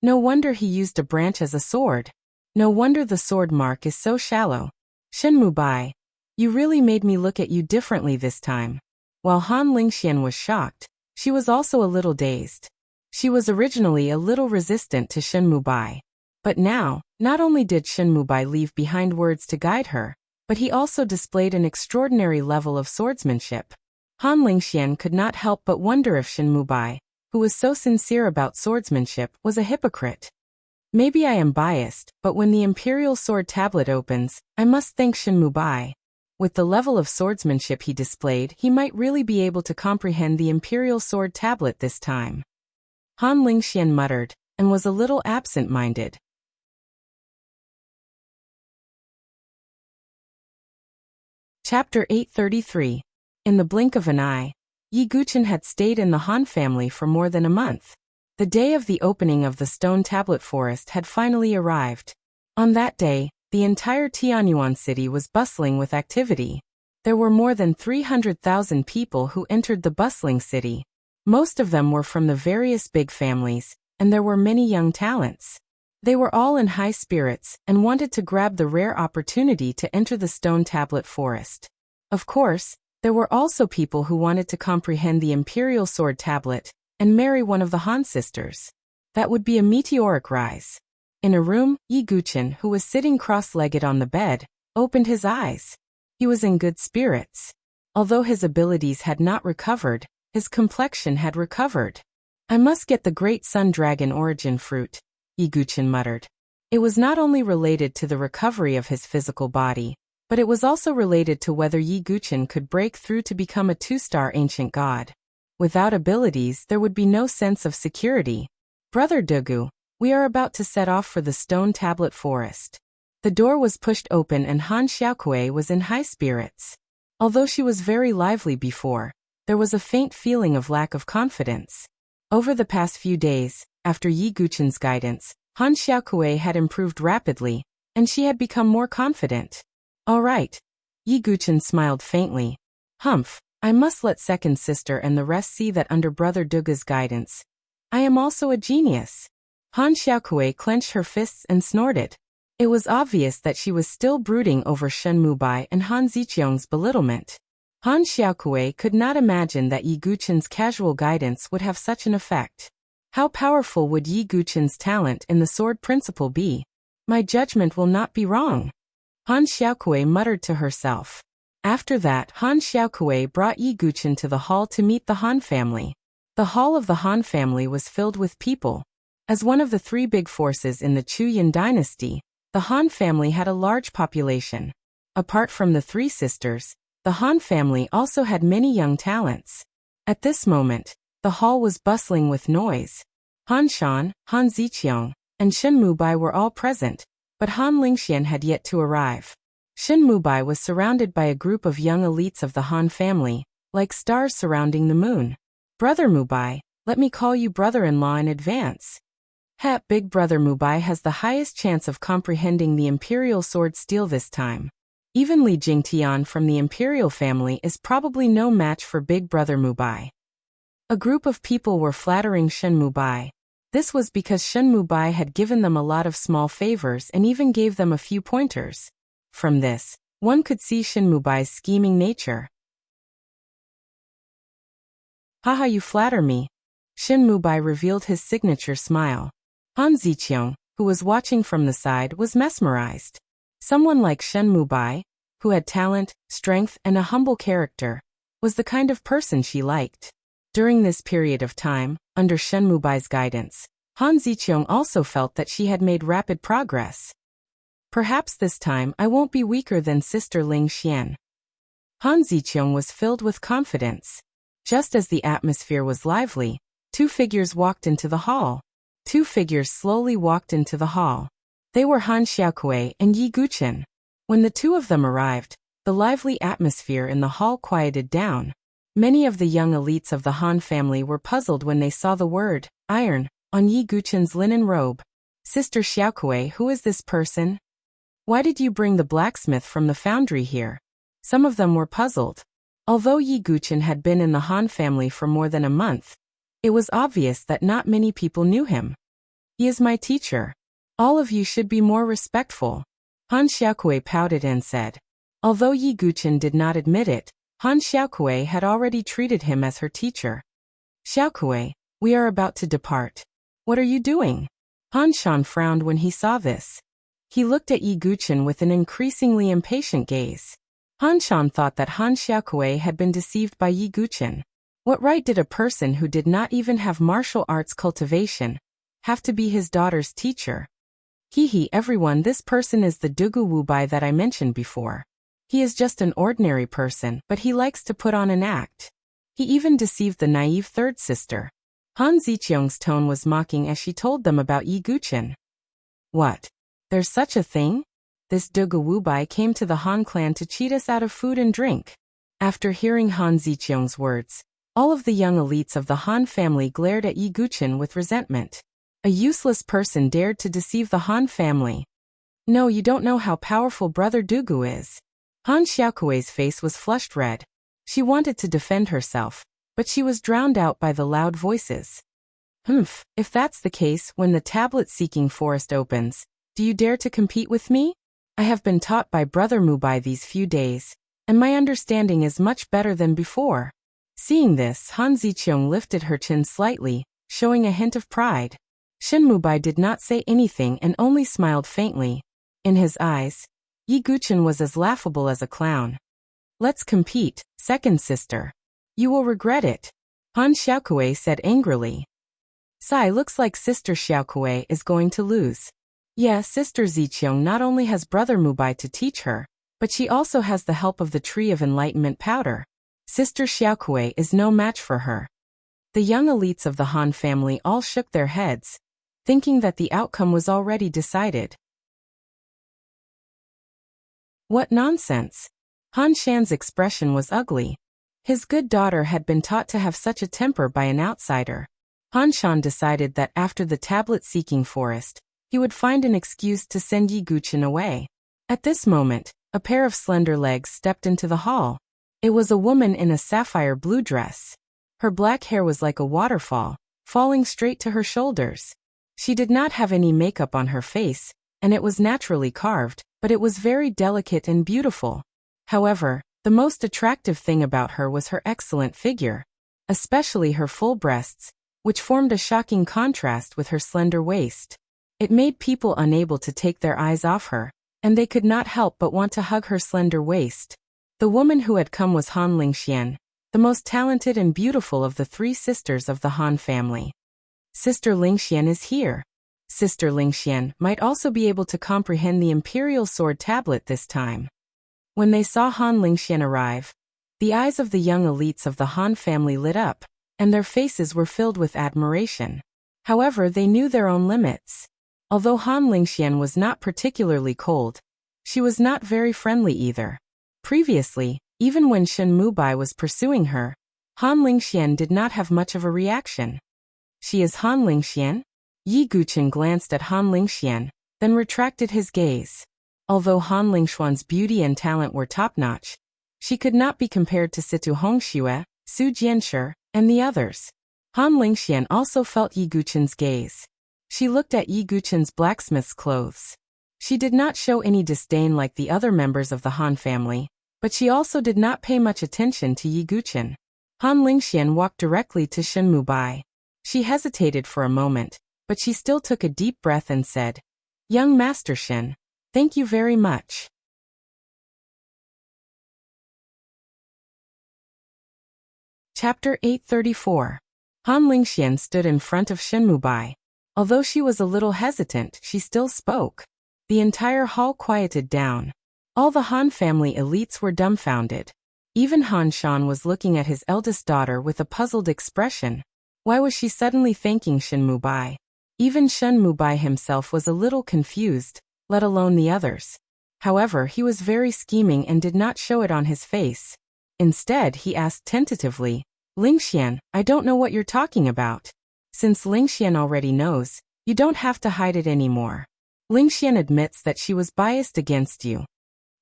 No wonder he used a branch as a sword. No wonder the sword mark is so shallow. Shinmubai, you really made me look at you differently this time. While Han Lingxian was shocked, she was also a little dazed. She was originally a little resistant to Shinmubai. But now, not only did Shinmubai leave behind words to guide her, but he also displayed an extraordinary level of swordsmanship. Han Lingxian could not help but wonder if Shinmubai, who was so sincere about swordsmanship, was a hypocrite. Maybe I am biased, but when the Imperial Sword Tablet opens, I must thank Shinmubai. With the level of swordsmanship he displayed, he might really be able to comprehend the Imperial Sword Tablet this time. Han Lingxian muttered, and was a little absent-minded. Chapter 833. In the blink of an eye, Yi Guqin had stayed in the Han family for more than a month. The day of the opening of the stone tablet forest had finally arrived. On that day, the entire Tianyuan city was bustling with activity. There were more than 300,000 people who entered the bustling city. Most of them were from the various big families, and there were many young talents. They were all in high spirits and wanted to grab the rare opportunity to enter the stone tablet forest. Of course, there were also people who wanted to comprehend the Imperial Sword Tablet and marry one of the Han sisters. That would be a meteoric rise. In a room, Yi Guqin, who was sitting cross-legged on the bed, opened his eyes. He was in good spirits. Although his abilities had not recovered, his complexion had recovered. I must get the Great Sun Dragon origin fruit, Yi Guqin muttered. It was not only related to the recovery of his physical body, but it was also related to whether Yi Guqin could break through to become a two-star ancient god. Without abilities, there would be no sense of security. Brother Dugu, we are about to set off for the stone tablet forest. The door was pushed open and Han Xiaokui was in high spirits. Although she was very lively before, there was a faint feeling of lack of confidence. Over the past few days, after Yi Guchen's guidance, Han Xiaokui had improved rapidly, and she had become more confident. All right. Yi Guchen smiled faintly. Humph, I must let second sister and the rest see that under Brother Duga's guidance, I am also a genius. Han Xiaokui clenched her fists and snorted. It was obvious that she was still brooding over Shen Mubai and Han Ziqiang's belittlement. Han Xiaokui could not imagine that Yi Guchen's casual guidance would have such an effect. How powerful would Yi Guchen's talent in the sword principle be? My judgment will not be wrong. Han Xiaokui muttered to herself. After that, Han Xiaokui brought Yi Guchen to the hall to meet the Han family. The hall of the Han family was filled with people. As one of the three big forces in the Chuyan dynasty, the Han family had a large population. Apart from the three sisters, the Han family also had many young talents. At this moment, the hall was bustling with noise. Han Shan, Han Ziqiang, and Shen Mubai were all present, but Han Lingxian had yet to arrive. Shen Mubai was surrounded by a group of young elites of the Han family, like stars surrounding the moon. Brother Mubai, let me call you brother-in-law in advance. Big brother Mubai has the highest chance of comprehending the imperial sword steel this time. Even Li Jingtian from the imperial family is probably no match for big brother Mubai. A group of people were flattering Shen Mubai. This was because Shen Mubai had given them a lot of small favors and even gave them a few pointers. From this, one could see Shen Mubai's scheming nature. Haha, you flatter me. Shen Mubai revealed his signature smile. Han Ziqiang, who was watching from the side, was mesmerized. Someone like Shen Mubai, who had talent, strength, and a humble character, was the kind of person she liked. During this period of time, under Shen Mubai's guidance, Han Ziqiang also felt that she had made rapid progress. Perhaps this time I won't be weaker than Sister Ling Xian. Han Ziqiang was filled with confidence. Just as the atmosphere was lively, two figures walked into the hall. Two figures slowly walked into the hall. They were Han Xiaokui and Yi Guchen. When the two of them arrived, the lively atmosphere in the hall quieted down. Many of the young elites of the Han family were puzzled when they saw the word, iron, on Yi Guchen's linen robe. Sister Xiaokui, who is this person? Why did you bring the blacksmith from the foundry here? Some of them were puzzled. Although Yi Guchen had been in the Han family for more than a month, it was obvious that not many people knew him. He is my teacher. All of you should be more respectful. Han Xiaokui pouted and said. Although Yi Guchen did not admit it, Han Xiaokui had already treated him as her teacher. Xiaokui, we are about to depart. What are you doing? Han Shan frowned when he saw this. He looked at Yi Guchen with an increasingly impatient gaze. Han Shan thought that Han Xiaokui had been deceived by Yi Guchen. What right did a person who did not even have martial arts cultivation have to be his daughter's teacher? Everyone, this person is the Dugu Wubai that I mentioned before. He is just an ordinary person, but he likes to put on an act. He even deceived the naive third sister. Han Ziqiang's tone was mocking as she told them about Yi Guchen. What? There's such a thing? This Dugu Wubai came to the Han clan to cheat us out of food and drink. After hearing Han Ziqiang's words, all of the young elites of the Han family glared at Yi Guchen with resentment. A useless person dared to deceive the Han family. No, you don't know how powerful Brother Dugu is. Han Xiaokui's face was flushed red. She wanted to defend herself, but she was drowned out by the loud voices. If that's the case, when the tablet-seeking forest opens, do you dare to compete with me? I have been taught by Brother Mubai these few days, and my understanding is much better than before. Seeing this, Han Ziqiang lifted her chin slightly, showing a hint of pride. Shen Mubai did not say anything and only smiled faintly. In his eyes, Yi Guchen was as laughable as a clown. Let's compete, second sister. You will regret it. Han Xiaokui said angrily. Sai, looks like Sister Xiaokui is going to lose. Yeah, Sister Ziqiang not only has Brother Mubai to teach her, but she also has the help of the Tree of Enlightenment powder. Sister Xiaokui is no match for her. The young elites of the Han family all shook their heads, thinking that the outcome was already decided. What nonsense! Han Shan's expression was ugly. His good daughter had been taught to have such a temper by an outsider. Han Shan decided that after the tablet-seeking forest, he would find an excuse to send Yi Guqin away. At this moment, a pair of slender legs stepped into the hall. It was a woman in a sapphire blue dress. Her black hair was like a waterfall, falling straight to her shoulders. She did not have any makeup on her face, and it was naturally carved, but it was very delicate and beautiful. However, the most attractive thing about her was her excellent figure, especially her full breasts, which formed a shocking contrast with her slender waist. It made people unable to take their eyes off her, and they could not help but want to hug her slender waist. The woman who had come was Han Lingxian, the most talented and beautiful of the three sisters of the Han family. Sister Lingxian is here. Sister Lingxian might also be able to comprehend the imperial sword tablet this time. When they saw Han Lingxian arrive, the eyes of the young elites of the Han family lit up, and their faces were filled with admiration. However, they knew their own limits. Although Han Lingxian was not particularly cold, she was not very friendly either. Previously, even when Shen Mubai was pursuing her, Han Lingxian did not have much of a reaction. She is Han Lingxian? Yi Guqin glanced at Han Lingxian, then retracted his gaze. Although Han Lingxuan's beauty and talent were top-notch, she could not be compared to Situ Hongxue, Su Jianshi, and the others. Han Lingxian also felt Yi Guqin's gaze. She looked at Yi Guqin's blacksmith's clothes. She did not show any disdain like the other members of the Han family, but she also did not pay much attention to Yi Guqin. Han Lingxian walked directly to Shen Mubai. She hesitated for a moment, but she still took a deep breath and said, "Young Master Shen, thank you very much." Chapter 834. Han Lingxian stood in front of Shen Mubai. Although she was a little hesitant, she still spoke. The entire hall quieted down. All the Han family elites were dumbfounded. Even Han Shan was looking at his eldest daughter with a puzzled expression. Why was she suddenly thanking Shen Mubai? Even Shen Mubai himself was a little confused, let alone the others. However, he was very scheming and did not show it on his face. Instead, he asked tentatively, "Lingxian, I don't know what you're talking about." Since Lingxian already knows, you don't have to hide it anymore. Lingxian admits that she was biased against you.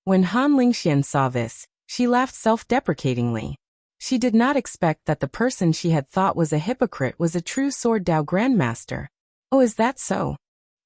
When Han Lingxian saw this, she laughed self-deprecatingly. She did not expect that the person she had thought was a hypocrite was a true Sword Dao Grandmaster. Oh, is that so?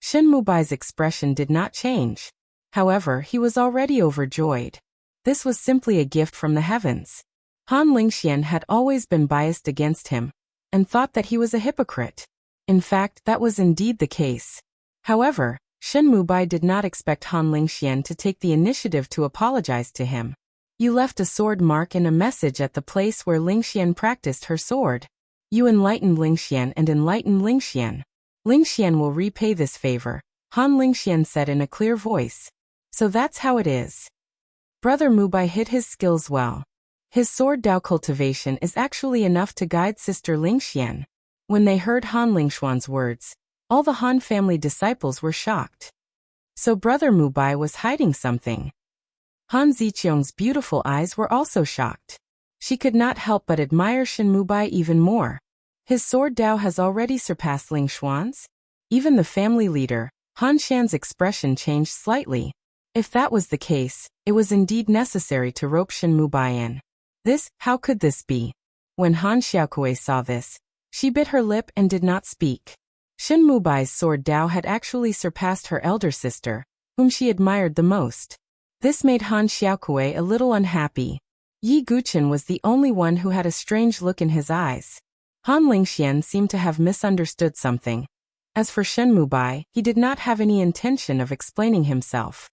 Shen Mubai's expression did not change. However, he was already overjoyed. This was simply a gift from the heavens. Han Lingxian had always been biased against him, and thought that he was a hypocrite. In fact, that was indeed the case. However, Shen Mubai did not expect Han Lingxian to take the initiative to apologize to him. You left a sword mark and a message at the place where Lingxian practiced her sword. You enlightened Lingxian and enlightened Lingxian. Lingxian will repay this favor, Han Lingxian said in a clear voice. So that's how it is. Brother Mubai hid his skills well. His sword Dao cultivation is actually enough to guide Sister Lingxian. When they heard Han Lingxuan's words, all the Han family disciples were shocked. So Brother Mubai was hiding something. Han Ziqiong's beautiful eyes were also shocked. She could not help but admire Shen Mubai even more. His sword Dao has already surpassed Lingxuan's? Even the family leader, Han Shan's expression changed slightly. If that was the case, it was indeed necessary to rope Shen Mubai in. How could this be? When Han Xiaokui saw this, she bit her lip and did not speak. Shen Mubai's sword Dao had actually surpassed her elder sister, whom she admired the most. This made Han Xiaokui a little unhappy. Yi Guqin was the only one who had a strange look in his eyes. Han Lingxian seemed to have misunderstood something. As for Shen Mubai, he did not have any intention of explaining himself.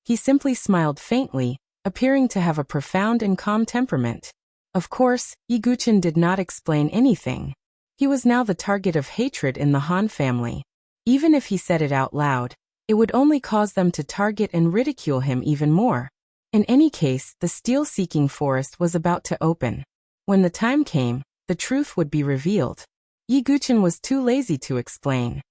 He simply smiled faintly, appearing to have a profound and calm temperament. Of course, Yi Guqin did not explain anything. He was now the target of hatred in the Han family. Even if he said it out loud, it would only cause them to target and ridicule him even more. In any case, the steel-seeking forest was about to open. When the time came, the truth would be revealed. Yi Guqin was too lazy to explain.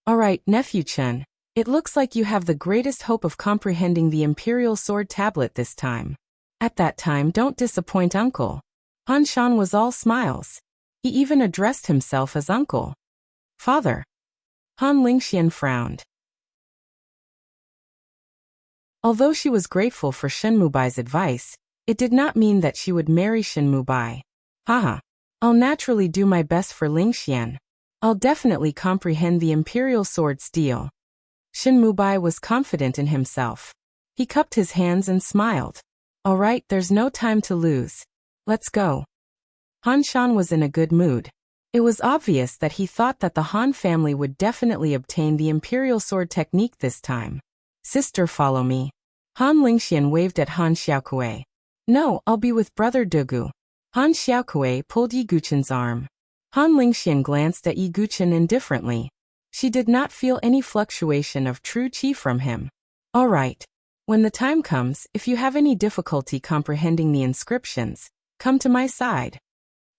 "All right, nephew Chen, it looks like you have the greatest hope of comprehending the Imperial Sword Tablet this time. At that time, don't disappoint uncle." Han Shan was all smiles. He even addressed himself as uncle. Father. Han Lingxian frowned. Although she was grateful for Shen Mubai's advice, it did not mean that she would marry Shen Mubai. Haha. I'll naturally do my best for Lingxian. I'll definitely comprehend the imperial sword steel. Shen Mubai was confident in himself. He cupped his hands and smiled. All right, there's no time to lose. Let's go. Han Shan was in a good mood. It was obvious that he thought that the Han family would definitely obtain the imperial sword technique this time. Sister, follow me. Han Lingxian waved at Han Xiaokui. No, I'll be with Brother Dugu. Han Xiaokui pulled Yi Guchen's arm. Han Lingxian glanced at Yi Guchen indifferently. She did not feel any fluctuation of true qi from him. All right. When the time comes, if you have any difficulty comprehending the inscriptions, come to my side.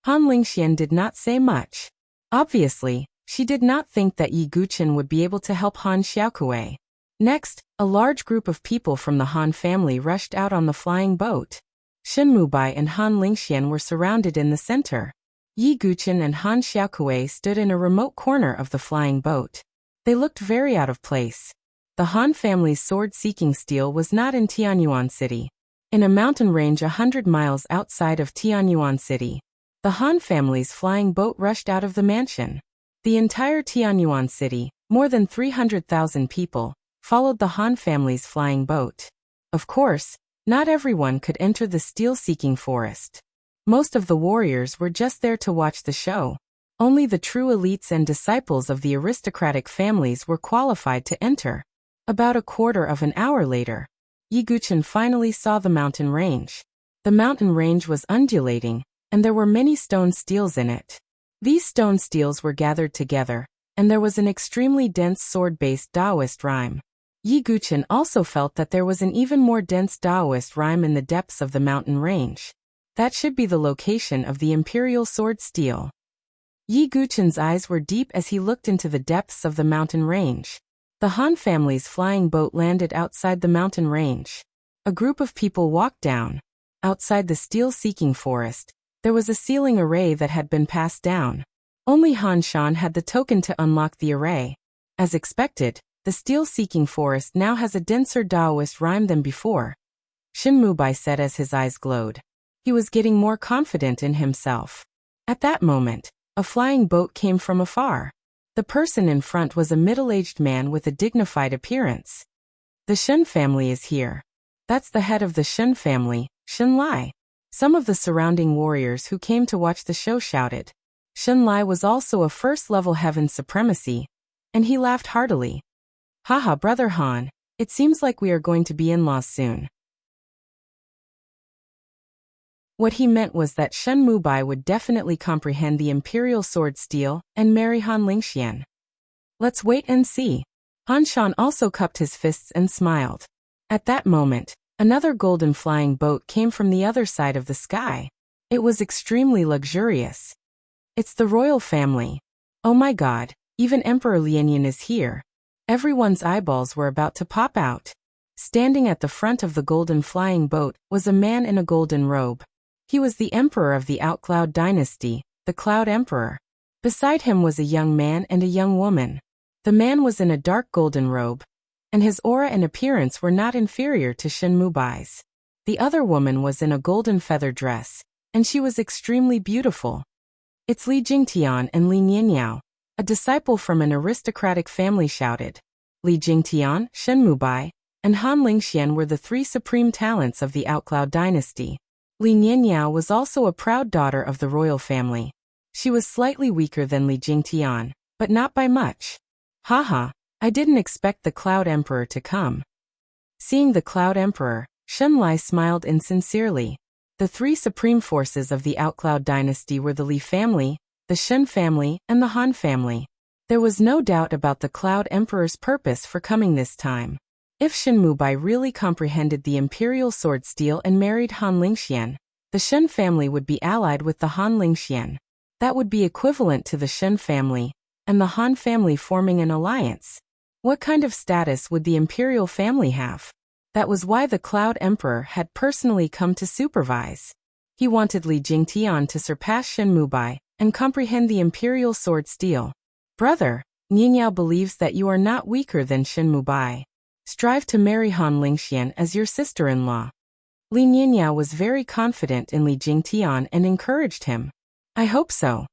Han Lingxian did not say much. Obviously, she did not think that Yi Guchen would be able to help Han Xiaokui. Next, a large group of people from the Han family rushed out on the flying boat. Shen Mubai and Han Lingxian were surrounded in the center. Yi Guchen and Han Xiaokui stood in a remote corner of the flying boat. They looked very out of place. The Han family's sword-seeking steel was not in Tianyuan City. In a mountain range 100 miles outside of Tianyuan City, the Han family's flying boat rushed out of the mansion. The entire Tianyuan City, more than 300,000 people, followed the Han family's flying boat. Of course, not everyone could enter the steel-seeking forest. Most of the warriors were just there to watch the show. Only the true elites and disciples of the aristocratic families were qualified to enter. About a quarter of an hour later, Yi Guchen finally saw the mountain range. The mountain range was undulating, and there were many stone steels in it. These stone steels were gathered together, and there was an extremely dense sword-based Taoist rime. Yi Guchen also felt that there was an even more dense Taoist rime in the depths of the mountain range. That should be the location of the imperial sword steel. Yi Guchen's eyes were deep as he looked into the depths of the mountain range. The Han family's flying boat landed outside the mountain range. A group of people walked down. Outside the steel-seeking forest, there was a sealing array that had been passed down. Only Han Shan had the token to unlock the array. As expected, the steel-seeking forest now has a denser Taoist rime than before. Shen Mubai said as his eyes glowed. He was getting more confident in himself. At that moment, a flying boat came from afar. The person in front was a middle-aged man with a dignified appearance. The Shen family is here. That's the head of the Shen family, Shen Lai. Some of the surrounding warriors who came to watch the show shouted. Shen Lai was also a first-level heaven supremacy, and he laughed heartily. Haha, Brother Han, it seems like we are going to be in-laws soon. What he meant was that Shen Mubai would definitely comprehend the imperial sword steel and marry Han Lingxian. Let's wait and see. Han Shan also cupped his fists and smiled. At that moment, another golden flying boat came from the other side of the sky. It was extremely luxurious. It's the royal family. Oh my god, even Emperor Lianyan is here. Everyone's eyeballs were about to pop out. Standing at the front of the golden flying boat was a man in a golden robe. He was the emperor of the Outcloud dynasty, the Cloud Emperor. Beside him was a young man and a young woman. The man was in a dark golden robe, and his aura and appearance were not inferior to Shen Mubai's. The other woman was in a golden feather dress, and she was extremely beautiful. It's Li Jingtian and Li Nianyao, a disciple from an aristocratic family shouted. Li Jingtian, Shen Mubai, and Han Lingxian were the three supreme talents of the Outcloud dynasty. Li Nianyao was also a proud daughter of the royal family. She was slightly weaker than Li Jingtian, but not by much. Haha, I didn't expect the Cloud Emperor to come. Seeing the Cloud Emperor, Shen Lai smiled insincerely. The three supreme forces of the Outcloud dynasty were the Li family, the Shen family, and the Han family. There was no doubt about the Cloud Emperor's purpose for coming this time. If Shen Mubai really comprehended the imperial sword steel and married Han Lingxian, the Shen family would be allied with the Han Lingxian. That would be equivalent to the Shen family and the Han family forming an alliance. What kind of status would the imperial family have? That was why the Cloud Emperor had personally come to supervise. He wanted Li Jingtian to surpass Shen Mubai and comprehend the imperial sword steel. Brother, Nianyao believes that you are not weaker than Shen Mubai. Strive to marry Han Lingxian as your sister-in-law. Li Nianyao was very confident in Li Jingtian and encouraged him. I hope so.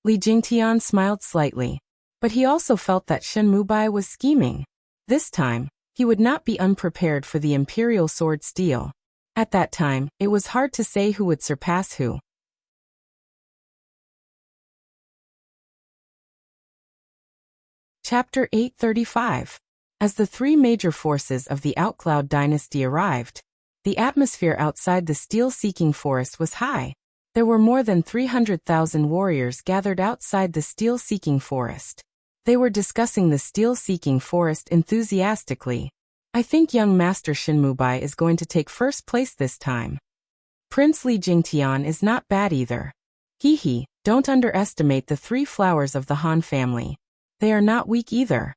Li Jingtian smiled slightly, but he also felt that Shen Mubai was scheming. This time, he would not be unprepared for the imperial sword steel. At that time, it was hard to say who would surpass who. Chapter 835. As the three major forces of the Outcloud dynasty arrived, the atmosphere outside the steel-seeking forest was high. There were more than 300,000 warriors gathered outside the steel-seeking forest. They were discussing the steel-seeking forest enthusiastically. I think young Master Shen Mubai is going to take first place this time. Prince Li Jingtian is not bad either. Hee, don't underestimate the three flowers of the Han family. They are not weak either.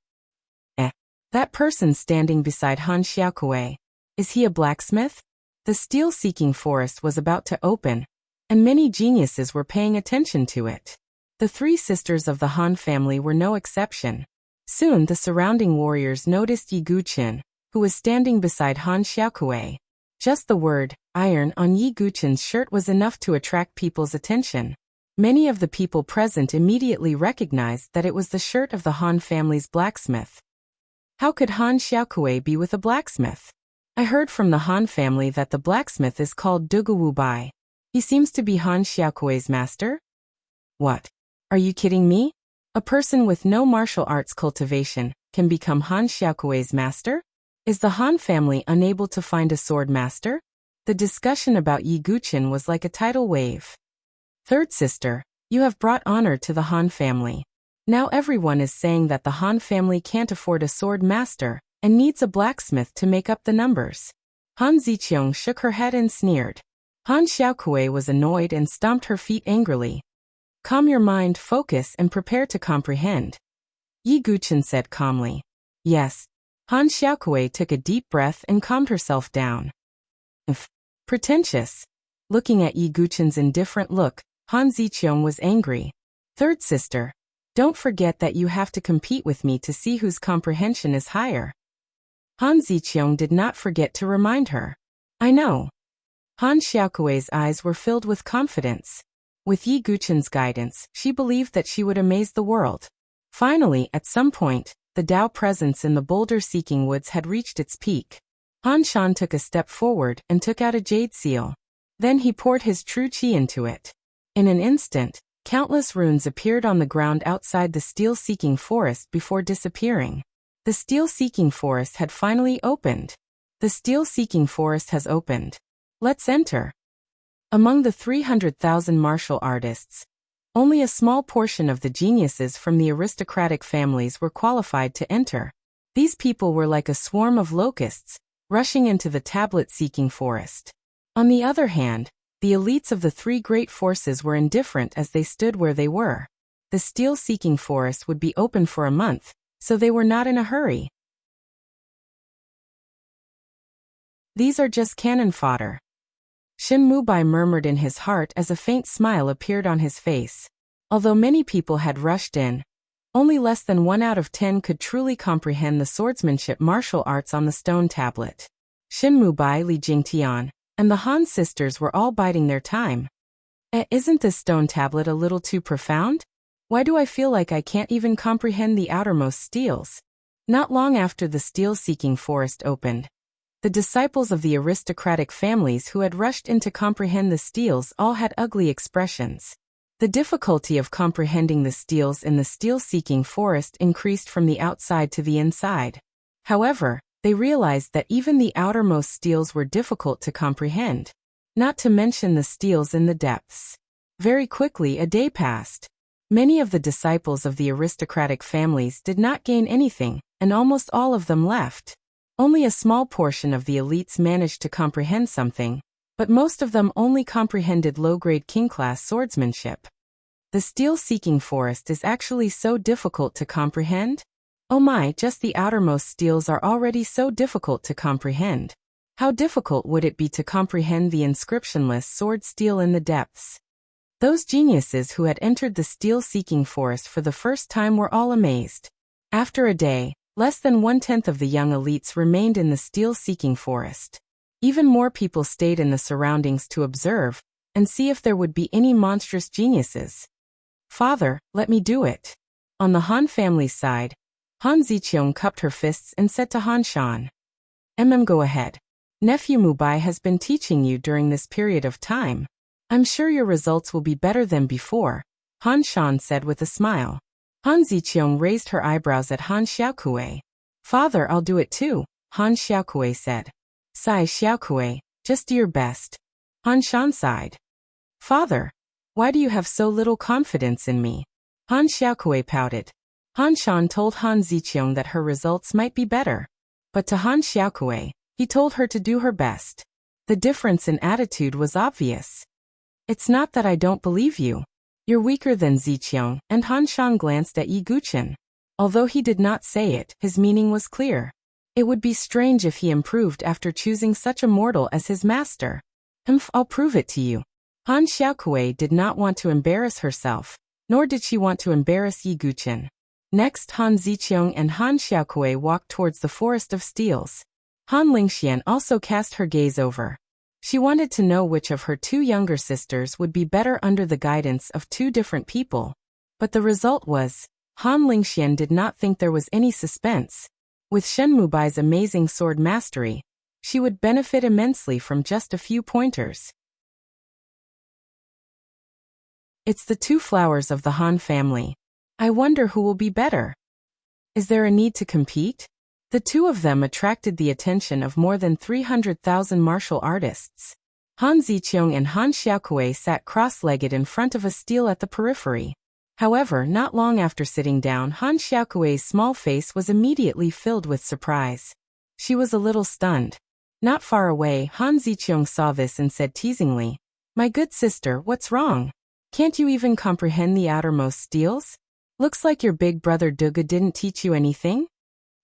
That person standing beside Han Xiaokuei. Is he a blacksmith? The steel-seeking forest was about to open, and many geniuses were paying attention to it. The three sisters of the Han family were no exception. Soon the surrounding warriors noticed Yi Guqin, who was standing beside Han Xiaokuei. Just the word, iron, on Yi Guqin's shirt was enough to attract people's attention. Many of the people present immediately recognized that it was the shirt of the Han family's blacksmith. How could Han Xiaokuei be with a blacksmith? I heard from the Han family that the blacksmith is called Dugu Wubai. He seems to be Han Xiaokuei's master? What? Are you kidding me? A person with no martial arts cultivation can become Han Xiaokuei's master? Is the Han family unable to find a sword master? The discussion about Yi Guqin was like a tidal wave. Third sister, you have brought honor to the Han family. Now everyone is saying that the Han family can't afford a sword master and needs a blacksmith to make up the numbers. Han Ziqiang shook her head and sneered. Han Xiaokuei was annoyed and stomped her feet angrily. Calm your mind, focus, and prepare to comprehend. Yi Guqin said calmly. Yes. Han Xiaokuei took a deep breath and calmed herself down. Pretentious. Looking at Yi Guqin's indifferent look, Han Ziqiang was angry. Third sister, don't forget that you have to compete with me to see whose comprehension is higher. Han Ziqiang did not forget to remind her. I know. Han Xiaokuei's eyes were filled with confidence. With Yi Guqin's guidance, she believed that she would amaze the world. Finally, at some point, the Dao presence in the boulder-seeking woods had reached its peak. Han Shan took a step forward and took out a jade seal. Then he poured his true qi into it. In an instant, countless runes appeared on the ground outside the steel-seeking forest before disappearing. The steel-seeking forest had finally opened. The steel-seeking forest has opened. Let's enter. Among the 300,000 martial artists, only a small portion of the geniuses from the aristocratic families were qualified to enter. These people were like a swarm of locusts, rushing into the tablet-seeking forest. On the other hand, the elites of the three great forces were indifferent as they stood where they were. The steel-seeking forest would be open for a month, so they were not in a hurry. These are just cannon fodder. Shen Mubai murmured in his heart as a faint smile appeared on his face. Although many people had rushed in, only less than 1 out of 10 could truly comprehend the swordsmanship martial arts on the stone tablet. Shen Mubai, Li Jingtian, and the Han sisters were all biding their time. Isn't this stone tablet a little too profound? Why do I feel like I can't even comprehend the outermost steels? Not long after the steel-seeking forest opened, the disciples of the aristocratic families who had rushed in to comprehend the steels all had ugly expressions. The difficulty of comprehending the steels in the steel-seeking forest increased from the outside to the inside. However, they realized that even the outermost steels were difficult to comprehend, not to mention the steels in the depths. Very quickly a day passed. Many of the disciples of the aristocratic families did not gain anything, and almost all of them left. Only a small portion of the elites managed to comprehend something, but most of them only comprehended low-grade king-class swordsmanship. The steel-seeking forest is actually so difficult to comprehend? Oh my, just the outermost steels are already so difficult to comprehend. How difficult would it be to comprehend the inscriptionless sword steel in the depths? Those geniuses who had entered the steel-seeking forest for the first time were all amazed. After a day, less than 1/10 of the young elites remained in the steel-seeking forest. Even more people stayed in the surroundings to observe and see if there would be any monstrous geniuses. "Father, let me do it." On the Han family's side, Han Ziqiang cupped her fists and said to Han Shan, Go ahead. Nephew Mubai has been teaching you during this period of time. I'm sure your results will be better than before," Han Shan said with a smile. Han Ziqiang raised her eyebrows at Han Xiaokui. "Father, I'll do it too," Han Xiaokui said. "Sai Xiaokui, just do your best." Han Shan sighed. "Father, why do you have so little confidence in me?" Han Xiaokui pouted. Han Shan told Han Ziqiang that her results might be better. But to Han Xiaokui, he told her to do her best. The difference in attitude was obvious. "It's not that I don't believe you. You're weaker than Ziqiang," and Han Shan glanced at Yi Guchen. Although he did not say it, his meaning was clear. It would be strange if he improved after choosing such a mortal as his master. I'll prove it to you." Han Xiaokui did not want to embarrass herself, nor did she want to embarrass Yi Guchen. Next, Han Ziqiang and Han Xiaokui walked towards the forest of steels. Han Lingxian also cast her gaze over. She wanted to know which of her two younger sisters would be better under the guidance of two different people. But the result was, Han Lingxian did not think there was any suspense. With Shen Mubai's amazing sword mastery, she would benefit immensely from just a few pointers. It's the two flowers of the Han family. I wonder who will be better. Is there a need to compete? The two of them attracted the attention of more than 300,000 martial artists. Han Ziqiang and Han Xiaokui sat cross-legged in front of a stele at the periphery. However, not long after sitting down, Han Xiaokui's small face was immediately filled with surprise. She was a little stunned. Not far away, Han Ziqiang saw this and said teasingly, "My good sister, what's wrong? Can't you even comprehend the outermost steles? Looks like your big brother Duga didn't teach you anything?"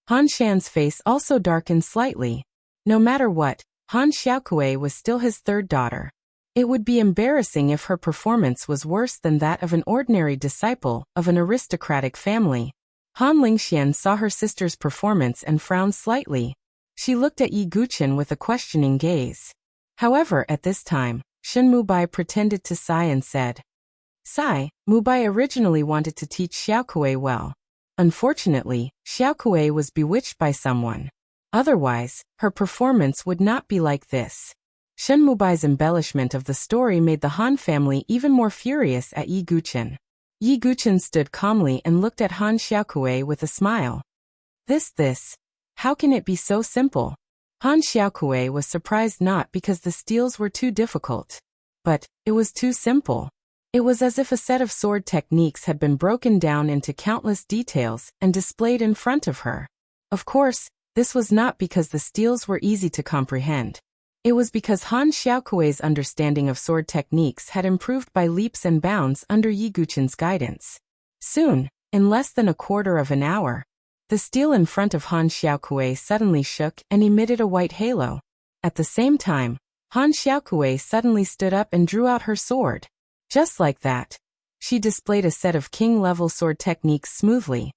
Han Shan's face also darkened slightly. No matter what, Han Xiaokui was still his third daughter. It would be embarrassing if her performance was worse than that of an ordinary disciple of an aristocratic family. Han Lingxian saw her sister's performance and frowned slightly. She looked at Yi Guchen with a questioning gaze. However, at this time, Shen Mubai pretended to sigh and said, "Sigh, Mubai originally wanted to teach Xiaokui well. Unfortunately, Xiaokui was bewitched by someone. Otherwise, her performance would not be like this." Shen Mubai's embellishment of the story made the Han family even more furious at Yi Guchen. Yi Guchen stood calmly and looked at Han Xiaokui with a smile. This, how can it be so simple?" Han Xiaokui was surprised not because the steles were too difficult, but it was too simple. It was as if a set of sword techniques had been broken down into countless details and displayed in front of her. Of course, this was not because the steles were easy to comprehend. It was because Han Xiaokui's understanding of sword techniques had improved by leaps and bounds under Yi Guchen's guidance. Soon, in less than a quarter of an hour, the stele in front of Han Xiaokui suddenly shook and emitted a white halo. At the same time, Han Xiaokui suddenly stood up and drew out her sword. Just like that, she displayed a set of king-level sword techniques smoothly.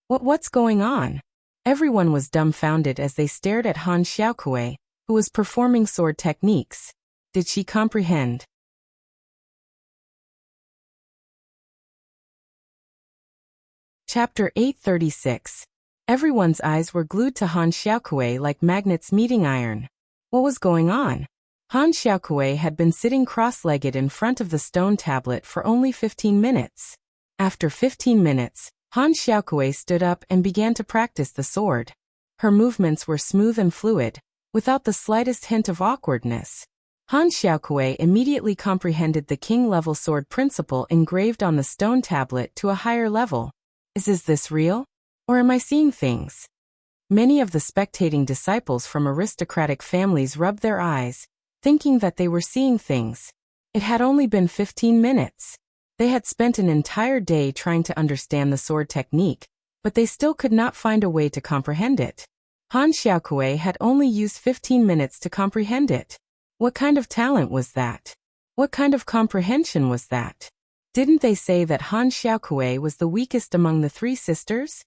What's going on? Everyone was dumbfounded as they stared at Han Xiaokui, who was performing sword techniques. Did she comprehend? Chapter 836. Everyone's eyes were glued to Han Xiaokui like magnets meeting iron. What was going on? Han Xiaokui had been sitting cross-legged in front of the stone tablet for only 15 minutes. After 15 minutes, Han Xiaokui stood up and began to practice the sword. Her movements were smooth and fluid, without the slightest hint of awkwardness. Han Xiaokui immediately comprehended the king-level sword principle engraved on the stone tablet to a higher level. Is this real? Or am I seeing things? Many of the spectating disciples from aristocratic families rubbed their eyes, thinking that they were seeing things. It had only been 15 minutes. They had spent an entire day trying to understand the sword technique, but they still could not find a way to comprehend it. Han Xiaokui had only used 15 minutes to comprehend it. What kind of talent was that? What kind of comprehension was that? Didn't they say that Han Xiaokui was the weakest among the three sisters?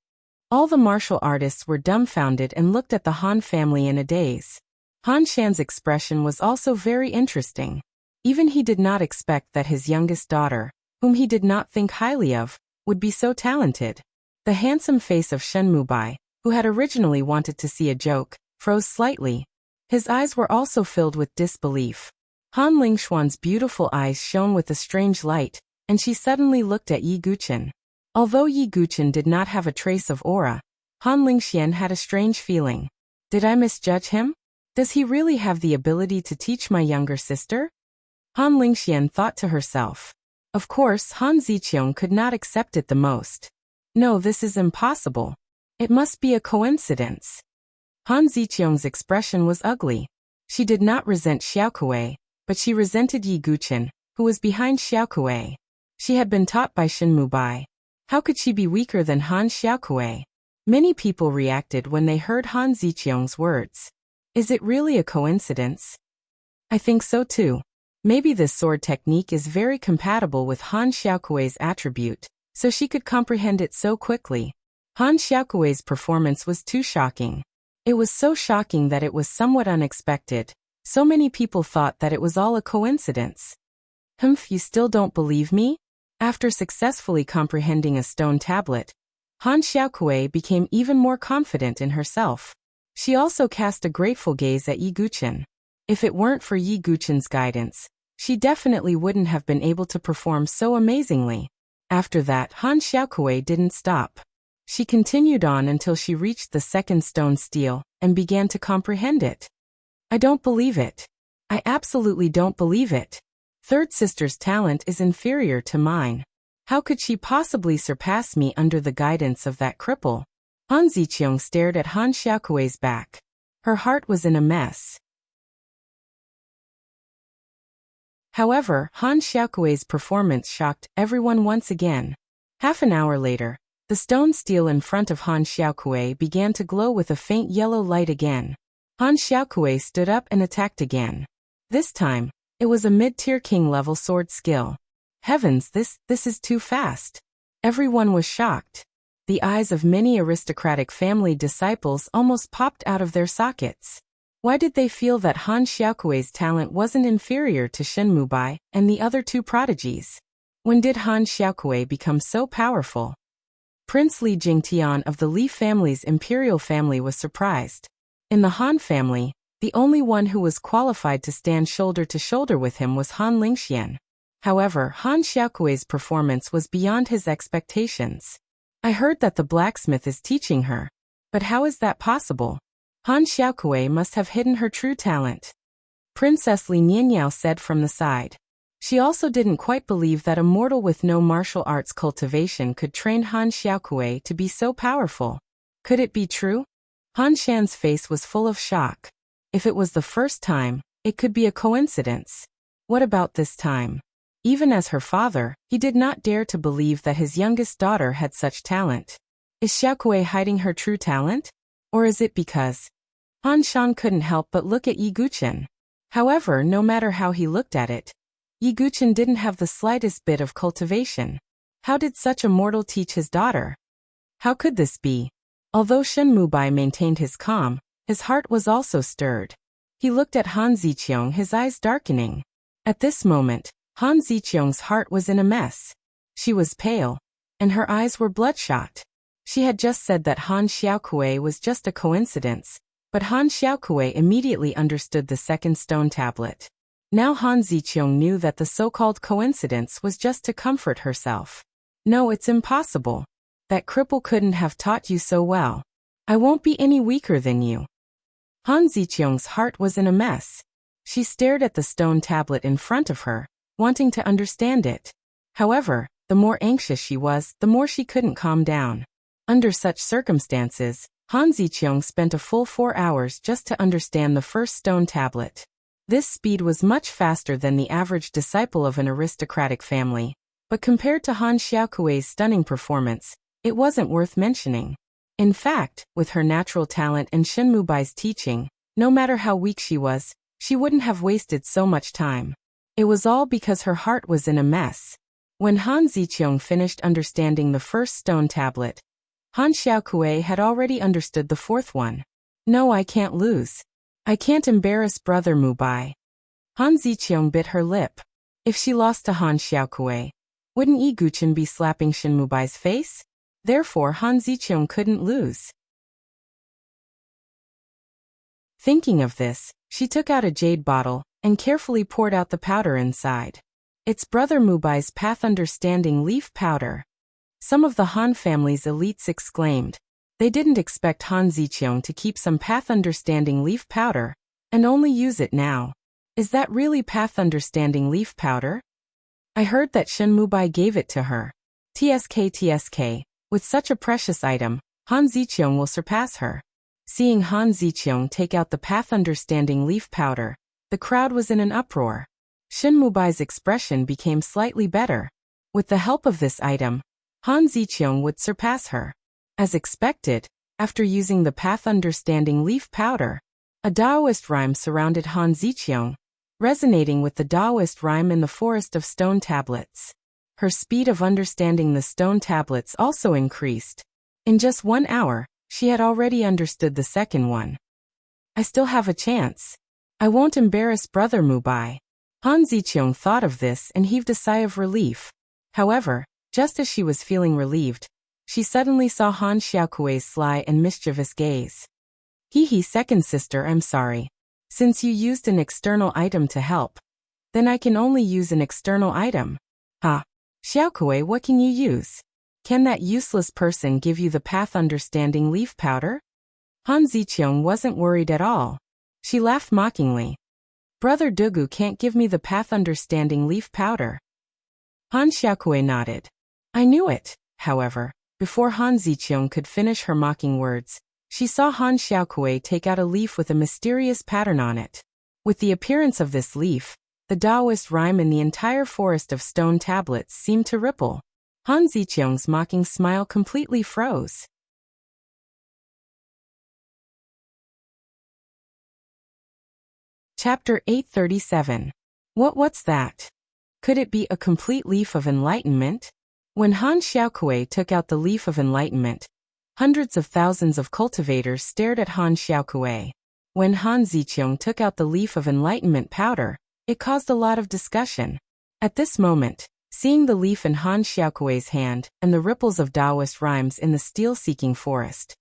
All the martial artists were dumbfounded and looked at the Han family in a daze. Han Shan's expression was also very interesting. Even he did not expect that his youngest daughter, whom he did not think highly of, would be so talented. The handsome face of Shen Mubai, who had originally wanted to see a joke, froze slightly. His eyes were also filled with disbelief. Han Lingxuan's beautiful eyes shone with a strange light, and she suddenly looked at Yi Guchen. Although Yi Guchen did not have a trace of aura, Han Lingxian had a strange feeling. Did I misjudge him? Does he really have the ability to teach my younger sister? Han Lingxian thought to herself. Of course, Han Ziqiang could not accept it the most. No, this is impossible. It must be a coincidence. Han Ziqiang's expression was ugly. She did not resent Xiaokui, but she resented Yi Guchen, who was behind Xiaokui. She had been taught by Shen Mubai. How could she be weaker than Han Xiaokui? Many people reacted when they heard Han Ziqiang's words. Is it really a coincidence? I think so too. Maybe this sword technique is very compatible with Han Xiaokui's attribute, so she could comprehend it so quickly. Han Xiaokui's performance was too shocking. It was so shocking that it was somewhat unexpected. So many people thought that it was all a coincidence. Humph, you still don't believe me? After successfully comprehending a stone tablet, Han Xiaokui became even more confident in herself. She also cast a grateful gaze at Yi Guchen. If it weren't for Yi Guchen's guidance, she definitely wouldn't have been able to perform so amazingly. After that, Han Xiaokui didn't stop. She continued on until she reached the second stone stele and began to comprehend it. I don't believe it. I absolutely don't believe it. Third sister's talent is inferior to mine. How could she possibly surpass me under the guidance of that cripple? Han Ziqiang stared at Han Xiaokui's back. Her heart was in a mess. However, Han Xiaokui's performance shocked everyone once again. Half an hour later, the stone stele in front of Han Xiaokui began to glow with a faint yellow light again. Han Xiaokui stood up and attacked again. This time, it was a mid-tier king-level sword skill. Heavens, this is too fast. Everyone was shocked. The eyes of many aristocratic family disciples almost popped out of their sockets. Why did they feel that Han Xiaokui's talent wasn't inferior to Shen Mubai and the other two prodigies? When did Han Xiaokui become so powerful? Prince Li Jingtian of the Li family's imperial family was surprised. In the Han family, the only one who was qualified to stand shoulder to shoulder with him was Han Lingxian. However, Han Xiaokui's performance was beyond his expectations. I heard that the blacksmith is teaching her. But how is that possible? Han Xiaokui must have hidden her true talent. Princess Li Nianyao said from the side. She also didn't quite believe that a mortal with no martial arts cultivation could train Han Xiaokui to be so powerful. Could it be true? Han Shan's face was full of shock. If it was the first time, it could be a coincidence. What about this time? Even as her father, he did not dare to believe that his youngest daughter had such talent. Is Xiaokui hiding her true talent? Or is it because? Han Shan couldn't help but look at Yi Guchen. However, no matter how he looked at it, Yi Guchen didn't have the slightest bit of cultivation. How did such a mortal teach his daughter? How could this be? Although Shen Mubai maintained his calm, his heart was also stirred. He looked at Han Ziqiang, his eyes darkening. At this moment, Han Ziqiang's heart was in a mess. She was pale, and her eyes were bloodshot. She had just said that Han Xiaokui was just a coincidence, but Han Xiaokui immediately understood the second stone tablet. Now Han Ziqiang knew that the so-called coincidence was just to comfort herself. No, it's impossible. That cripple couldn't have taught you so well. I won't be any weaker than you. Han Ziqiang's heart was in a mess. She stared at the stone tablet in front of her, wanting to understand it. However, the more anxious she was, the more she couldn't calm down. Under such circumstances, Han Ziqiang spent a full 4 hours just to understand the first stone tablet. This speed was much faster than the average disciple of an aristocratic family, but compared to Han Xiaokui's stunning performance, it wasn't worth mentioning. In fact, with her natural talent and Shen Mubai's teaching, no matter how weak she was, she wouldn't have wasted so much time. It was all because her heart was in a mess. When Han Ziqiang finished understanding the first stone tablet, Han Xiaokui had already understood the fourth one. No, I can't lose. I can't embarrass Brother Mubai. Han Ziqiang bit her lip. If she lost to Han Xiaokui, wouldn't Yi Guqin be slapping Shen Mubai's face? Therefore Han Ziqiang couldn't lose. Thinking of this, she took out a jade bottle and carefully poured out the powder inside. It's Brother Mubai's Path Understanding Leaf Powder. Some of the Han family's elites exclaimed. They didn't expect Han Ziqiang to keep some Path Understanding Leaf Powder and only use it now. Is that really Path Understanding Leaf Powder? I heard that Shen Mubai gave it to her. TSK. With such a precious item, Han Ziqiang will surpass her. Seeing Han Ziqiang take out the Path Understanding Leaf Powder, the crowd was in an uproar. Shen Mubai's expression became slightly better. With the help of this item, Han Ziqiang would surpass her. As expected, after using the Path Understanding Leaf Powder, a Taoist rhyme surrounded Han Ziqiang, resonating with the Taoist rhyme in the forest of stone tablets. Her speed of understanding the stone tablets also increased. In just 1 hour, she had already understood the second one. I still have a chance. I won't embarrass Brother Mubai. Han Ziqiang thought of this and heaved a sigh of relief. However, just as she was feeling relieved, she suddenly saw Han Xiaokui's sly and mischievous gaze. Hee, second sister, I'm sorry. Since you used an external item to help, then I can only use an external item. Ha! Xiaokui, what can you use? Can that useless person give you the Path Understanding Leaf Powder? Han Ziqiang wasn't worried at all. She laughed mockingly. Brother Dugu can't give me the Path Understanding Leaf Powder. Han Xiaokui nodded. I knew it, however. Before Han Ziqiang could finish her mocking words, she saw Han Xiaokui take out a leaf with a mysterious pattern on it. With the appearance of this leaf, the Taoist rhyme in the entire forest of stone tablets seemed to ripple. Han Ziqiang's mocking smile completely froze. Chapter 837. What's that? Could it be a complete leaf of enlightenment? When Han Xiaokui took out the leaf of enlightenment, hundreds of thousands of cultivators stared at Han Xiaokui. When Han Ziqiang took out the leaf of enlightenment powder, it caused a lot of discussion. At this moment, seeing the leaf in Han Xiaokui's hand and the ripples of Taoist rhymes in the steel-seeking forest,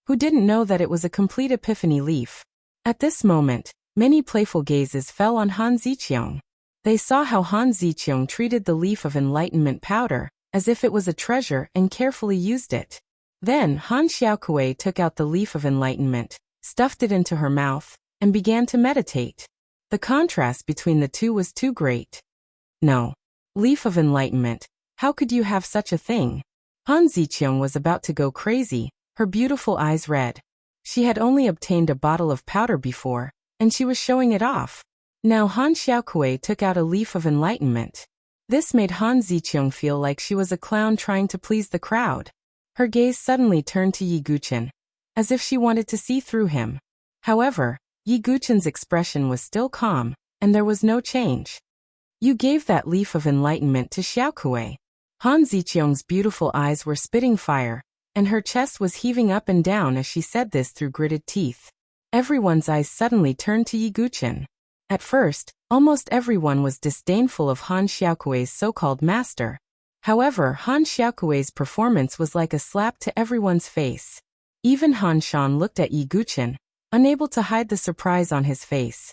who didn't know that it was a complete epiphany leaf? At this moment, many playful gazes fell on Han Ziqiang. They saw how Han Ziqiang treated the leaf of enlightenment powder as if it was a treasure and carefully used it. Then Han Xiaokui took out the leaf of enlightenment, stuffed it into her mouth, and began to meditate. The contrast between the two was too great. No. Leaf of enlightenment, how could you have such a thing? Han Ziqiang was about to go crazy, her beautiful eyes red. She had only obtained a bottle of powder before, and she was showing it off. Now Han Xiaokui took out a leaf of enlightenment. This made Han Ziqiang feel like she was a clown trying to please the crowd. Her gaze suddenly turned to Yi Guqin, as if she wanted to see through him. However, Yi Guqin's expression was still calm, and there was no change. You gave that leaf of enlightenment to Xiaokui. Han Ziqiang's beautiful eyes were spitting fire, and her chest was heaving up and down as she said this through gritted teeth. Everyone's eyes suddenly turned to Yi Guqin. At first, almost everyone was disdainful of Han Xiaokui's so-called master. However, Han Xiaokui's performance was like a slap to everyone's face. Even Han Shan looked at Yi Guqin, unable to hide the surprise on his face.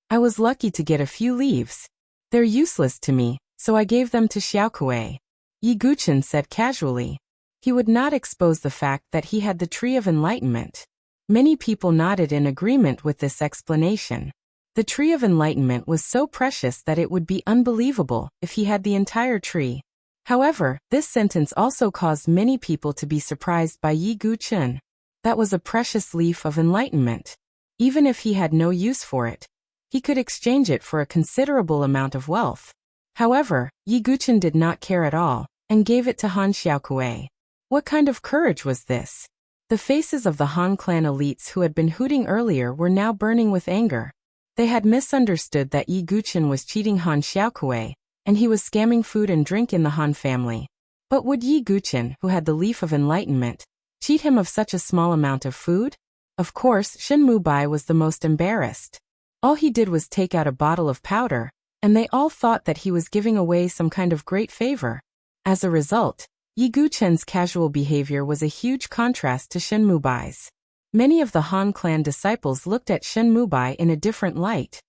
I was lucky to get a few leaves. They're useless to me, so I gave them to Xiaokui. Yi Guqin said casually. He would not expose the fact that he had the Tree of Enlightenment. Many people nodded in agreement with this explanation. The Tree of Enlightenment was so precious that it would be unbelievable if he had the entire tree. However, this sentence also caused many people to be surprised by Yi Guqin. That was a precious leaf of enlightenment. Even if he had no use for it, he could exchange it for a considerable amount of wealth. However, Yi Guqin did not care at all, and gave it to Han Xiaokui. What kind of courage was this? The faces of the Han clan elites who had been hooting earlier were now burning with anger. They had misunderstood that Yi Guqin was cheating Han Xiaokuei, and he was scamming food and drink in the Han family. But would Yi Guqin, who had the leaf of enlightenment, cheat him of such a small amount of food? Of course, Shen Mubai was the most embarrassed. All he did was take out a bottle of powder, and they all thought that he was giving away some kind of great favor. As a result, Yi Guqin's casual behavior was a huge contrast to Shen Mubai's. Many of the Han clan disciples looked at Shen Mubai in a different light.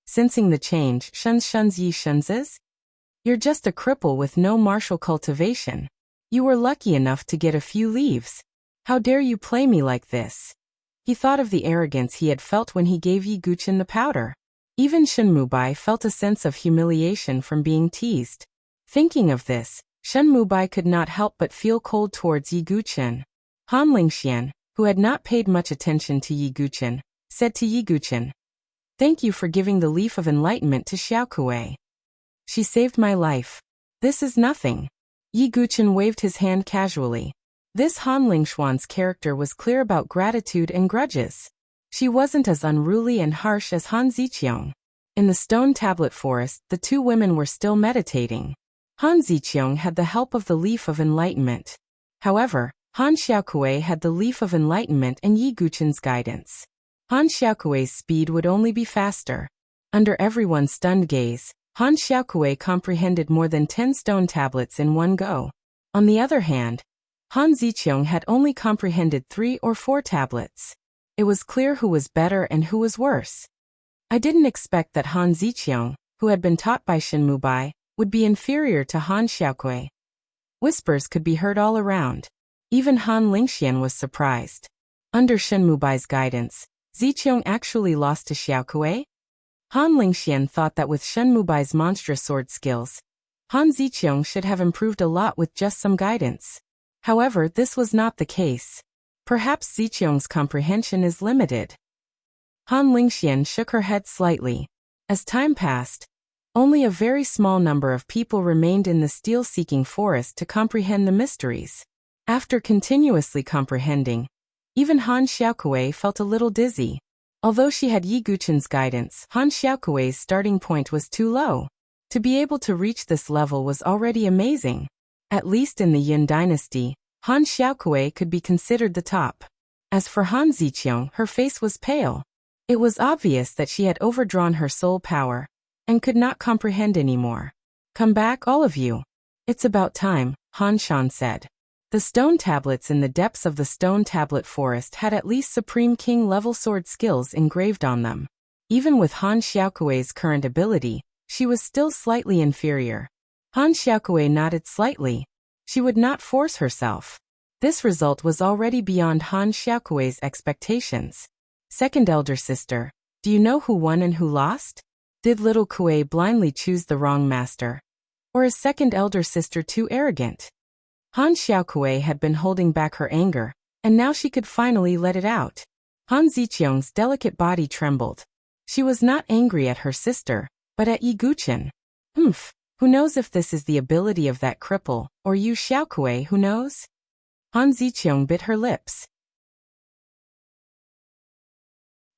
Sensing the change, Shun's Yi Shunzes? You're just a cripple with no martial cultivation. You were lucky enough to get a few leaves. How dare you play me like this? He thought of the arrogance he had felt when he gave Yi Guqin the powder. Even Shen Mubai felt a sense of humiliation from being teased. Thinking of this, Shen Mubai could not help but feel cold towards Yi Guqin. Han Lingxian, who had not paid much attention to Yi Guqin, said to Yi Guqin, "Thank you for giving the leaf of enlightenment to Xiaokuei. She saved my life. This is nothing." Yi Guqin waved his hand casually. This Han Lingxian's character was clear about gratitude and grudges. She wasn't as unruly and harsh as Han Ziqiang. In the stone tablet forest, the two women were still meditating. Han Ziqiang had the help of the leaf of enlightenment. However, Han Xiaokuei had the leaf of enlightenment and Yi Guqin's guidance. Han Xiaokuei's speed would only be faster. Under everyone's stunned gaze, Han Xiaokuei comprehended more than 10 stone tablets in one go. On the other hand, Han Ziqiang had only comprehended 3 or 4 tablets. It was clear who was better and who was worse. I didn't expect that Han Ziqiang, who had been taught by Shen Mubai, would be inferior to Han Xiaokuei. Whispers could be heard all around. Even Han Lingxian was surprised. Under Shen Mubai's guidance, Ziqiang actually lost to Xiaokuei? Han Lingxian thought that with Shen Mubai's monstrous sword skills, Han Ziqiang should have improved a lot with just some guidance. However, this was not the case. Perhaps Ziqiang's comprehension is limited. Han Lingxian shook her head slightly. As time passed, only a very small number of people remained in the steel-seeking forest to comprehend the mysteries. After continuously comprehending, even Han Xiaokuei felt a little dizzy. Although she had Yi Guqin's guidance, Han Xiaokuei's starting point was too low. To be able to reach this level was already amazing. At least in the Yin dynasty, Han Xiaokuei could be considered the top. As for Han Ziqiang, her face was pale. It was obvious that she had overdrawn her soul power and could not comprehend anymore. "Come back, all of you. It's about time," Han Shan said. The stone tablets in the depths of the stone tablet forest had at least Supreme King-level sword skills engraved on them. Even with Han Xiaokuei's current ability, she was still slightly inferior. Han Xiaokuei nodded slightly. She would not force herself. This result was already beyond Han Xiaokuei's expectations. "Second elder sister, do you know who won and who lost? Did little Kuei blindly choose the wrong master? Or is second elder sister too arrogant?" Han Xiaokuei had been holding back her anger, and now she could finally let it out. Han Ziqiang's delicate body trembled. She was not angry at her sister, but at Yi Guqin. Who knows if this is the ability of that cripple, or Yu Xiaokuei, who knows? Han Ziqiang bit her lips.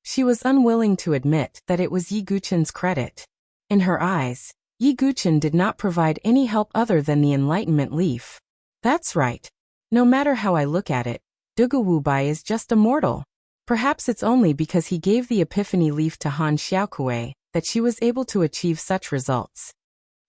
She was unwilling to admit that it was Yi Guqin's credit. In her eyes, Yi Guqin did not provide any help other than the enlightenment leaf. That's right. No matter how I look at it, Dugu Wubai is just a mortal. Perhaps it's only because he gave the epiphany leaf to Han Xiaokuei that she was able to achieve such results.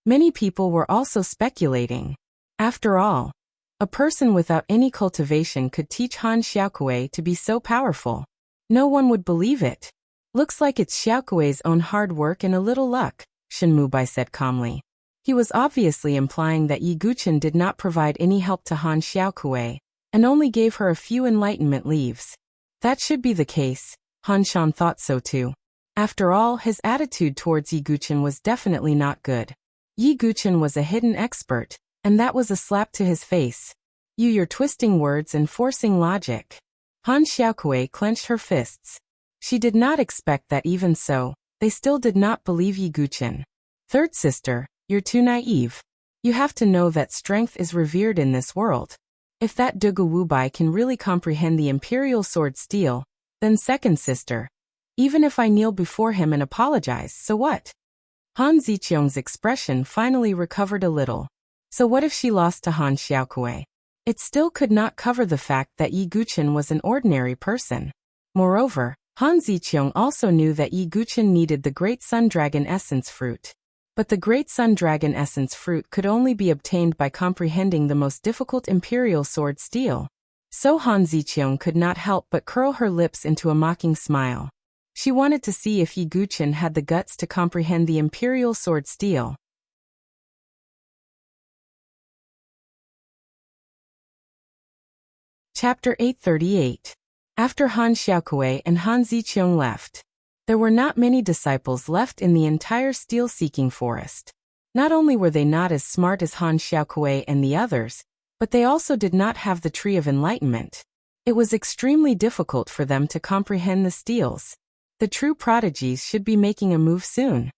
Many people were also speculating. After all, a person without any cultivation could teach Han Xiaokuei to be so powerful. No one would believe it. "Looks like it's Xiaokuei's own hard work and a little luck," Shen Mubai said calmly. He was obviously implying that Yi Guqin did not provide any help to Han Xiaokuei, and only gave her a few enlightenment leaves. That should be the case. Han Shan thought so too. After all, his attitude towards Yi Guqin was definitely not good. Yi Guqin was a hidden expert, and that was a slap to his face. You're twisting words and forcing logic." Han Xiaokuei clenched her fists. She did not expect that. Even so, they still did not believe Yi Guqin. "Third sister, you're too naive. You have to know that strength is revered in this world. If that Dugu Wubai can really comprehend the imperial sword steel, Then second sister. Even if I kneel before him and apologize, so what? Han Ziqiang's expression finally recovered a little. So what if she lost to Han Xiaokui? It still could not cover the fact that Yi Guqin was an ordinary person. Moreover, Han Ziqiang also knew that Yi Guqin needed the Great Sun Dragon Essence Fruit. But the Great Sun Dragon Essence Fruit could only be obtained by comprehending the most difficult Imperial Sword Steel. So Han Ziqiang could not help but curl her lips into a mocking smile. She wanted to see if Yi Guqin had the guts to comprehend the Imperial Sword Steel. Chapter 838. After Han Xiaokui and Han Ziqiang left, there were not many disciples left in the entire steel-seeking forest. Not only were they not as smart as Han Xiaokui and the others, but they also did not have the Tree of Enlightenment. It was extremely difficult for them to comprehend the steels. The true prodigies should be making a move soon.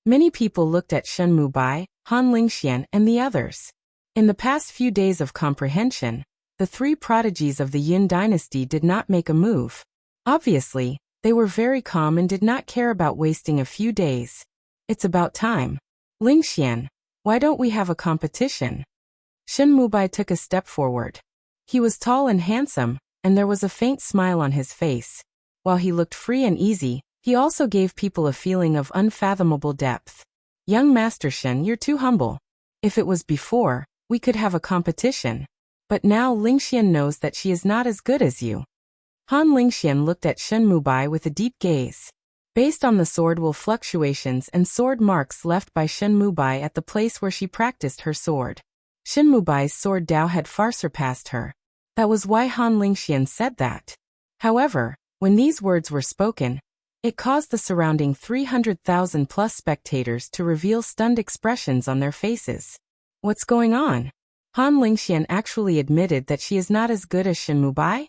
Many people looked at Shen Mubai, Han Lingxian, and the others. In the past few days of comprehension, the three prodigies of the Yin dynasty did not make a move. Obviously, they were very calm and did not care about wasting a few days. It's about time. Lingxian, why don't we have a competition? Shen Mubai took a step forward. He was tall and handsome, and there was a faint smile on his face. While he looked free and easy, he also gave people a feeling of unfathomable depth. Young Master Shen, you're too humble. If it was before, we could have a competition. But now Lingxian knows that she is not as good as you. Han Lingxian looked at Shen Mubai with a deep gaze. Based on the sword will fluctuations and sword marks left by Shen Mubai at the place where she practiced her sword, Shen Mubai's sword Dao had far surpassed her. That was why Han Lingxian said that. However, when these words were spoken, it caused the surrounding 300,000 plus spectators to reveal stunned expressions on their faces. What's going on? Han Lingxian actually admitted that she is not as good as Shen Mubai?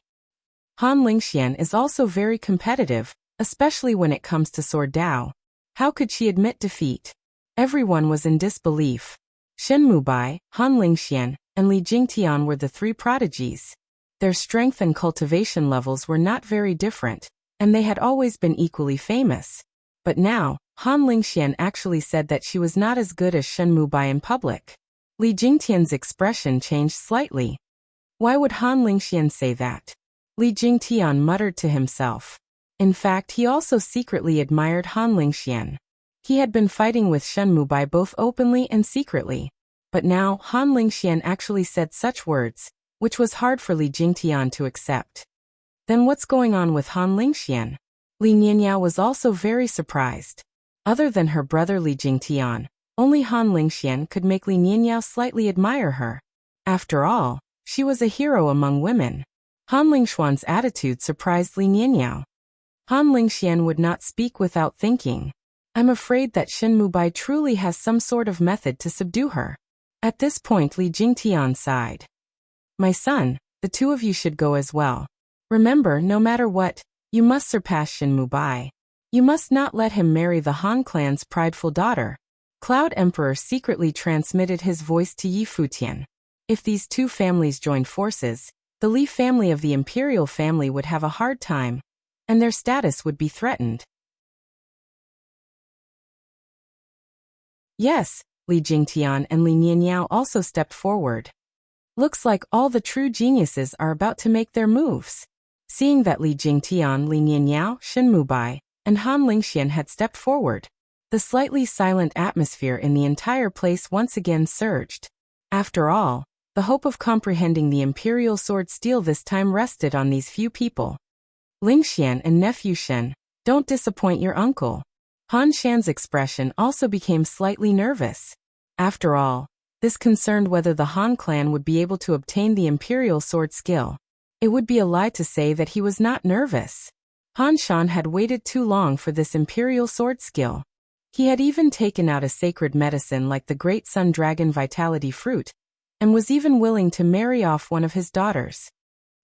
Han Lingxian is also very competitive, especially when it comes to sword Dao. How could she admit defeat? Everyone was in disbelief. Shen Mubai, Han Lingxian, and Li Jingtian were the three prodigies. Their strength and cultivation levels were not very different, and they had always been equally famous. But now, Han Lingxian actually said that she was not as good as Shen Mubai in public. Li Jingtian's expression changed slightly. Why would Han Lingxian say that? Li Jingtian muttered to himself. In fact, he also secretly admired Han Lingxian. He had been fighting with Shen Mubai both openly and secretly. But now, Han Lingxian actually said such words, which was hard for Li Jingtian to accept. Then what's going on with Han Lingxian? Li Nianyao was also very surprised. Other than her brother Li Jingtian, only Han Lingxian could make Li Nianyao slightly admire her. After all, she was a hero among women. Han Lingxuan's attitude surprised Li Nianyao. Han Lingxian would not speak without thinking. I'm afraid that Shen Mubai truly has some sort of method to subdue her. At this point Li Jingtian sighed. My son, the two of you should go as well. Remember, no matter what, you must surpass Shen Mubai. You must not let him marry the Han clan's prideful daughter. Cloud Emperor secretly transmitted his voice to Yi Futian. If these two families joined forces, the Li family of the imperial family would have a hard time, and their status would be threatened. Yes, Li Jingtian and Li Nianyao also stepped forward. Looks like all the true geniuses are about to make their moves. Seeing that Li Jingtian, Li Nianyao, Shen Mubai, and Han Lingxian had stepped forward, the slightly silent atmosphere in the entire place once again surged. After all, the hope of comprehending the imperial sword steel this time rested on these few people. Lingxian and nephew Shen, don't disappoint your uncle. Han Shan's expression also became slightly nervous. After all, this concerned whether the Han clan would be able to obtain the imperial sword skill. It would be a lie to say that he was not nervous. Han Shan had waited too long for this imperial sword skill. He had even taken out a sacred medicine like the Great Sun Dragon Vitality Fruit, and was even willing to marry off one of his daughters.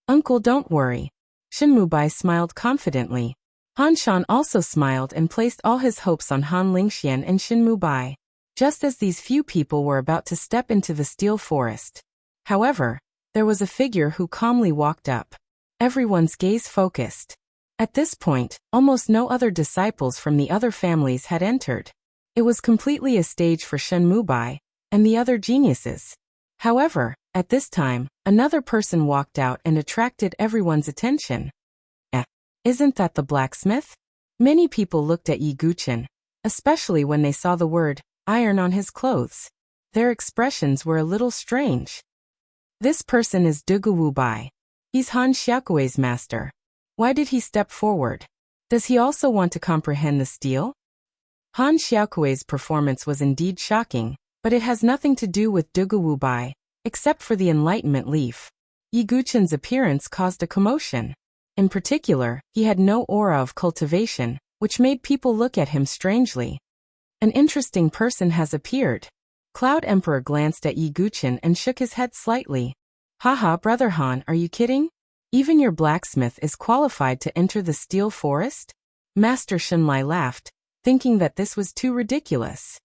Uncle, don't worry. Shen Mubai smiled confidently. Han Shan also smiled and placed all his hopes on Han Lingxian and Shen Mubai, just as these few people were about to step into the steel forest. However, there was a figure who calmly walked up. Everyone's gaze focused. At this point, almost no other disciples from the other families had entered. It was completely a stage for Shen Mubai and the other geniuses. However, at this time, another person walked out and attracted everyone's attention. Isn't that the blacksmith? Many people looked at Yi Guchen, especially when they saw the word iron on his clothes. Their expressions were a little strange. This person is Dugu Wu Bai. He's Han Xiaokui's master. Why did he step forward? Does he also want to comprehend the steel? Han Xiaokui's performance was indeed shocking, but it has nothing to do with Dugu Wu Bai, except for the enlightenment leaf. Yi Guchen's appearance caused a commotion. In particular, he had no aura of cultivation, which made people look at him strangely. An interesting person has appeared. Cloud Emperor glanced at Yi Guchen and shook his head slightly. Haha, Brother Han, are you kidding? Even your blacksmith is qualified to enter the steel forest? Master Shenlai laughed, thinking that this was too ridiculous.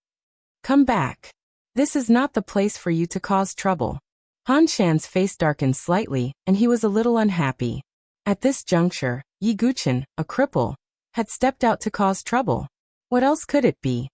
Come back. This is not the place for you to cause trouble. Han Shan's face darkened slightly, and he was a little unhappy. At this juncture, Yi Guchen, a cripple, had stepped out to cause trouble. What else could it be?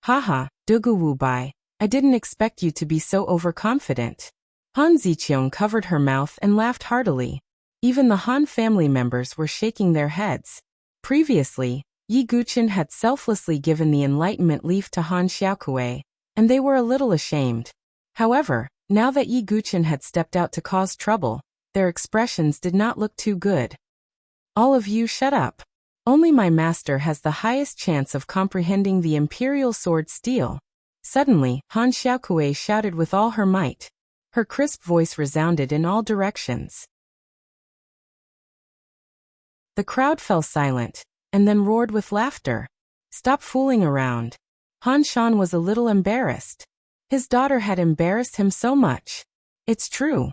Haha, Dugu Wu Bai, I didn't expect you to be so overconfident. Han Ziqiang covered her mouth and laughed heartily. Even the Han family members were shaking their heads. Previously, Yi Guchen had selflessly given the enlightenment leaf to Han Xiaokui, and they were a little ashamed. However, now that Yi Guchen had stepped out to cause trouble, their expressions did not look too good. All of you shut up. Only my master has the highest chance of comprehending the imperial sword steel. Suddenly, Han Xiaokui shouted with all her might. Her crisp voice resounded in all directions. The crowd fell silent, and then roared with laughter. Stop fooling around. Han Shan was a little embarrassed. His daughter had embarrassed him so much. It's true.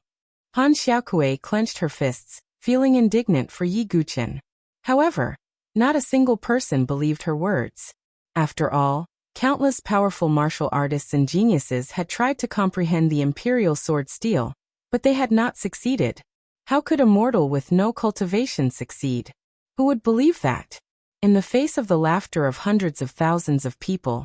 Han Xiaokui clenched her fists, feeling indignant for Yi Guchen. However, not a single person believed her words. After all, countless powerful martial artists and geniuses had tried to comprehend the imperial sword steel, but they had not succeeded. How could a mortal with no cultivation succeed? Who would believe that? In the face of the laughter of hundreds of thousands of people,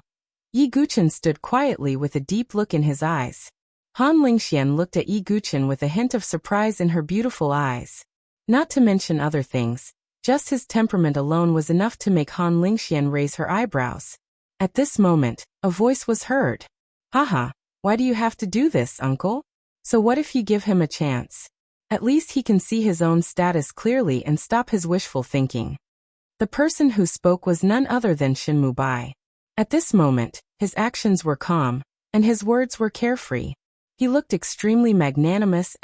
Yi Guchen stood quietly with a deep look in his eyes. Han Lingxian looked at Yi Guchen with a hint of surprise in her beautiful eyes. Not to mention other things, just his temperament alone was enough to make Han Lingxian raise her eyebrows. At this moment, a voice was heard. Haha, why do you have to do this, uncle? So what if you give him a chance? At least he can see his own status clearly and stop his wishful thinking. The person who spoke was none other than Shen Mubai. At this moment, his actions were calm, and his words were carefree. He looked extremely magnanimous.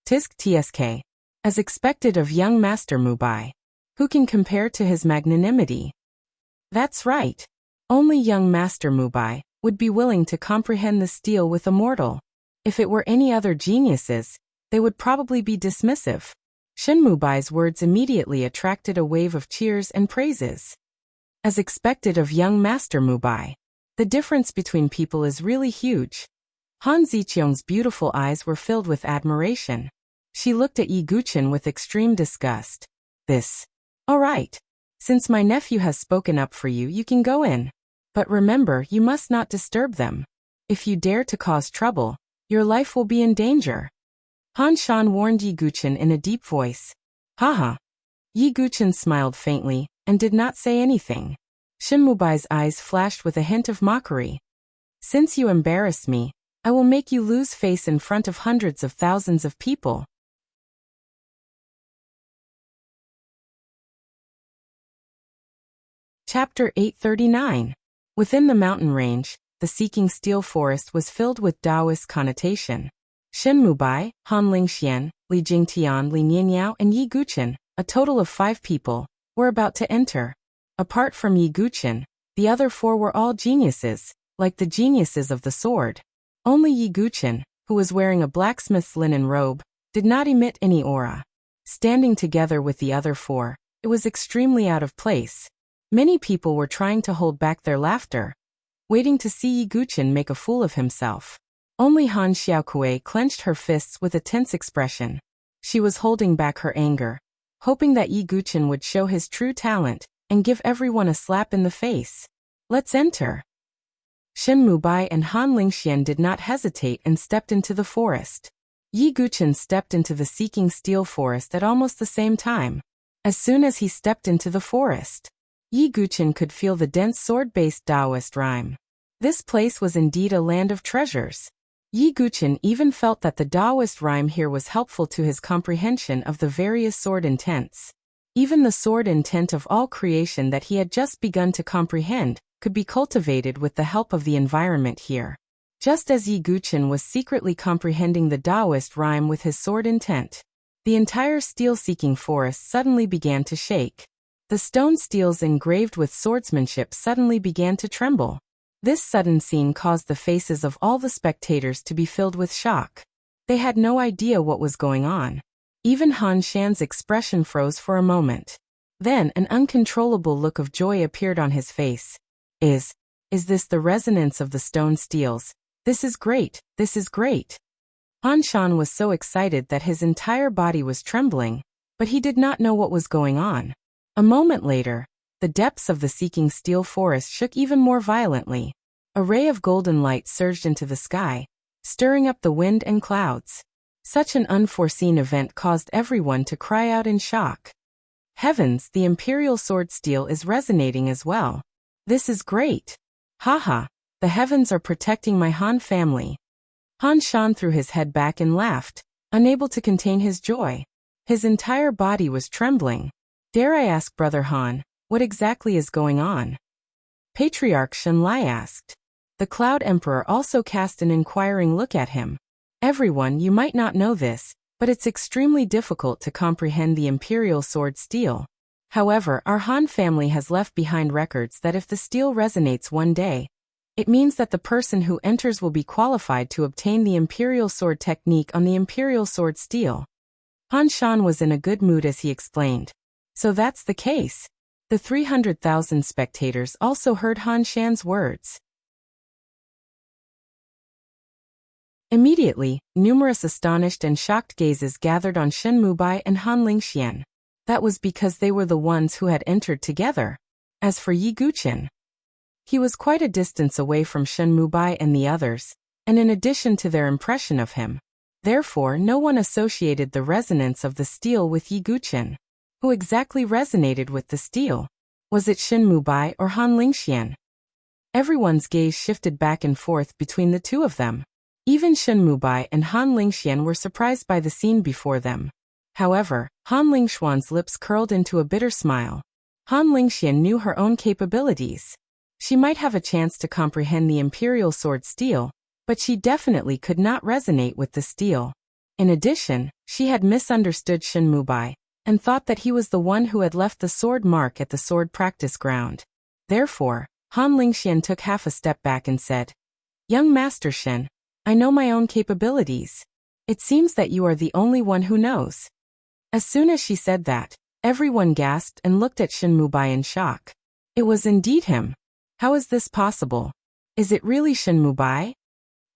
Tisk tsk. As expected of young Master Mubai. Who can compare to his magnanimity? That's right. Only young Master Mubai would be willing to comprehend the steel with a mortal. If it were any other geniuses, they would probably be dismissive. Shen Mubai's words immediately attracted a wave of cheers and praises. As expected of young Master Mubai. The difference between people is really huge. Han Ziqiang's beautiful eyes were filled with admiration. She looked at Yi Guchen with extreme disgust. All right. Since my nephew has spoken up for you, you can go in. But remember, you must not disturb them. If you dare to cause trouble, your life will be in danger. Han Shan warned Yi Guchen in a deep voice. Haha. Yi Guchen smiled faintly and did not say anything. Shen Mubai's eyes flashed with a hint of mockery. Since you embarrass me, I will make you lose face in front of hundreds of thousands of people. Chapter 839. Within the mountain range, the Seeking Steel Forest was filled with Taoist connotation. Shen Mubai, Han Lingxian, Li Jingtian, Li Nianyao, and Yi Guchen, a total of 5 people, were about to enter. Apart from Yi Guchen, the other 4 were all geniuses, like the geniuses of the sword. Only Yi Guchen, who was wearing a blacksmith's linen robe, did not emit any aura. Standing together with the other 4, it was extremely out of place. Many people were trying to hold back their laughter, waiting to see Yi Guchen make a fool of himself. Only Han Xiaokui clenched her fists with a tense expression. She was holding back her anger, hoping that Yi Guqin would show his true talent and give everyone a slap in the face. Let's enter. Shen Mubai and Han Lingxian did not hesitate and stepped into the forest. Yi Guqin stepped into the seeking steel forest at almost the same time. As soon as he stepped into the forest, Yi Guqin could feel the dense sword-based Taoist rhyme. This place was indeed a land of treasures. Yi Guqin even felt that the Taoist rhyme here was helpful to his comprehension of the various sword intents. Even the sword intent of all creation that he had just begun to comprehend could be cultivated with the help of the environment here. Just as Yi Guqin was secretly comprehending the Taoist rhyme with his sword intent, the entire steel-seeking forest suddenly began to shake. The stone steels engraved with swordsmanship suddenly began to tremble. This sudden scene caused the faces of all the spectators to be filled with shock. They had no idea what was going on. Even Han Shan's expression froze for a moment. Then an uncontrollable look of joy appeared on his face. Is this the resonance of the stone steels? This is great, this is great. Han Shan was so excited that his entire body was trembling, but he did not know what was going on. A moment later, the depths of the seeking steel forest shook even more violently. A ray of golden light surged into the sky, stirring up the wind and clouds. Such an unforeseen event caused everyone to cry out in shock. Heavens, the Imperial Sword Steel is resonating as well. This is great. Haha, the heavens are protecting my Han family. Han Shan threw his head back and laughed, unable to contain his joy. His entire body was trembling. Dare I ask, Brother Han, what exactly is going on? Patriarch Shen Lai asked. The Cloud Emperor also cast an inquiring look at him. Everyone, you might not know this, but it's extremely difficult to comprehend the Imperial Sword Steel. However, our Han family has left behind records that if the steel resonates one day, it means that the person who enters will be qualified to obtain the Imperial Sword technique on the Imperial Sword Steel. Han Shan was in a good mood as he explained. So that's the case. The 300,000 spectators also heard Han Shan's words. Immediately, numerous astonished and shocked gazes gathered on Shen Mubai and Han Lingxian. That was because they were the ones who had entered together. As for Yi Guqin, he was quite a distance away from Shen Mubai and the others, and in addition to their impression of him, therefore no one associated the resonance of the steel with Yi Guqin. Who exactly resonated with the steel? Was it Shen Mubai or Han Lingxian? Everyone's gaze shifted back and forth between the two of them. Even Shen Mubai and Han Lingxian were surprised by the scene before them. However, Han Lingxuan's lips curled into a bitter smile. Han Lingxian knew her own capabilities. She might have a chance to comprehend the Imperial Sword Steel, but she definitely could not resonate with the steel. In addition, she had misunderstood Shen Mubai and thought that he was the one who had left the sword mark at the sword practice ground. Therefore, Han Lingxian took half a step back and said, "Young Master Shen, I know my own capabilities. It seems that you are the only one who knows." As soon as she said that, everyone gasped and looked at Shen Mubai in shock. It was indeed him. How is this possible? Is it really Shen Mubai?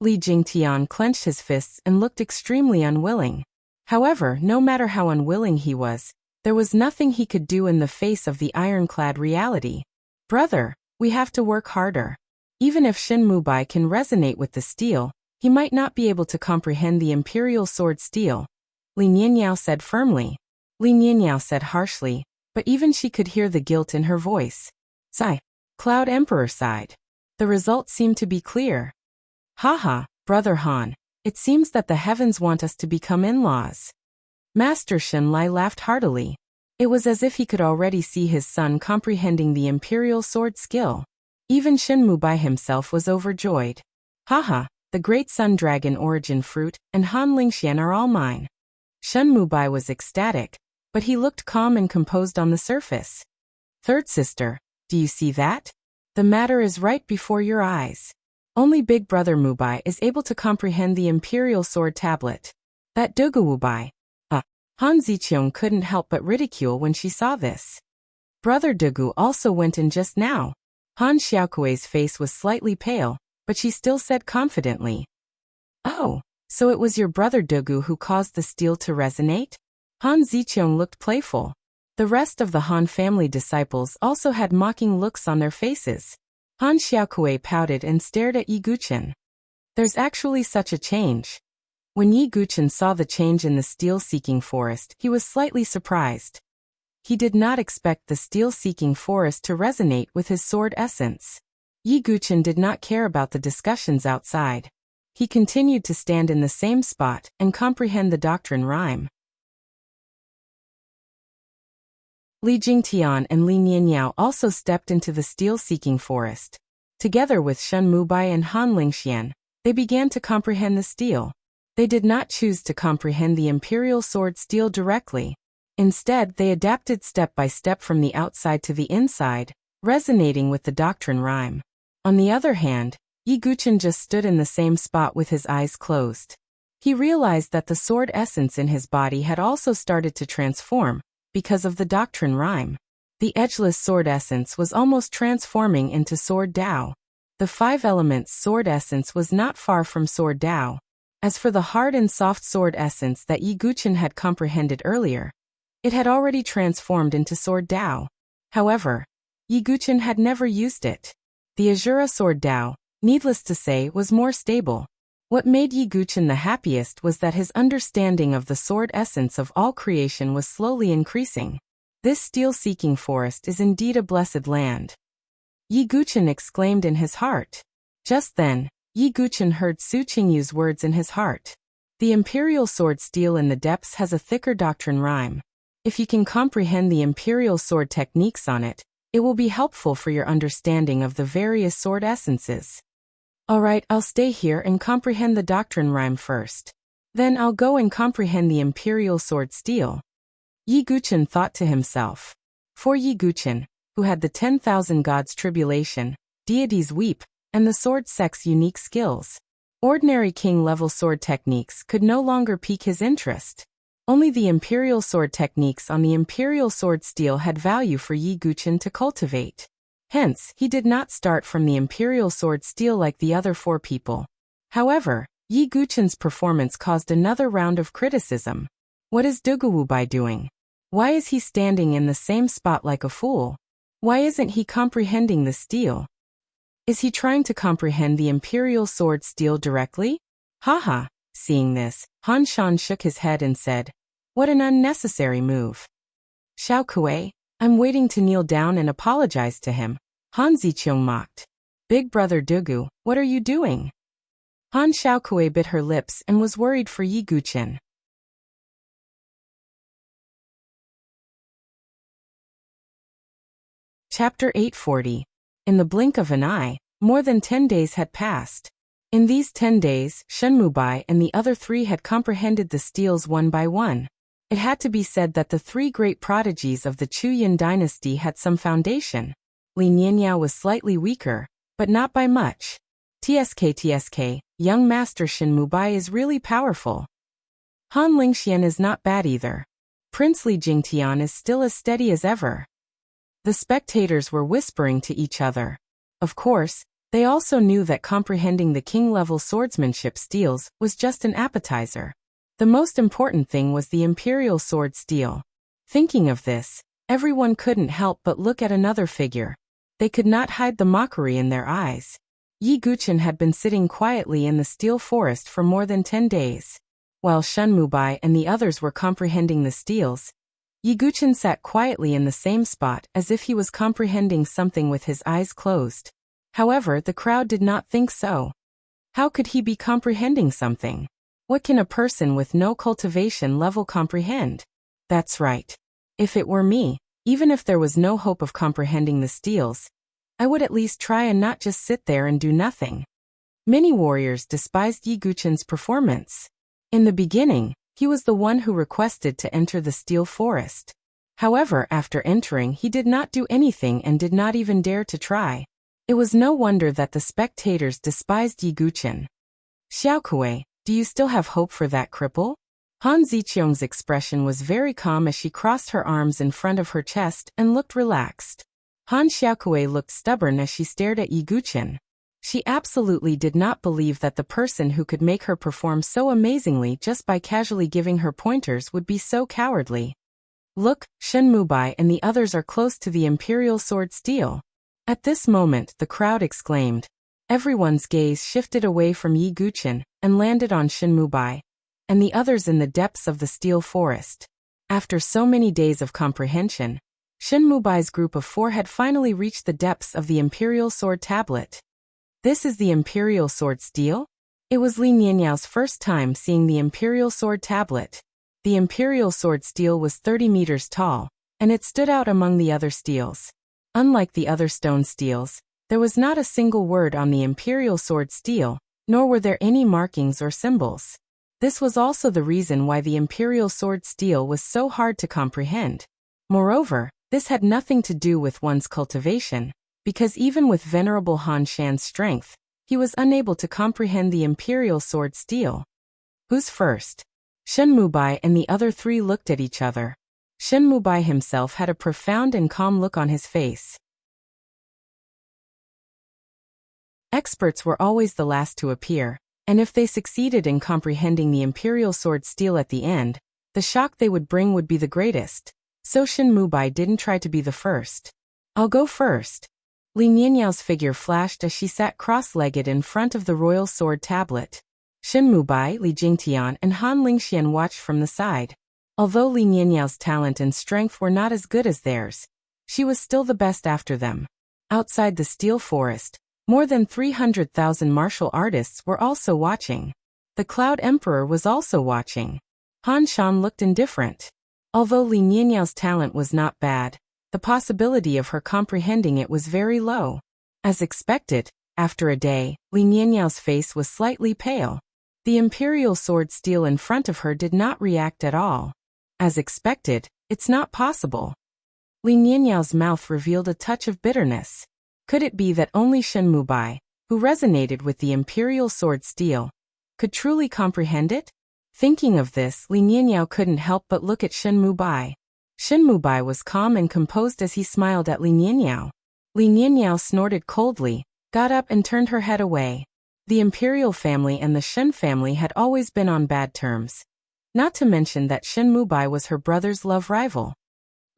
Li Jingtian clenched his fists and looked extremely unwilling. However, no matter how unwilling he was, there was nothing he could do in the face of the ironclad reality. Brother, we have to work harder. Even if Shen Mubai can resonate with the steel, he might not be able to comprehend the Imperial Sword Steel, Li Nianyao said firmly. Li Nianyao said harshly, but even she could hear the guilt in her voice. Sigh. Cloud Emperor sighed. The result seemed to be clear. Haha, Brother Han, it seems that the heavens want us to become in-laws. Master Shen Lai laughed heartily. It was as if he could already see his son comprehending the Imperial Sword skill. Even Shen Mubai himself was overjoyed. Haha. The Great Sun Dragon Origin Fruit and Han Lingxian are all mine. Shen Mubai was ecstatic, but he looked calm and composed on the surface. Third sister, do you see that? The matter is right before your eyes. Only Big Brother Mubai is able to comprehend the Imperial Sword Tablet. That Dugu Mubai. Han Ziqiong couldn't help but ridicule when she saw this. Brother Dugu also went in just now. Han Xiaokui's face was slightly pale, but she still said confidently, "Oh, so it was your brother Dugu who caused the steel to resonate?" Han Ziqiong looked playful. The rest of the Han family disciples also had mocking looks on their faces. Han Xiaokuei pouted and stared at Yi Guqin. There's actually such a change. When Yi Guqin saw the change in the steel-seeking forest, he was slightly surprised. He did not expect the steel-seeking forest to resonate with his sword essence. Yi Guqin did not care about the discussions outside. He continued to stand in the same spot and comprehend the doctrine rhyme. Li Jingtian and Li Nianyao also stepped into the steel-seeking forest. Together with Shen Mubai and Han Lingxian, they began to comprehend the steel. They did not choose to comprehend the imperial sword steel directly. Instead, they adapted step by step from the outside to the inside, resonating with the doctrine rhyme. On the other hand, Yi Guqin just stood in the same spot with his eyes closed. He realized that the sword essence in his body had also started to transform, because of the doctrine rhyme. The edgeless sword essence was almost transforming into sword Dao. The 5 elements sword essence was not far from sword Dao. As for the hard and soft sword essence that Yi Guqin had comprehended earlier, it had already transformed into sword Dao. However, Yi Guqin had never used it. The Azura sword Dao, needless to say, was more stable. What made Yi Guqin the happiest was that his understanding of the sword essence of all creation was slowly increasing. This steel-seeking forest is indeed a blessed land. Yi Guqin exclaimed in his heart. Just then, Yi Guqin heard Su Qingyu's words in his heart. The imperial sword steel in the depths has a thicker doctrine rhyme. If you can comprehend the imperial sword techniques on it, it will be helpful for your understanding of the various sword essences. Alright, I'll stay here and comprehend the doctrine rhyme first. Then I'll go and comprehend the imperial sword steel. Yi Guqin thought to himself. For Yi Guqin, who had the 10,000 gods' tribulation, deities weep, and the sword sect's unique skills, ordinary king-level sword techniques could no longer pique his interest. Only the imperial sword techniques on the imperial sword steel had value for Yi Guqin to cultivate. Hence, he did not start from the imperial sword steel like the other 4 people. However, Yi Guqin's performance caused another round of criticism. What is Duguwubai doing? Why is he standing in the same spot like a fool? Why isn't he comprehending the steel? Is he trying to comprehend the imperial sword steel directly? Haha. Seeing this, Han Shan shook his head and said, "What an unnecessary move." Xiaokuei, I'm waiting to kneel down and apologize to him. Han Ziqiang mocked. Big brother Dugu, what are you doing? Han Xiaokuei bit her lips and was worried for Yi Guqin. Chapter 840. In the blink of an eye, more than 10 days had passed. In these 10 days, Shen Mubai and the other 3 had comprehended the steels one by one. It had to be said that the 3 great prodigies of the Chuyin dynasty had some foundation. Li Nianyao was slightly weaker, but not by much. TSK, young master Shen Mubai is really powerful. Han Lingxian is not bad either. Prince Li Jingtian is still as steady as ever. The spectators were whispering to each other. Of course, they also knew that comprehending the king-level swordsmanship steels was just an appetizer. The most important thing was the imperial sword steel. Thinking of this, everyone couldn't help but look at another figure. They could not hide the mockery in their eyes. Yi Guqin had been sitting quietly in the steel forest for more than 10 days. While Shen Mubai and the others were comprehending the steels, Yi Guqin sat quietly in the same spot as if he was comprehending something with his eyes closed. However, the crowd did not think so. How could he be comprehending something? What can a person with no cultivation level comprehend? That's right. If it were me, even if there was no hope of comprehending the steels, I would at least try and not just sit there and do nothing. Many warriors despised Yi Guqin's performance. In the beginning, he was the one who requested to enter the steel forest. However, after entering, he did not do anything and did not even dare to try. It was no wonder that the spectators despised Yi Guqin. Xiaokuei, do you still have hope for that cripple? Han Ziqiang's expression was very calm as she crossed her arms in front of her chest and looked relaxed. Han Xiaokuei looked stubborn as she stared at Yi Guqin. She absolutely did not believe that the person who could make her perform so amazingly just by casually giving her pointers would be so cowardly. Look, Shen Mubai and the others are close to the Imperial Sword Steel. At this moment, the crowd exclaimed. Everyone's gaze shifted away from Yi Guqin and landed on Shen Mubai and the others in the depths of the steel forest. After so many days of comprehension, Shen Mubai's group of 4 had finally reached the depths of the Imperial Sword Tablet. This is the Imperial Sword Steel? It was Li Nianyao's first time seeing the Imperial Sword Tablet. The Imperial Sword Steel was 30 meters tall, and it stood out among the other steels. Unlike the other stone steels, there was not a single word on the Imperial Sword Steel, nor were there any markings or symbols. This was also the reason why the Imperial Sword Steel was so hard to comprehend. Moreover, this had nothing to do with one's cultivation, because even with Venerable Han Shan's strength, he was unable to comprehend the Imperial Sword Steel. Who's first? Shen Mubai and the other 3 looked at each other. Shen Mubai himself had a profound and calm look on his face. Experts were always the last to appear, and if they succeeded in comprehending the Imperial Sword Steel at the end, the shock they would bring would be the greatest. So Shen Mubai didn't try to be the first. I'll go first. Li Nianyao's figure flashed as she sat cross-legged in front of the royal sword tablet. Shen Mubai, Li Jingtian and Han Lingxian watched from the side. Although Li Nianyao's talent and strength were not as good as theirs, she was still the best after them. Outside the steel forest, more than 300,000 martial artists were also watching. The Cloud Emperor was also watching. Han Shan looked indifferent. Although Li Nianyao's talent was not bad, the possibility of her comprehending it was very low. As expected, after a day, Li Nianyao's face was slightly pale. The Imperial Sword Steel in front of her did not react at all. As expected, it's not possible. Li Nianyao's mouth revealed a touch of bitterness. Could it be that only Shen Mubai, who resonated with the Imperial Sword Steel, could truly comprehend it? Thinking of this, Li Nianyao couldn't help but look at Shen Mubai. Shen Mubai was calm and composed as he smiled at Li Nianyao. Li Nianyao snorted coldly, got up and turned her head away. The Imperial family and the Shen family had always been on bad terms. Not to mention that Shen Mubai was her brother's love rival.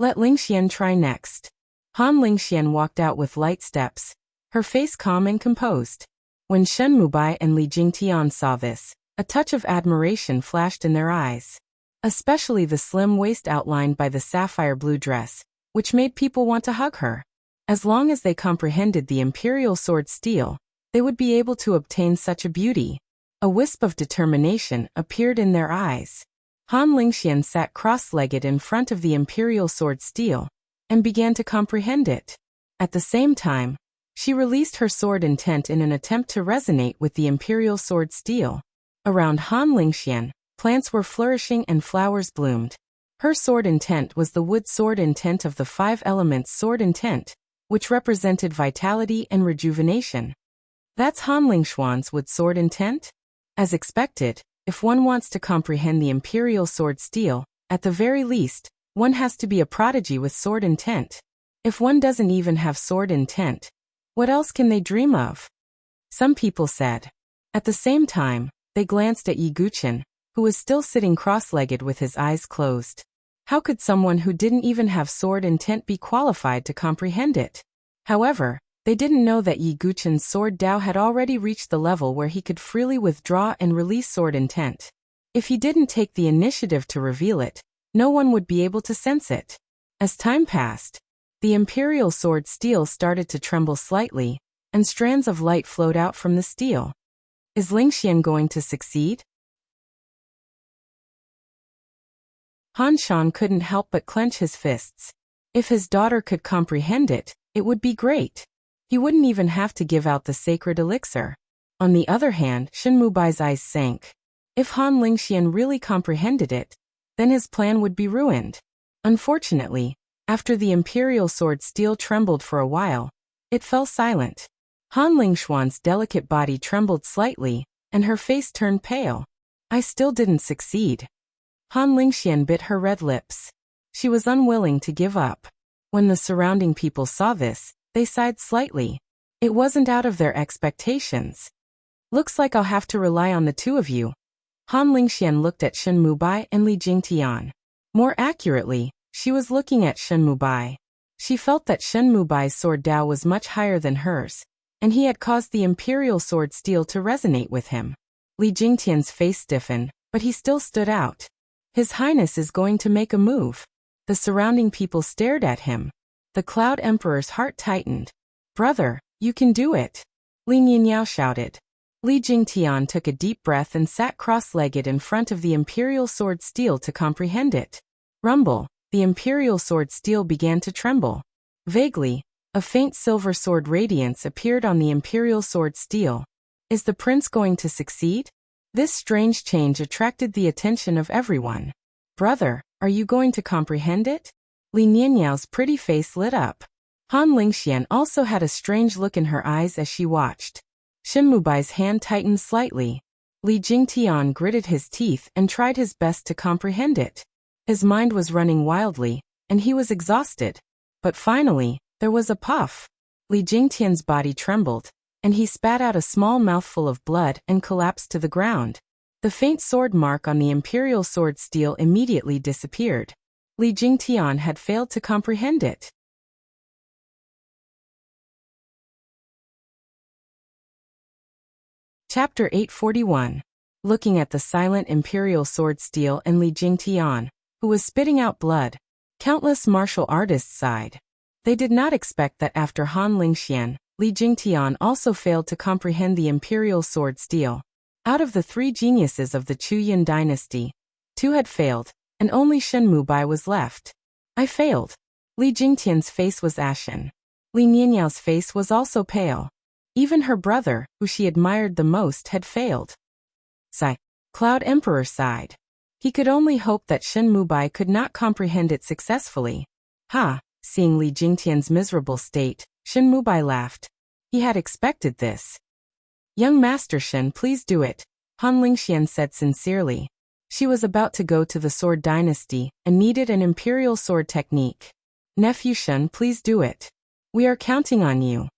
Let Lingxian try next. Han Lingxian walked out with light steps, her face calm and composed. When Shen Mubai and Li Jingtian saw this, a touch of admiration flashed in their eyes. Especially the slim waist outlined by the sapphire blue dress, which made people want to hug her. As long as they comprehended the Imperial Sword Steel, they would be able to obtain such a beauty. A wisp of determination appeared in their eyes. Han Lingxian sat cross-legged in front of the Imperial Sword Steel and began to comprehend it. At the same time, she released her sword intent in an attempt to resonate with the Imperial Sword Steel. Around Han Lingxian, plants were flourishing and flowers bloomed. Her sword intent was the wood sword intent of the 5 elements sword intent, which represented vitality and rejuvenation. That's Han Lingxuan's wood sword intent? As expected, if one wants to comprehend the Imperial Sword Steel, at the very least, one has to be a prodigy with sword intent. If one doesn't even have sword intent, what else can they dream of? Some people said. At the same time, they glanced at Yi Guqin, who was still sitting cross-legged with his eyes closed. How could someone who didn't even have sword intent be qualified to comprehend it? However, they didn't know that Yi Guqin's sword Dao had already reached the level where he could freely withdraw and release sword intent. If he didn't take the initiative to reveal it, no one would be able to sense it. As time passed, the Imperial Sword Steel started to tremble slightly, and strands of light flowed out from the steel. Is Lingxian going to succeed? Han Shan couldn't help but clench his fists. If his daughter could comprehend it, it would be great. He wouldn't even have to give out the sacred elixir. On the other hand, Shen Mubai's eyes sank. If Han Lingxian really comprehended it, then his plan would be ruined. Unfortunately, after the Imperial Sword Steel trembled for a while, it fell silent. Han Lingxuan's delicate body trembled slightly, and her face turned pale. I still didn't succeed. Han Lingxian bit her red lips. She was unwilling to give up. When the surrounding people saw this, they sighed slightly. It wasn't out of their expectations. Looks like I'll have to rely on the 2 of you. Han Lingxian looked at Shen Mubai and Li Jingtian. More accurately, She was looking at Shen Mubai. She felt that Shen Mubai's sword Dao was much higher than hers, and he had caused the imperial sword steel to resonate with him. Li Jingtian's face stiffened, but he still stood out. His Highness is going to make a move. The surrounding people stared at him. The Cloud Emperor's heart tightened. Brother, you can do it. Li Nianyao shouted. Li Jingtian took a deep breath and sat cross-legged in front of the imperial sword steel to comprehend it. Rumble, the imperial sword steel began to tremble. Vaguely, a faint silver sword radiance appeared on the imperial sword steel. Is the prince going to succeed? This strange change attracted the attention of everyone. Brother, are you going to comprehend it? Li Nianyao's pretty face lit up. Han Lingxian also had a strange look in her eyes as she watched. Shen Mubai's hand tightened slightly. Li Jingtian gritted his teeth and tried his best to comprehend it. His mind was running wildly, and he was exhausted. But finally, there was a puff. Li Jingtian's body trembled, and he spat out a small mouthful of blood and collapsed to the ground. The faint sword mark on the imperial sword steel immediately disappeared. Li Jingtian had failed to comprehend it. Chapter 841. Looking at the silent imperial sword steel and Li Jingtian, who was spitting out blood, countless martial artists sighed. They did not expect that after Han Lingxian, Li Jingtian also failed to comprehend the imperial sword steel. Out of the 3 geniuses of the Chuyin dynasty, 2 had failed, and only Shen Mubai was left. I failed. Li Jingtian's face was ashen. Li Nianyao's face was also pale. Even her brother, who she admired the most, had failed. Sigh. Cloud Emperor sighed. He could only hope that Shen Mubai could not comprehend it successfully. Ha! Seeing Li Jingtian's miserable state, Shen Mubai laughed. He had expected this. Young Master Shen, please do it, Han Lingxian said sincerely. She was about to go to the Sword Dynasty and needed an imperial sword technique. Nephew Shen, please do it. We are counting on you.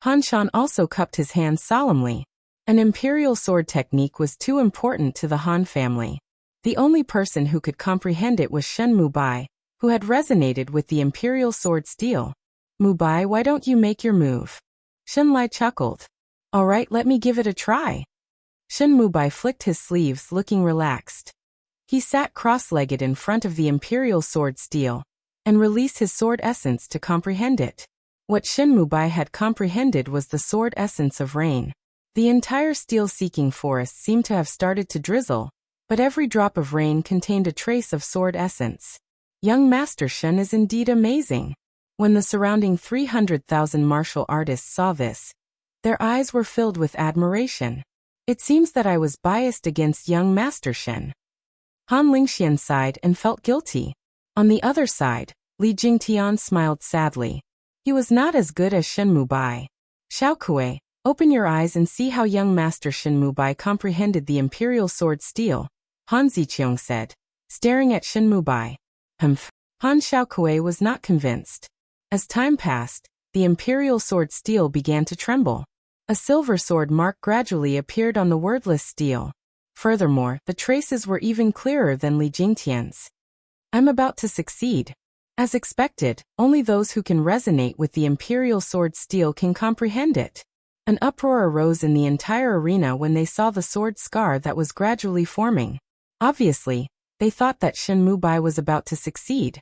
Han Shan also cupped his hands solemnly. An imperial sword technique was too important to the Han family. The only person who could comprehend it was Shen Mubai, who had resonated with the imperial sword steel. Mubai, why don't you make your move? Shen Lai chuckled. All right, let me give it a try. Shen Mubai flicked his sleeves, looking relaxed. He sat cross-legged in front of the imperial sword steel and released his sword essence to comprehend it. What Shen Mubai had comprehended was the sword essence of rain. The entire steel-seeking forest seemed to have started to drizzle, but every drop of rain contained a trace of sword essence. Young Master Shen is indeed amazing. When the surrounding 300,000 martial artists saw this, their eyes were filled with admiration. It seems that I was biased against young Master Shen. Han Lingxian sighed and felt guilty. On the other side, Li Jingtian smiled sadly. He was not as good as Shen Mubai. Xiaokue, open your eyes and see how young Master Shen Mubai comprehended the imperial sword steel, Han Ziqiang said, staring at Shen Mubai. Humph. Han Xiaokue was not convinced. As time passed, the imperial sword steel began to tremble. A silver sword mark gradually appeared on the wordless steel. Furthermore, the traces were even clearer than Li Jingtian's. I'm about to succeed. As expected, only those who can resonate with the imperial sword steel can comprehend it. An uproar arose in the entire arena when they saw the sword scar that was gradually forming. Obviously, they thought that Shen Mubai was about to succeed.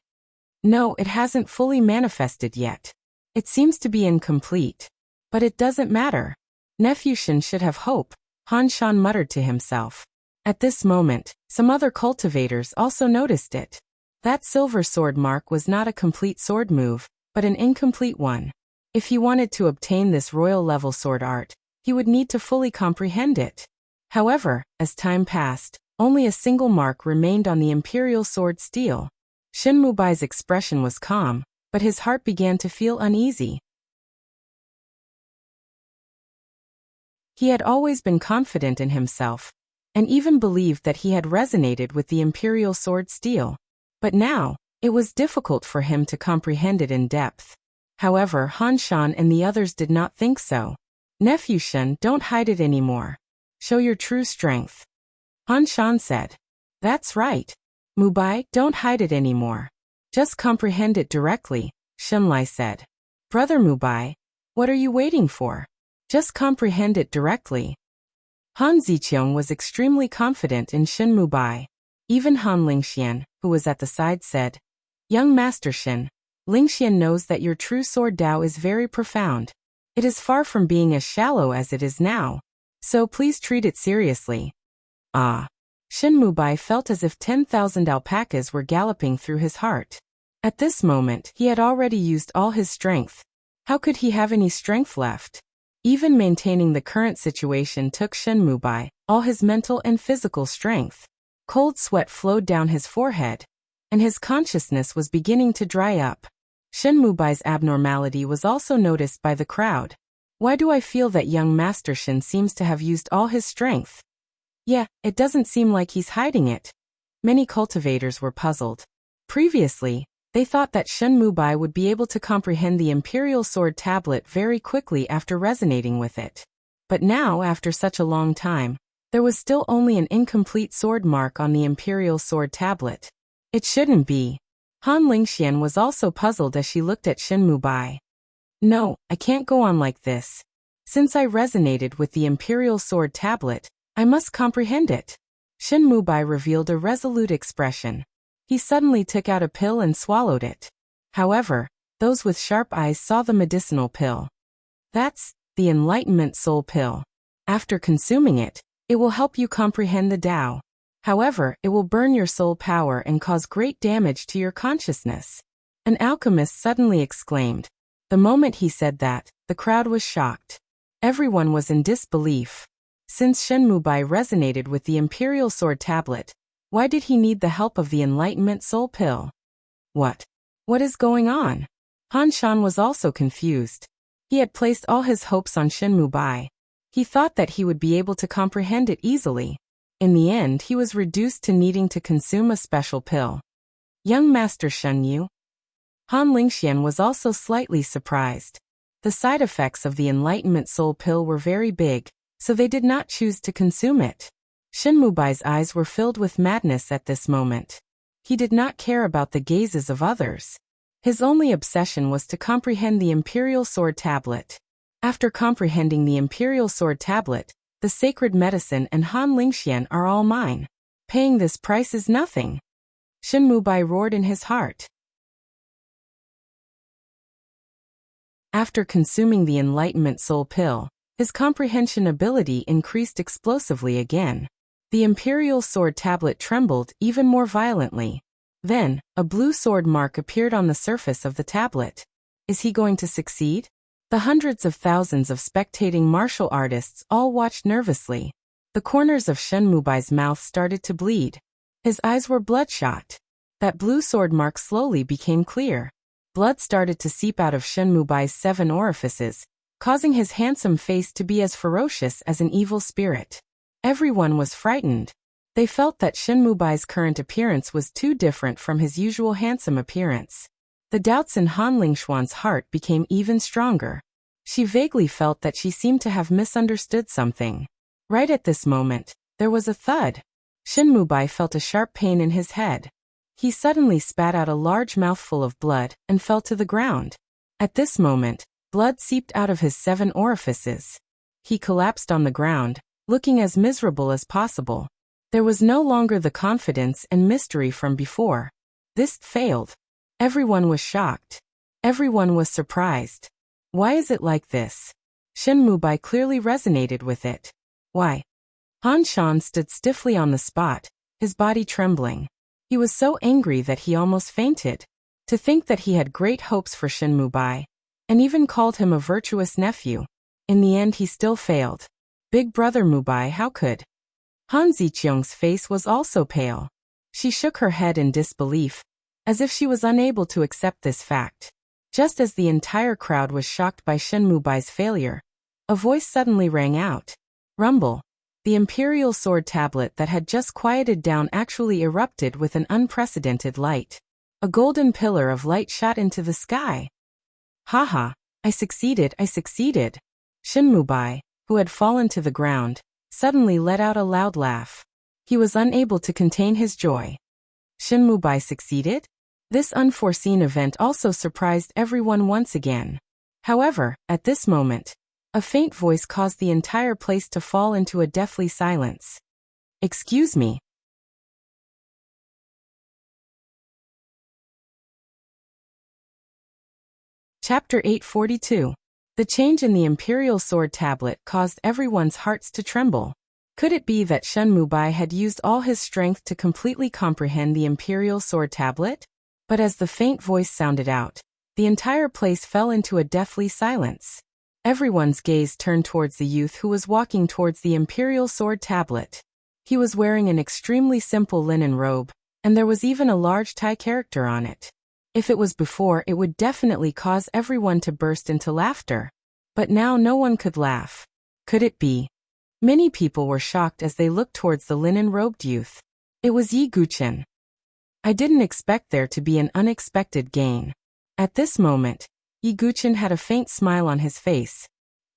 No, it hasn't fully manifested yet. It seems to be incomplete. But it doesn't matter. Nephew Shen should have hope, Han Shan muttered to himself. At this moment, some other cultivators also noticed it. That silver sword mark was not a complete sword move, but an incomplete one. If he wanted to obtain this royal-level sword art, he would need to fully comprehend it. However, as time passed, only a single mark remained on the imperial sword steel. Shen Mubai's expression was calm, but his heart began to feel uneasy. He had always been confident in himself, and even believed that he had resonated with the imperial sword steel. But now, it was difficult for him to comprehend it in depth. However, Han Shan and the others did not think so. Nephew Shen, don't hide it anymore. Show your true strength. Han Shan said. That's right. Mubai, don't hide it anymore. Just comprehend it directly, Shenlai said. Brother Mubai, what are you waiting for? Just comprehend it directly. Han Ziqiang was extremely confident in Shen Mubai. Even Han Lingxian, who was at the side, said, Young Master Shen, Lingxian knows that your true sword Dao is very profound. It is far from being as shallow as it is now. So please treat it seriously. Ah. Shen Mubai felt as if 10,000 alpacas were galloping through his heart. At this moment, he had already used all his strength. How could he have any strength left? Even maintaining the current situation took Shen Mubai all his mental and physical strength. Cold sweat flowed down his forehead, and his consciousness was beginning to dry up. Shen Mubai's abnormality was also noticed by the crowd. Why do I feel that young Master Shen seems to have used all his strength? Yeah, it doesn't seem like he's hiding it. Many cultivators were puzzled. Previously, they thought that Shen Mubai would be able to comprehend the Imperial Sword Tablet very quickly after resonating with it. But now, after such a long time, there was still only an incomplete sword mark on the Imperial Sword Tablet. It shouldn't be. Han Lingxian was also puzzled as she looked at Shen Mubai. No, I can't go on like this. Since I resonated with the Imperial Sword Tablet, I must comprehend it. Shen Mubai revealed a resolute expression. He suddenly took out a pill and swallowed it. However, those with sharp eyes saw the medicinal pill. That's the Enlightenment Soul Pill. After consuming it, it will help you comprehend the Tao. However, it will burn your soul power and cause great damage to your consciousness. An alchemist suddenly exclaimed. The moment he said that, the crowd was shocked. Everyone was in disbelief. Since Shen Mubai resonated with the Imperial Sword Tablet, why did he need the help of the Enlightenment Soul Pill? What is going on? Han Shan was also confused. He had placed all his hopes on Shen Mubai. He thought that he would be able to comprehend it easily. In the end, he was reduced to needing to consume a special pill. Young Master Shen Yu? Han Lingxian was also slightly surprised. The side effects of the Enlightenment Soul Pill were very big, so they did not choose to consume it. Shen Mubai's eyes were filled with madness at this moment. He did not care about the gazes of others. His only obsession was to comprehend the Imperial Sword Tablet. After comprehending the Imperial Sword Tablet, the sacred medicine and Han Lingxian are all mine. Paying this price is nothing. Shen Mubai roared in his heart. After consuming the Enlightenment Soul Pill, his comprehension ability increased explosively again. The Imperial Sword Tablet trembled even more violently. Then, a blue sword mark appeared on the surface of the tablet. Is he going to succeed? The hundreds of thousands of spectating martial artists all watched nervously. The corners of Shen Mubai's mouth started to bleed. His eyes were bloodshot. That blue sword mark slowly became clear. Blood started to seep out of Shen Mubai's 7 orifices, causing his handsome face to be as ferocious as an evil spirit. Everyone was frightened. They felt that Shen Mubai's current appearance was too different from his usual handsome appearance. The doubts in Han Lingxuan's heart became even stronger. She vaguely felt that she seemed to have misunderstood something. Right at this moment, there was a thud. Shen Mubai felt a sharp pain in his head. He suddenly spat out a large mouthful of blood and fell to the ground. At this moment, blood seeped out of his 7 orifices. He collapsed on the ground, looking as miserable as possible. There was no longer the confidence and mystery from before. This failed. Everyone was shocked. Everyone was surprised. Why is it like this? Shen Mubai clearly resonated with it. Why? Han Shan stood stiffly on the spot, his body trembling. He was so angry that he almost fainted. To think that he had great hopes for Shen Mubai, and even called him a virtuous nephew. In the end he still failed. Big brother Mubai, how could? Han Ziqiang's face was also pale. She shook her head in disbelief, as if she was unable to accept this fact. Just as the entire crowd was shocked by Shen Mubai's failure, a voice suddenly rang out. Rumble. The Imperial Sword Tablet that had just quieted down actually erupted with an unprecedented light. A golden pillar of light shot into the sky. Haha, I succeeded. Shen Mubai, who had fallen to the ground, suddenly let out a loud laugh. He was unable to contain his joy. Shen Mubai succeeded? This unforeseen event also surprised everyone once again. However, at this moment, a faint voice caused the entire place to fall into a deathly silence. "Excuse me." Chapter 842. The change in the Imperial Sword Tablet caused everyone's hearts to tremble. Could it be that Shen Mubai had used all his strength to completely comprehend the Imperial Sword Tablet? But as the faint voice sounded out, the entire place fell into a deathly silence. Everyone's gaze turned towards the youth who was walking towards the Imperial Sword Tablet. He was wearing an extremely simple linen robe, and there was even a large Thai character on it. If it was before, it would definitely cause everyone to burst into laughter. But now no one could laugh. Could it be? Many people were shocked as they looked towards the linen-robed youth. It was Yi Guchen. I didn't expect there to be an unexpected gain. At this moment, Yi Guchen had a faint smile on his face.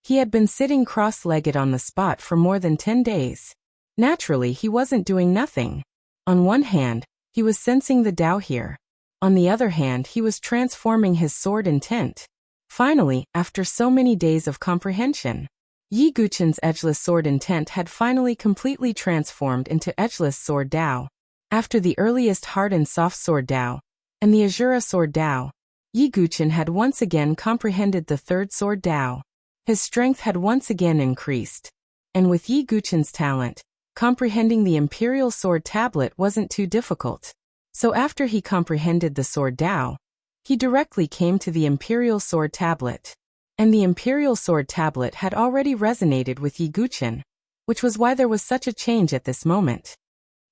He had been sitting cross-legged on the spot for more than 10 days. Naturally, he wasn't doing nothing. On one hand, he was sensing the Tao here. On the other hand, he was transforming his sword intent. Finally, after so many days of comprehension, Yi Guchen's edgeless sword intent had finally completely transformed into edgeless sword Tao. After the earliest hard and soft sword Tao, and the Azura sword Tao, Yi Guchen had once again comprehended the third sword Tao. His strength had once again increased. And with Yi Guchen's talent, comprehending the Imperial Sword Tablet wasn't too difficult. So after he comprehended the sword Tao, he directly came to the Imperial Sword Tablet. And the Imperial Sword Tablet had already resonated with Yi Guchen, which was why there was such a change at this moment.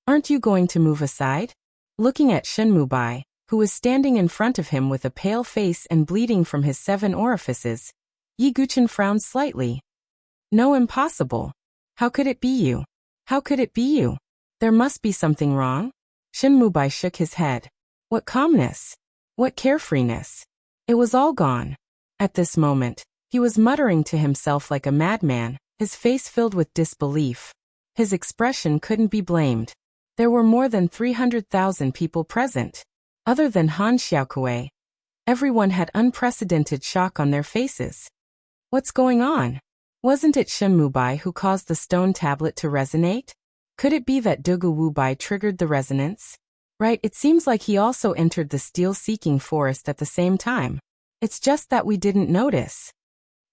"Aren't you going to move aside?" Looking at Shen Mubai, who was standing in front of him with a pale face and bleeding from his 7 orifices, Yi Guchen frowned slightly. "No, impossible. How could it be you? How could it be you? There must be something wrong." Shen Mubai shook his head. What calmness! What carefreeness! It was all gone. At this moment, he was muttering to himself like a madman, his face filled with disbelief. His expression couldn't be blamed. There were more than 300,000 people present. Other than Han Xiaokuei, everyone had unprecedented shock on their faces. What's going on? Wasn't it Shen Mubai who caused the stone tablet to resonate? Could it be that Dugu Wubai triggered the resonance? Right, it seems like he also entered the steel-seeking forest at the same time. It's just that we didn't notice.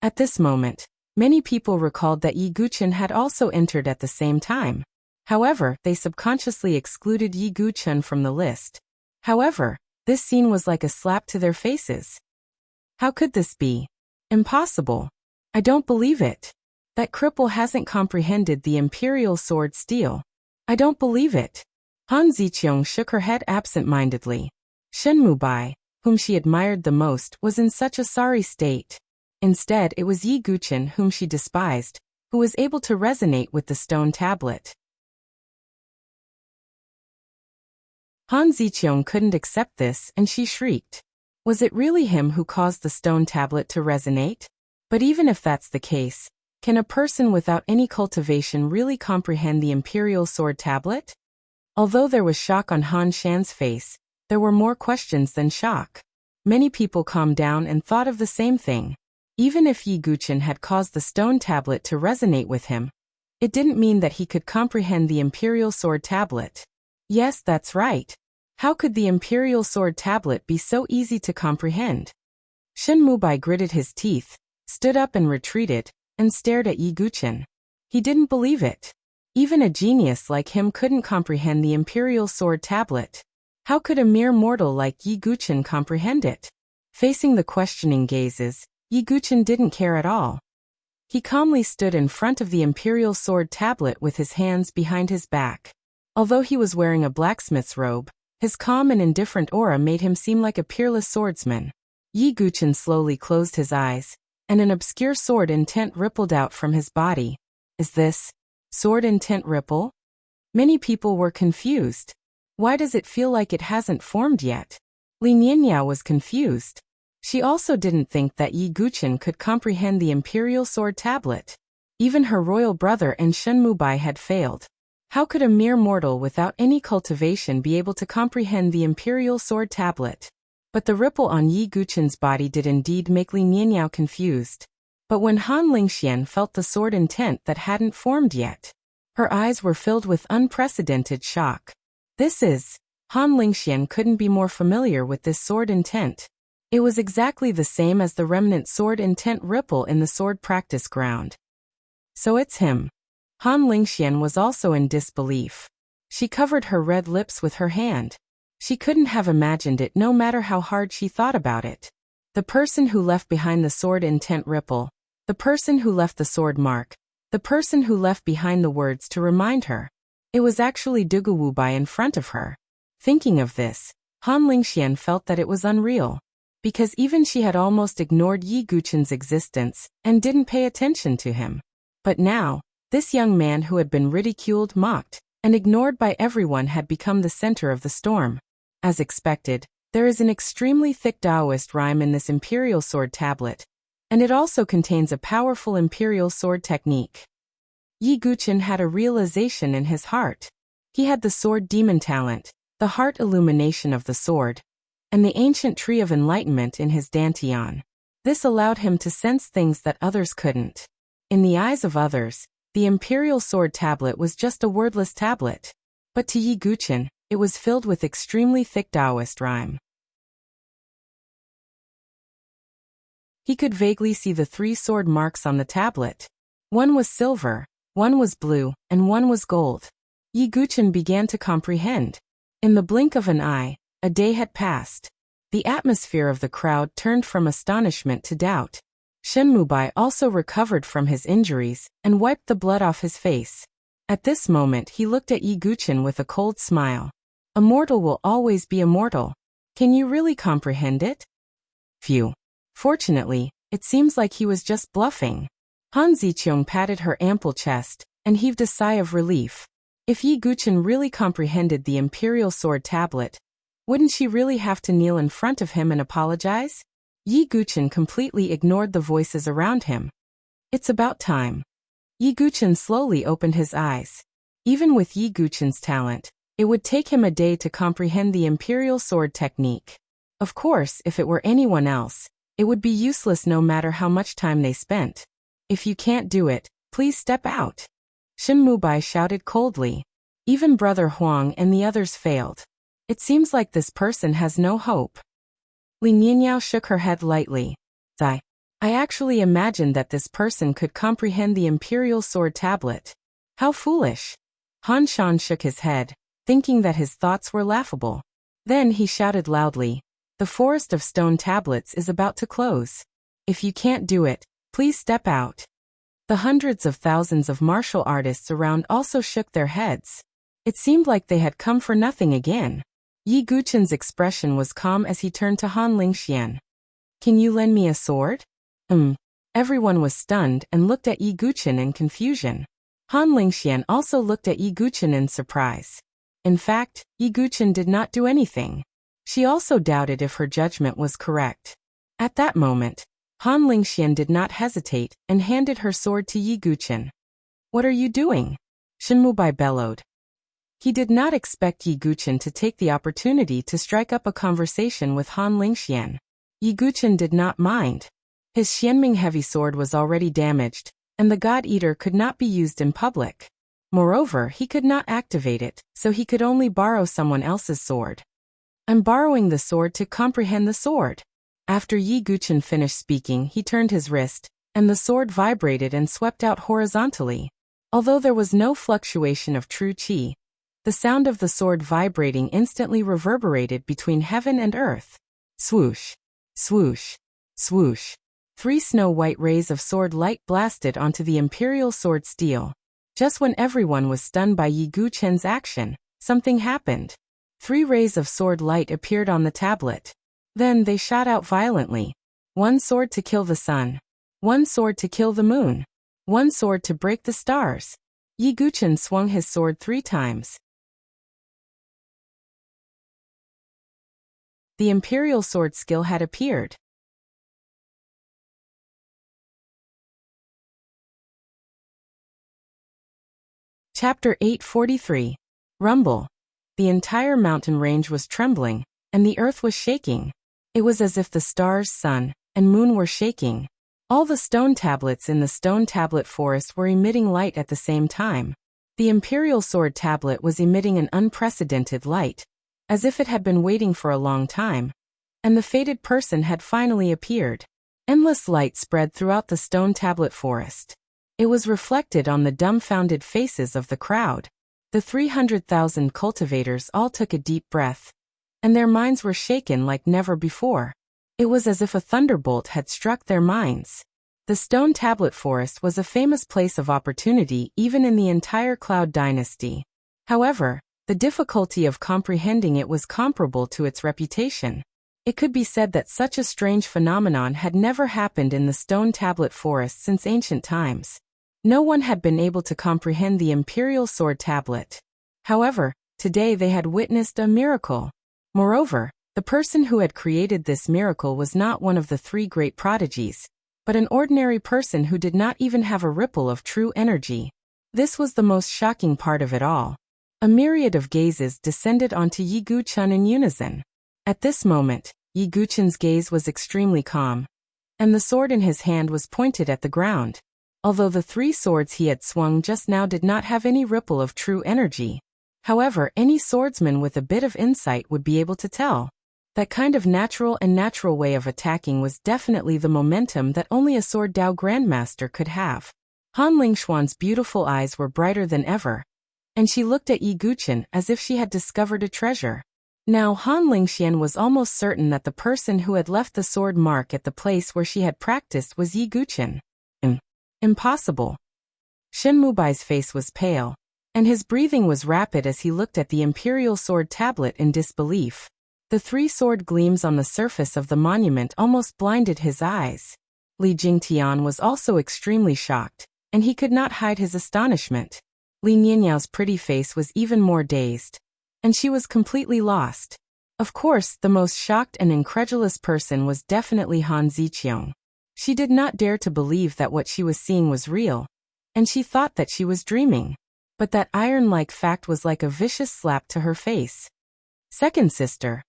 At this moment, many people recalled that Yi Guchen had also entered at the same time. However, they subconsciously excluded Yi Guchen from the list. However, this scene was like a slap to their faces. How could this be? Impossible. I don't believe it. That cripple hasn't comprehended the Imperial Sword Steel. I don't believe it. Han Ziqiang shook her head absent-mindedly. Shen Mubai, whom she admired the most, was in such a sorry state. Instead, it was Yi Guchen whom she despised, who was able to resonate with the stone tablet. Han Ziqiang couldn't accept this, and she shrieked. Was it really him who caused the stone tablet to resonate? But even if that's the case, can a person without any cultivation really comprehend the Imperial Sword Tablet? Although there was shock on Han Shan's face, there were more questions than shock. Many people calmed down and thought of the same thing. Even if Yi Guchen had caused the stone tablet to resonate with him, it didn't mean that he could comprehend the Imperial Sword Tablet. Yes, that's right. How could the Imperial Sword Tablet be so easy to comprehend? Shen Mubai gritted his teeth, stood up and retreated, and stared at Yi Guchen. He didn't believe it. Even a genius like him couldn't comprehend the Imperial Sword Tablet. How could a mere mortal like Yi Guchen comprehend it? Facing the questioning gazes, Yi Guchen didn't care at all. He calmly stood in front of the Imperial Sword Tablet with his hands behind his back. Although he was wearing a blacksmith's robe, his calm and indifferent aura made him seem like a peerless swordsman. Yi Guchen slowly closed his eyes, and an obscure sword intent rippled out from his body. Is this sword intent ripple? Many people were confused. Why does it feel like it hasn't formed yet? Li Nianyao was confused. She also didn't think that Yi Guchen could comprehend the Imperial Sword Tablet. Even her royal brother and Shen Mubai had failed. How could a mere mortal without any cultivation be able to comprehend the imperial sword tablet? But the ripple on Yi Guqin's body did indeed make Li Nianyao confused. But when Han Lingxian felt the sword intent that hadn't formed yet, her eyes were filled with unprecedented shock. Han Lingxian couldn't be more familiar with this sword intent. It was exactly the same as the remnant sword intent ripple in the sword practice ground. So it's him. Han Lingxian was also in disbelief. She covered her red lips with her hand. She couldn't have imagined it no matter how hard she thought about it. The person who left behind the sword intent ripple, the person who left the sword mark, the person who left behind the words to remind her. It was actually Dugu Wubai in front of her. Thinking of this, Han Lingxian felt that it was unreal. Because even she had almost ignored Yi Guqin's existence and didn't pay attention to him. But now, this young man who had been ridiculed, mocked, and ignored by everyone had become the center of the storm. As expected, there is an extremely thick Taoist rhyme in this imperial sword tablet, and it also contains a powerful imperial sword technique. Yi Guqin had a realization in his heart. He had the sword demon talent, the heart illumination of the sword, and the ancient tree of enlightenment in his dantian. This allowed him to sense things that others couldn't. In the eyes of others, the imperial sword tablet was just a wordless tablet. But to Yi Guqin, it was filled with extremely thick Taoist rhyme. He could vaguely see the 3 sword marks on the tablet. One was silver, one was blue, and one was gold. Yi Guqin began to comprehend. In the blink of an eye, a day had passed. The atmosphere of the crowd turned from astonishment to doubt. Shen Mubai also recovered from his injuries and wiped the blood off his face. At this moment he looked at Yi Guqin with a cold smile. A mortal will always be a mortal. Can you really comprehend it? Phew. Fortunately, it seems like he was just bluffing. Han Ziqiang patted her ample chest and heaved a sigh of relief. If Yi Guqin really comprehended the imperial sword tablet, wouldn't she really have to kneel in front of him and apologize? Yi Guqin completely ignored the voices around him. It's about time. Yi Guqin slowly opened his eyes. Even with Yi Guqin's talent, it would take him a day to comprehend the imperial sword technique. Of course, if it were anyone else, it would be useless no matter how much time they spent. If you can't do it, please step out. Shen Mubai shouted coldly. Even Brother Huang and the others failed. It seems like this person has no hope. Li Nianyao shook her head lightly. I actually imagined that this person could comprehend the imperial sword tablet. How foolish. Han Shan shook his head, thinking that his thoughts were laughable. Then he shouted loudly, "The forest of stone tablets is about to close. If you can't do it, please step out." The hundreds of thousands of martial artists around also shook their heads. It seemed like they had come for nothing again. Yi Guqin's expression was calm as he turned to Han Lingxian. "Can you lend me a sword?" Everyone was stunned and looked at Yi Guqin in confusion. Han Lingxian also looked at Yi Guqin in surprise. In fact, Yi Guqin did not do anything. She also doubted if her judgment was correct. At that moment, Han Lingxian did not hesitate and handed her sword to Yi Guqin. "What are you doing?" Shen Mubai bellowed. He did not expect Yi Guqin to take the opportunity to strike up a conversation with Han Lingxian. Yi Guqin did not mind. His Xianming heavy sword was already damaged, and the God Eater could not be used in public. Moreover, he could not activate it, so he could only borrow someone else's sword. "I'm borrowing the sword to comprehend the sword." After Yi Guqin finished speaking, he turned his wrist, and the sword vibrated and swept out horizontally. Although there was no fluctuation of true qi, the sound of the sword vibrating instantly reverberated between heaven and earth. Swoosh, swoosh, swoosh. 3 snow-white rays of sword light blasted onto the imperial sword steel. Just when everyone was stunned by Yi Guqin's action, something happened. 3 rays of sword light appeared on the tablet. Then they shot out violently. 1 sword to kill the sun. 1 sword to kill the moon. 1 sword to break the stars. Yi Guqin swung his sword 3 times. The imperial sword skill had appeared. Chapter 843. Rumble. The entire mountain range was trembling, and the earth was shaking. It was as if the stars, sun, and moon were shaking. All the stone tablets in the stone tablet forest were emitting light at the same time. The imperial sword tablet was emitting an unprecedented light, as if it had been waiting for a long time, and the fated person had finally appeared. Endless light spread throughout the stone tablet forest. It was reflected on the dumbfounded faces of the crowd. The 300,000 cultivators all took a deep breath, and their minds were shaken like never before. It was as if a thunderbolt had struck their minds. The stone tablet forest was a famous place of opportunity even in the entire Cloud dynasty. However, the difficulty of comprehending it was comparable to its reputation. It could be said that such a strange phenomenon had never happened in the stone tablet forest since ancient times. No one had been able to comprehend the imperial sword tablet. However, today they had witnessed a miracle. Moreover, the person who had created this miracle was not one of the three great prodigies, but an ordinary person who did not even have a ripple of true energy. This was the most shocking part of it all. A myriad of gazes descended onto Yi Guchun in unison. At this moment, Yi Guchun's gaze was extremely calm, and the sword in his hand was pointed at the ground. Although the three swords he had swung just now did not have any ripple of true energy. However, any swordsman with a bit of insight would be able to tell. That kind of natural way of attacking was definitely the momentum that only a sword Dao grandmaster could have. Han Lingxuan's beautiful eyes were brighter than ever, and she looked at Yi Guchun as if she had discovered a treasure. Now Han Lingxian was almost certain that the person who had left the sword mark at the place where she had practiced was Yi Guchun. Impossible. Shen Mubai's face was pale, and his breathing was rapid as he looked at the imperial sword tablet in disbelief. The three sword gleams on the surface of the monument almost blinded his eyes. Li Jingtian was also extremely shocked, and he could not hide his astonishment. Li Nianyao's pretty face was even more dazed, and she was completely lost. Of course, the most shocked and incredulous person was definitely Han Ziqiang. She did not dare to believe that what she was seeing was real, and she thought that she was dreaming. But that iron-like fact was like a vicious slap to her face. Second sister,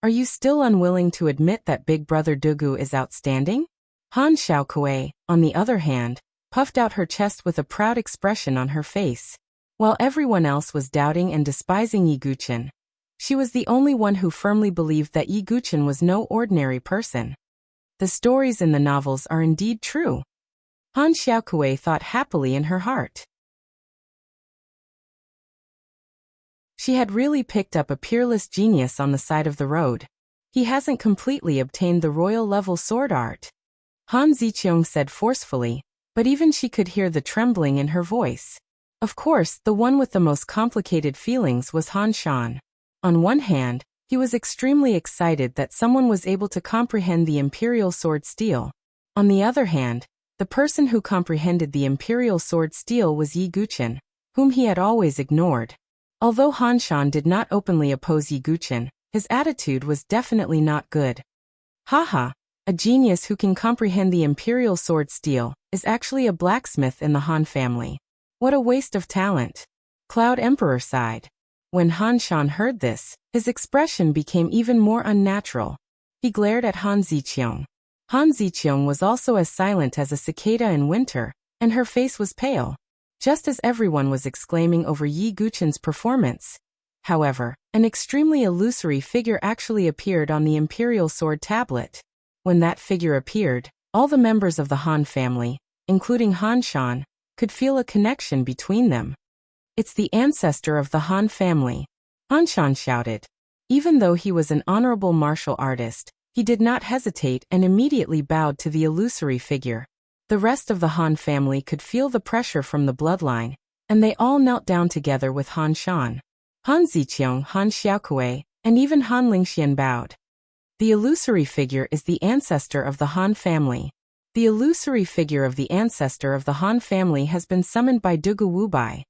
are you still unwilling to admit that big brother Dugu is outstanding? Han Xiaokuei, on the other hand, puffed out her chest with a proud expression on her face. While everyone else was doubting and despising Yi Guchun, she was the only one who firmly believed that Yi Guchun was no ordinary person. The stories in the novels are indeed true. Han Xiaokuei thought happily in her heart. She had really picked up a peerless genius on the side of the road. He hasn't completely obtained the royal level sword art. Han Ziqiang said forcefully, but even she could hear the trembling in her voice. Of course, the one with the most complicated feelings was Han Shan. On one hand, he was extremely excited that someone was able to comprehend the imperial sword steel. On the other hand, the person who comprehended the imperial sword steel was Yi Guchun, whom he had always ignored. Although Han Shan did not openly oppose Yi Guchun, his attitude was definitely not good. Haha, a genius who can comprehend the imperial sword steel is actually a blacksmith in the Han family. What a waste of talent. Cloud Emperor sighed. When Han Shan heard this, his expression became even more unnatural. He glared at Han Ziqiang. Han Ziqiang was also as silent as a cicada in winter, and her face was pale. Just as everyone was exclaiming over Yi Guchun's performance. However, an extremely illusory figure actually appeared on the imperial sword tablet. When that figure appeared, all the members of the Han family, including Han Shan, could feel a connection between them. It's the ancestor of the Han family, Han Shan shouted. Even though he was an honorable martial artist, he did not hesitate and immediately bowed to the illusory figure. The rest of the Han family could feel the pressure from the bloodline, and they all knelt down together with Han Shan. Han Ziqiang, Han Xiaokuei, and even Han Lingxian bowed. The illusory figure is the ancestor of the Han family. The illusory figure of the ancestor of the Han family has been summoned by Dugu Wubai.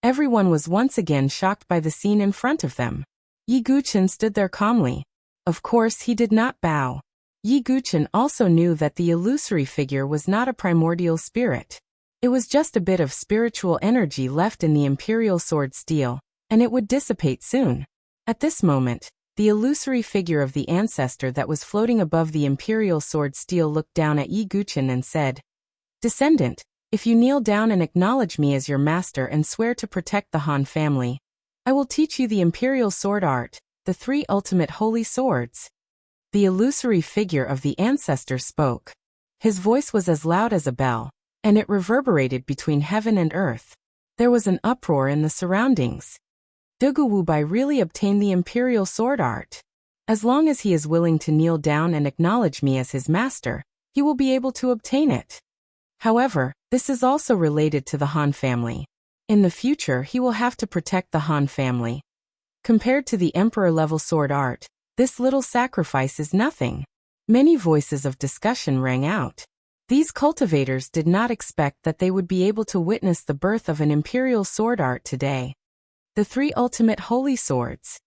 Everyone was once again shocked by the scene in front of them. Yi Guchun stood there calmly. Of course, he did not bow. Yi Guchun also knew that the illusory figure was not a primordial spirit. It was just a bit of spiritual energy left in the imperial sword steel, and it would dissipate soon. At this moment, the illusory figure of the ancestor that was floating above the imperial sword steel looked down at Yi Guqin and said, "Descendant, if you kneel down and acknowledge me as your master and swear to protect the Han family, I will teach you the imperial sword art, the 3 ultimate holy swords." The illusory figure of the ancestor spoke. His voice was as loud as a bell, and it reverberated between heaven and earth. There was an uproar in the surroundings. Duguwubai really obtained the imperial sword art. As long as he is willing to kneel down and acknowledge me as his master, he will be able to obtain it. However, this is also related to the Han family. In the future, he will have to protect the Han family. Compared to the emperor-level sword art, this little sacrifice is nothing. Many voices of discussion rang out. These cultivators did not expect that they would be able to witness the birth of an imperial sword art today. The 3 ultimate holy swords.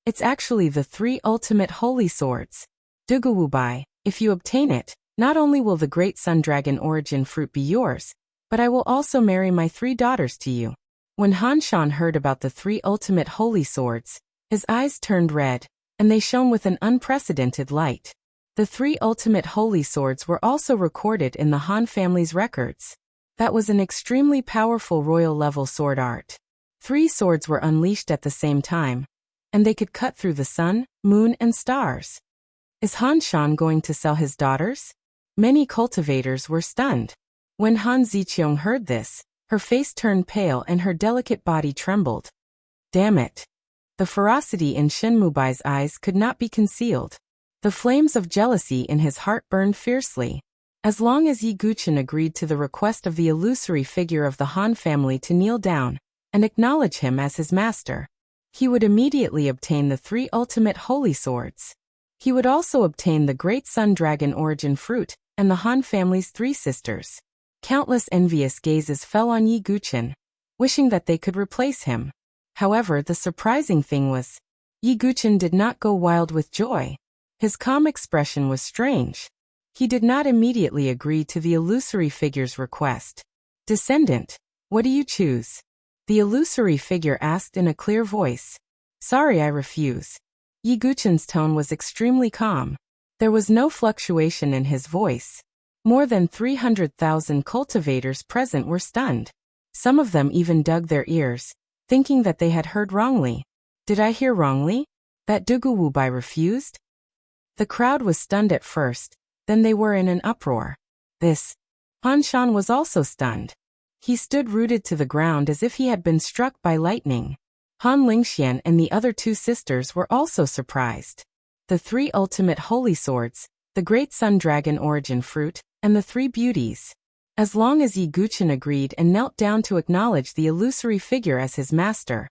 It's actually the 3 ultimate holy swords. Duguwubai, if you obtain it, not only will the great sun dragon origin fruit be yours, but I will also marry my 3 daughters to you. When Han Shan heard about the 3 ultimate holy swords, his eyes turned red, and they shone with an unprecedented light. The 3 ultimate holy swords were also recorded in the Han family's records. That was an extremely powerful royal-level sword art. 3 swords were unleashed at the same time, and they could cut through the sun, moon, and stars. Is Han Shan going to sell his daughters? Many cultivators were stunned. When Han Ziqiang heard this, her face turned pale and her delicate body trembled. Damn it! The ferocity in Shenmubai's eyes could not be concealed. The flames of jealousy in his heart burned fiercely. As long as Yi Guqin agreed to the request of the illusory figure of the Han family to kneel down and acknowledge him as his master, he would immediately obtain the 3 ultimate holy swords. He would also obtain the great sun dragon origin fruit and the Han family's 3 sisters. Countless envious gazes fell on Yi Guqin, wishing that they could replace him. However, the surprising thing was, Yi Guqin did not go wild with joy. His calm expression was strange. He did not immediately agree to the illusory figure's request. "Descendant, what do you choose?" The illusory figure asked in a clear voice. "Sorry, I refuse." Yi Guqin's tone was extremely calm. There was no fluctuation in his voice. More than 300,000 cultivators present were stunned. Some of them even dug their ears, thinking that they had heard wrongly. Did I hear wrongly? That Duguwubai refused? The crowd was stunned at first, then they were in an uproar. This. Han Shan was also stunned. He stood rooted to the ground as if he had been struck by lightning. Han Lingxian and the other 2 sisters were also surprised. The 3 ultimate holy swords, the great sun dragon origin fruit, and the 3 beauties. As long as Yi Guqin agreed and knelt down to acknowledge the illusory figure as his master,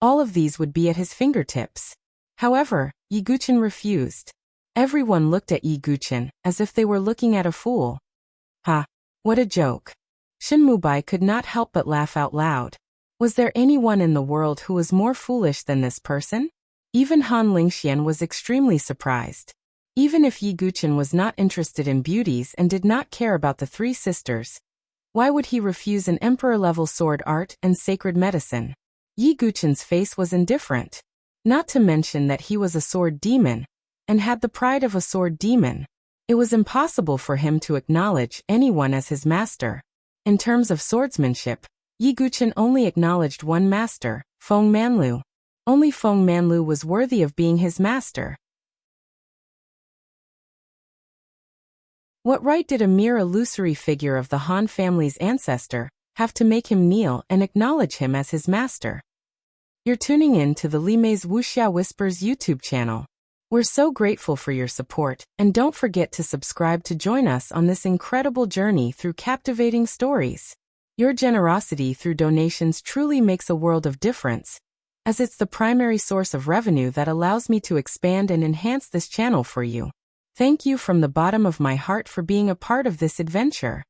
all of these would be at his fingertips. However, Yi Guqin refused. Everyone looked at Yi Guqin as if they were looking at a fool. Ha! What a joke. Shenmubai could not help but laugh out loud. Was there anyone in the world who was more foolish than this person? Even Han Lingxian was extremely surprised. Even if Yi Guqin was not interested in beauties and did not care about the 3 sisters, why would he refuse an emperor-level sword art and sacred medicine? Yi Guqin's face was indifferent. Not to mention that he was a sword demon, and had the pride of a sword demon. It was impossible for him to acknowledge anyone as his master. In terms of swordsmanship, Yi Guqin only acknowledged one master, Feng Manlu. Only Feng Manlu was worthy of being his master. What right did a mere illusory figure of the Han family's ancestor have to make him kneel and acknowledge him as his master? You're tuning in to the Li Mei's Wuxia Whispers YouTube channel. We're so grateful for your support, and don't forget to subscribe to join us on this incredible journey through captivating stories. Your generosity through donations truly makes a world of difference, as it's the primary source of revenue that allows me to expand and enhance this channel for you. Thank you from the bottom of my heart for being a part of this adventure.